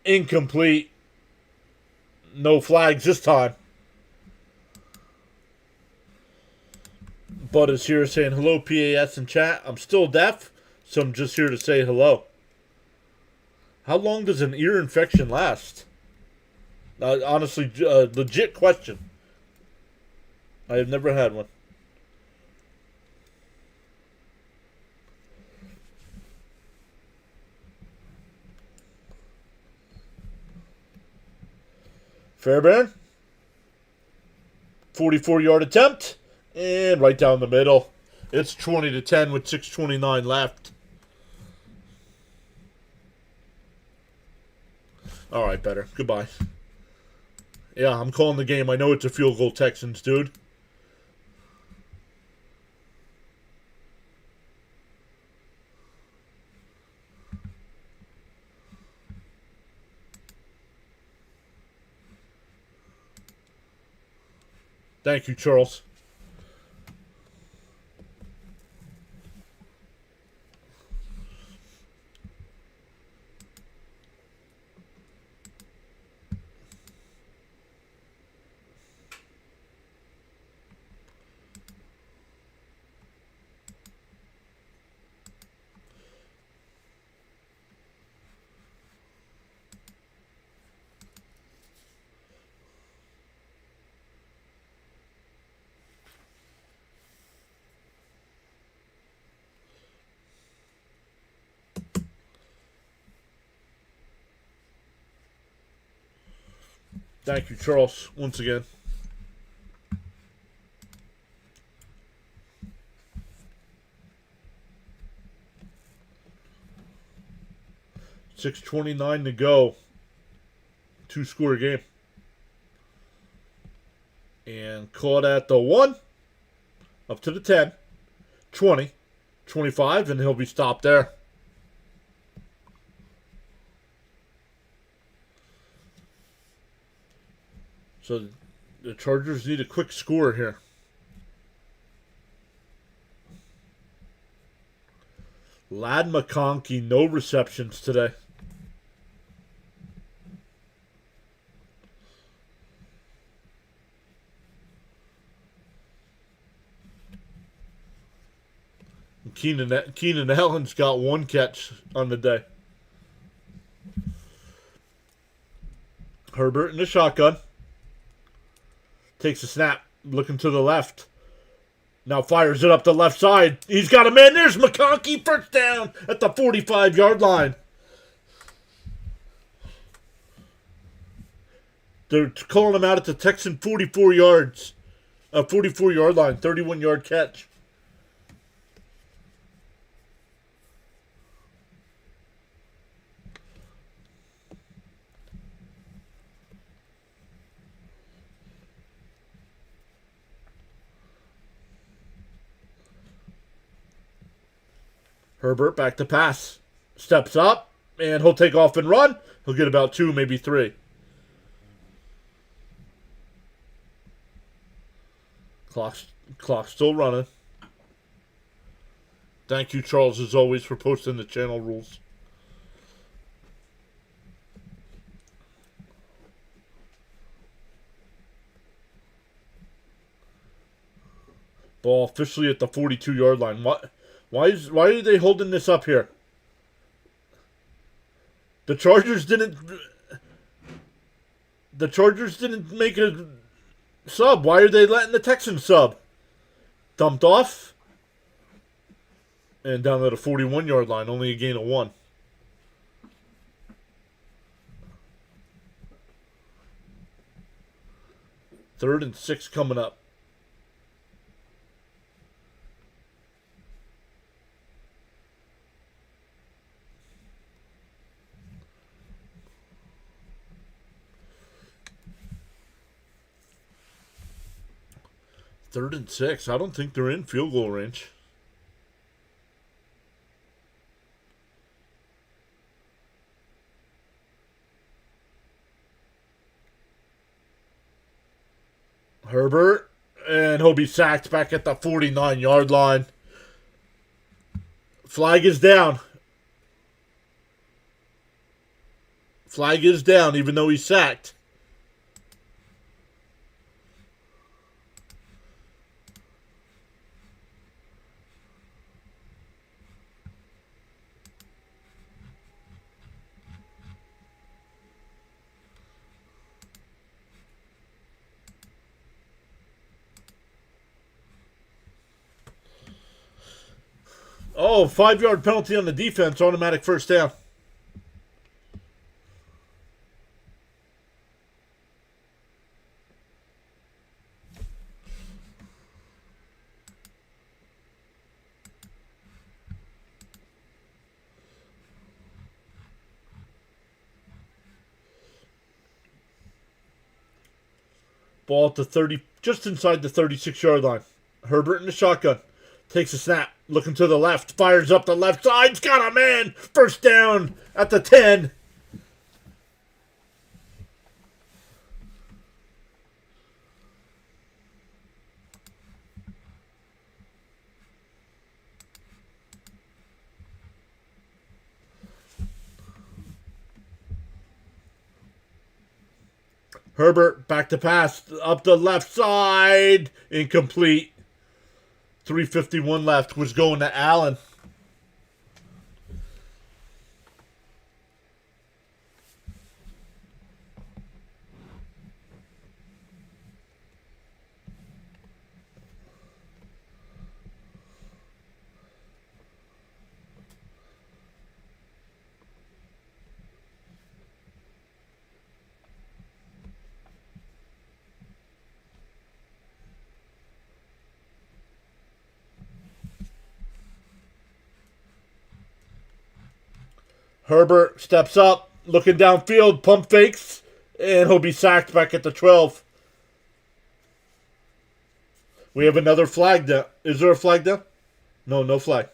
Incomplete. No flags this time. Bud is here saying hello, PAS in chat. I'm still deaf, so I'm just here to say hello. How long does an ear infection last? Honestly, legit question. I have never had one. Fairbairn. 44-yard attempt. And right down the middle. It's 20-10 with 6:29 left. All right, better. Goodbye. Yeah, I'm calling the game. I know it's a field goal, Texans, dude. Thank you, Charles. Thank you, Charles, once again. $6:29 to go. 2-score game. And caught at the 1, up to the 10, 20, 25, and he'll be stopped there. So the Chargers need a quick score here. Ladd McConkey, no receptions today. Keenan Allen's got 1 catch on the day. Herbert in the shotgun. Takes a snap, looking to the left. Now fires it up the left side. He's got a man. There's McConkey, first down at the 45-yard line. They're calling him out at the Texan 44 yards. 44-yard line, 31-yard catch. Herbert back to pass. Steps up, and he'll take off and run. He'll get about 2, maybe 3. Clock's still running. Thank you, Charles, as always, for posting the channel rules. Ball officially at the 42-yard line. Why are they holding this up here? The Chargers didn't make a sub. Why are they letting the Texans sub? Dumped off. And down to the 41-yard line, only a gain of 1. Third and 6 coming up. Third and 6. I don't think they're in field goal range. Herbert, and he'll be sacked back at the 49-yard line. Flag is down. Flag is down, even though he's sacked. Oh, 5-yard penalty on the defense, automatic first down. Ball at the 30, just inside the 36-yard line. Herbert in the shotgun. Takes a snap, looking to the left, fires up the left side, he's got a man, first down at the 10. Herbert back to pass, up the left side, incomplete. 3:51 left, was going to Allen. Herbert steps up, looking downfield, pump fakes, and he'll be sacked back at the 12. We have another flag down. Is there a flag down? No, no flag.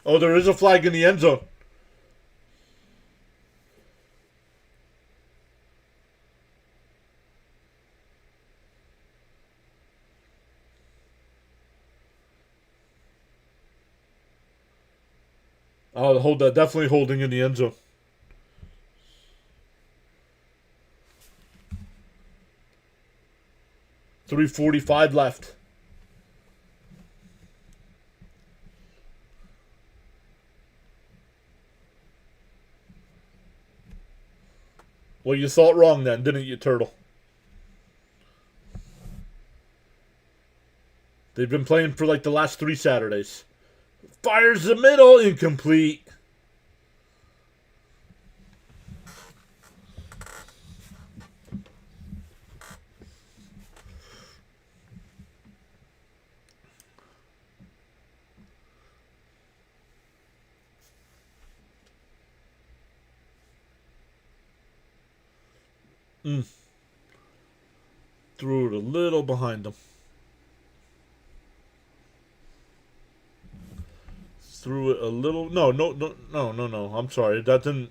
Oh, there is a flag in the end zone. I'll hold that. Definitely holding in the end zone. .345 left. Well, you thought wrong then, didn't you, Turtle? They've been playing for like the last 3 Saturdays. Fires the middle, incomplete. Threw it a little behind them. Threw it a little. No. I'm sorry. That didn't.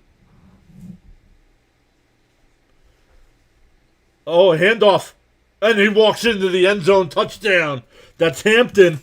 Oh, a handoff. And he walks into the end zone. Touchdown. That's Hampton.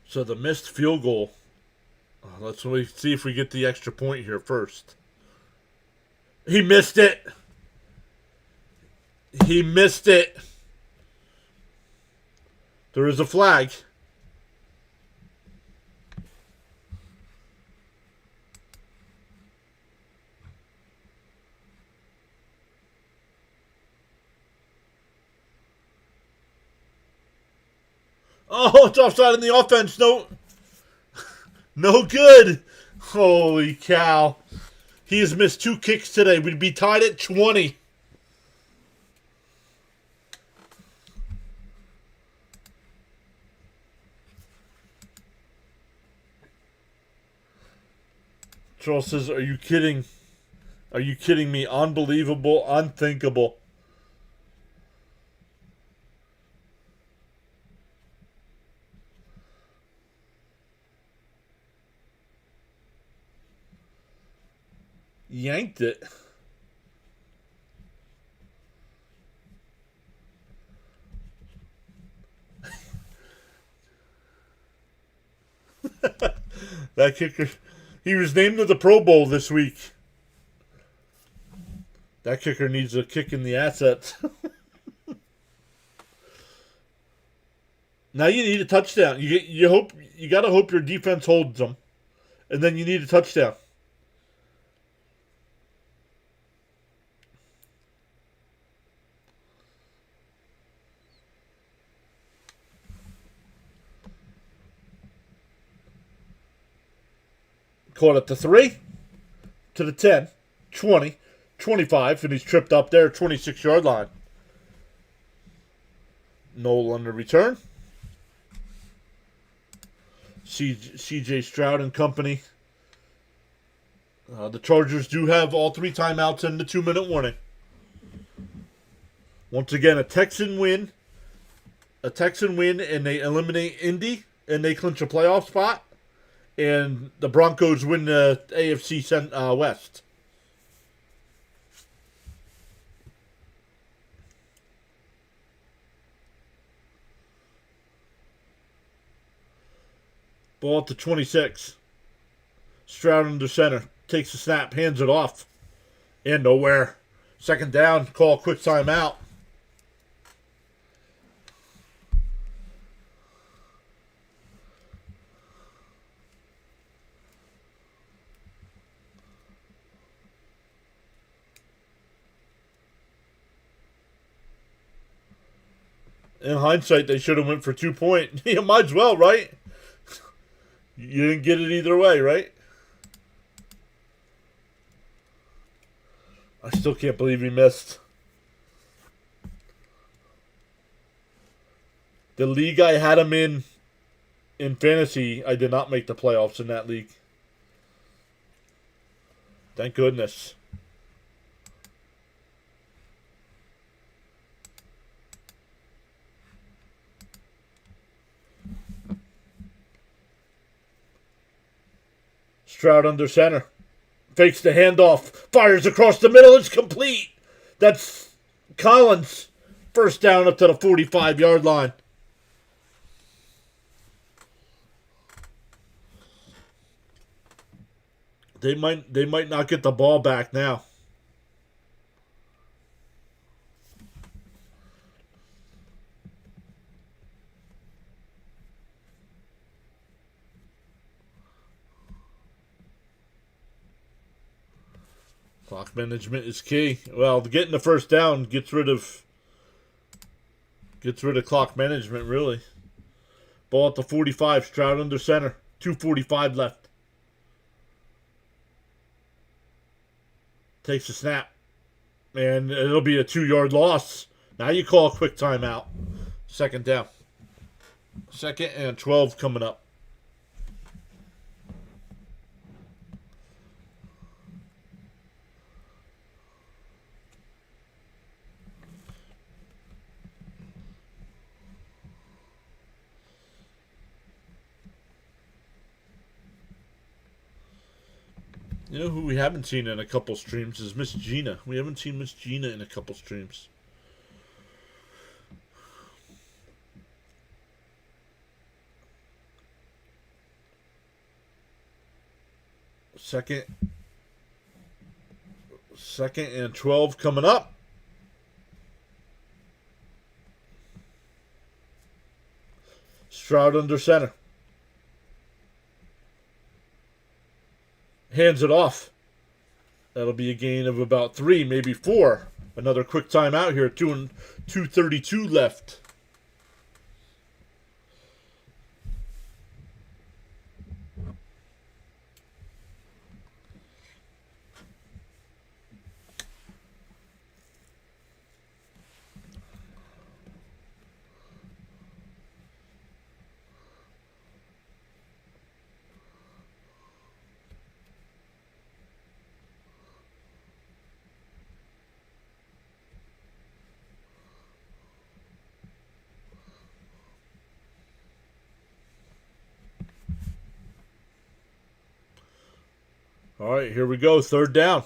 So the missed field goal. Let's see if we get the extra point here first. He missed it. He missed it. There is a flag. Oh, it's offside in the offense. No good. Holy cow. He has missed 2 kicks today. We'd be tied at 20. Charles says, are you kidding? Are you kidding me? Unbelievable. Unthinkable. Yanked it. That kicker, he was named to the Pro Bowl this week. That kicker needs a kick in the assets. Now you need a touchdown. You gotta hope your defense holds them, and then you need a touchdown. Caught at the 3, to the 10, 20, 25, and he's tripped up there, 26-yard line. Noel on the return. C.J. Stroud and company. The Chargers do have all 3 timeouts and the 2-minute warning. Once again, a Texan win, and they eliminate Indy, and they clinch a playoff spot. And the Broncos win the AFC West. Ball at the 26. Stroud under center. Takes the snap, hands it off. And nowhere. Second down, call quick timeout. In hindsight, they should have went for 2-point. You might as well, right? You didn't get it either way, right? I still can't believe he missed. The league I had him in fantasy, I did not make the playoffs in that league. Thank goodness. Stroud under center. Fakes the handoff. Fires across the middle. It's complete. That's Collins. First down up to the 45-yard line. They might not get the ball back now. Clock management is key. Well, getting the first down gets rid of clock management, really. Ball at the 45, Stroud under center. 2:45 left. Takes a snap. And it'll be a 2-yard loss. Now you call a quick timeout. Second down. 2nd and 12 coming up. You know who we haven't seen in a couple streams is Miss Gina. We haven't seen Miss Gina in a couple streams. Second and 12 coming up. Stroud under center. Hands it off. That'll be a gain of about 3, maybe 4. Another quick timeout here. 2:32 left. All right, here we go. 3rd down.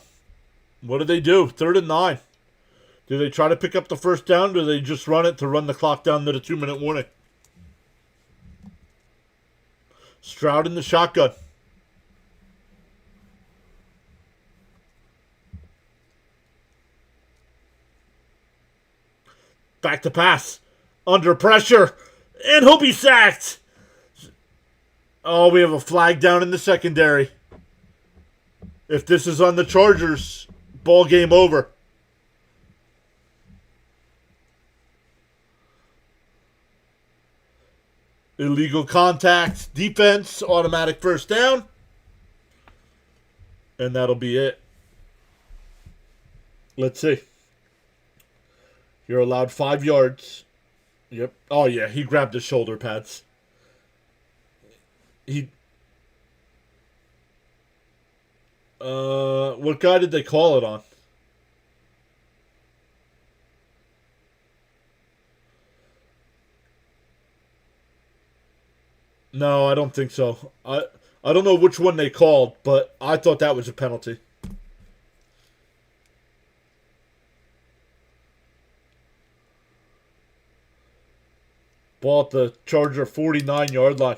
What do they do? 3rd and 9. Do they try to pick up the first down, or do they just run it to run the clock down to the 2-minute warning? Stroud in the shotgun. Back to pass. Under pressure. And he'll be sacked. Oh, we have a flag down in the secondary. If this is on the Chargers, ball game over. Illegal contact, defense, automatic first down. And that'll be it. Let's see. You're allowed 5 yards. Yep. Oh, yeah, he grabbed his shoulder pads. What guy did they call it on? No, I don't think so. I don't know which one they called, but I thought that was a penalty. Ball at the Charger 49-yard line.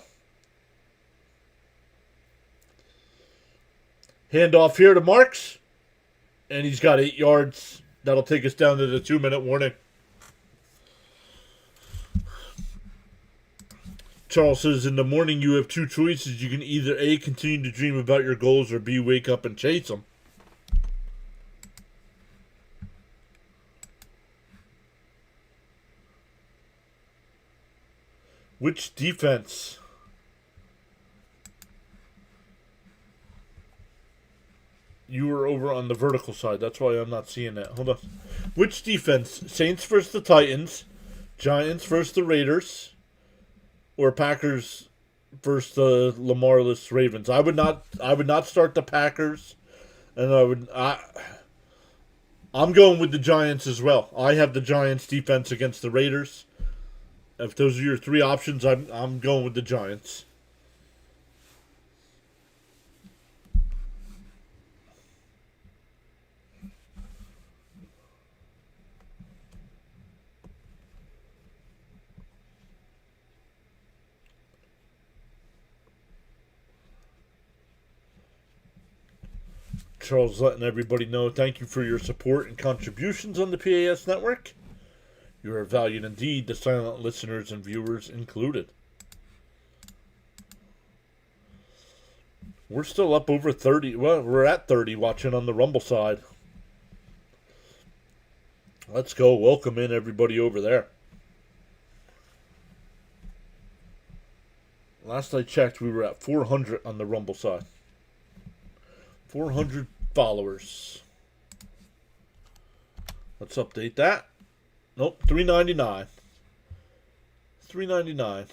Handoff here to Marks. And he's got 8 yards. That'll take us down to the 2-minute warning. Charles says, in the morning you have 2 choices. You can either A, continue to dream about your goals, or B, wake up and chase them. Which defense? You were over on the vertical side. That's why I'm not seeing that. Hold on. Which defense? Saints versus the Titans, Giants versus the Raiders, or Packers versus the Lamarless Ravens? I would not start the Packers, and I'm going with the Giants as well. I have the Giants defense against the Raiders. If those are your three options, I'm going with the Giants. Charles letting everybody know, thank you for your support and contributions on the PAS network. You are valued indeed, the silent listeners and viewers included. We're still up over 30. Well, we're at 30 watching on the Rumble side. Let's go. Welcome in everybody over there. Last I checked, we were at 400 on the Rumble side. 400 followers. Let's update that. Nope, 399. 399.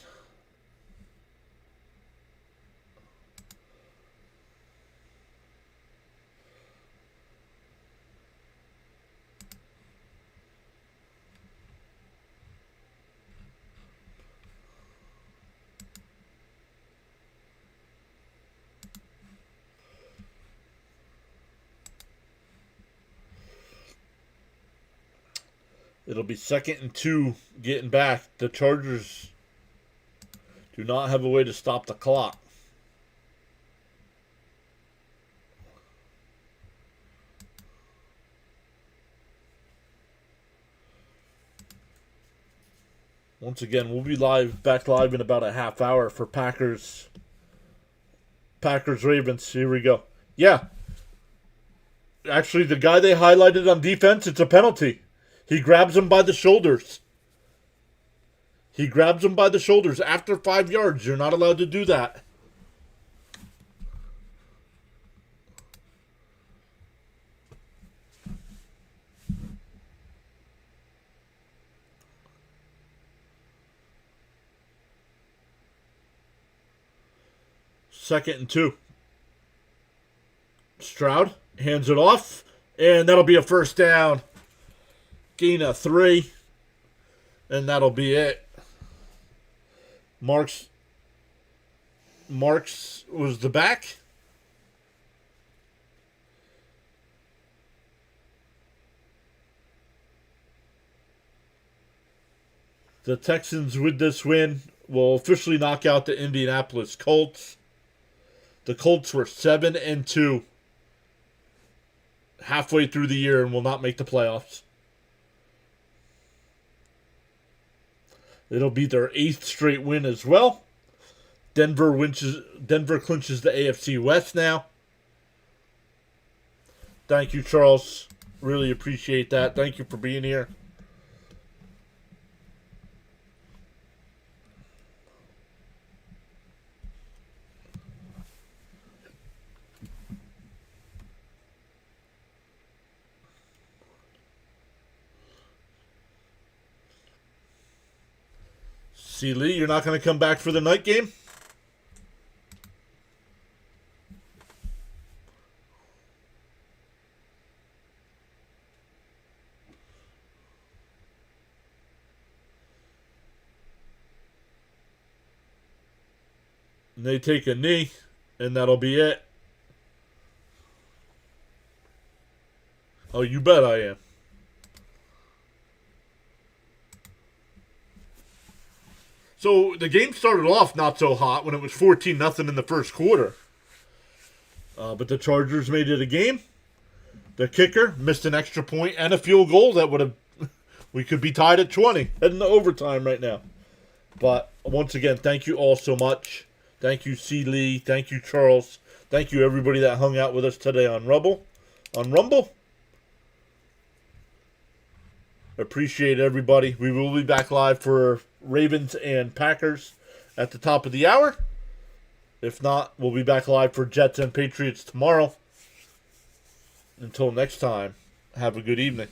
It'll be 2nd and 2 getting back. The Chargers do not have a way to stop the clock. Once again, we'll be back live in about a half hour for Packers Ravens. Here we go. Yeah. Actually, the guy they highlighted on defense, it's a penalty. He grabs him by the shoulders. He grabs him by the shoulders. After 5 yards, you're not allowed to do that. Second and 2. Stroud hands it off, and that'll be a first down. Gain of 3, and that'll be it. Marks was the back. The Texans, with this win, will officially knock out the Indianapolis Colts. The Colts were 7 and 2 halfway through the year and will not make the playoffs. It'll be their 8th straight win as well. Denver clinches the AFC West now. Thank you, Charles. Really appreciate that. Thank you for being here. See, Lee, you're not going to come back for the night game? And they take a knee, and that'll be it. Oh, you bet I am. So the game started off not so hot when it was 14-0 in the first quarter. But the Chargers made it a game. The kicker missed an extra point and a field goal that would have... We could be tied at 20, heading to overtime right now. But once again, thank you all so much. Thank you, C. Lee. Thank you, Charles. Thank you, everybody that hung out with us today on Rumble. Appreciate everybody. We will be back live for Ravens and Packers at the top of the hour. If not, we'll be back live for Jets and Patriots tomorrow. Until next time, have a good evening.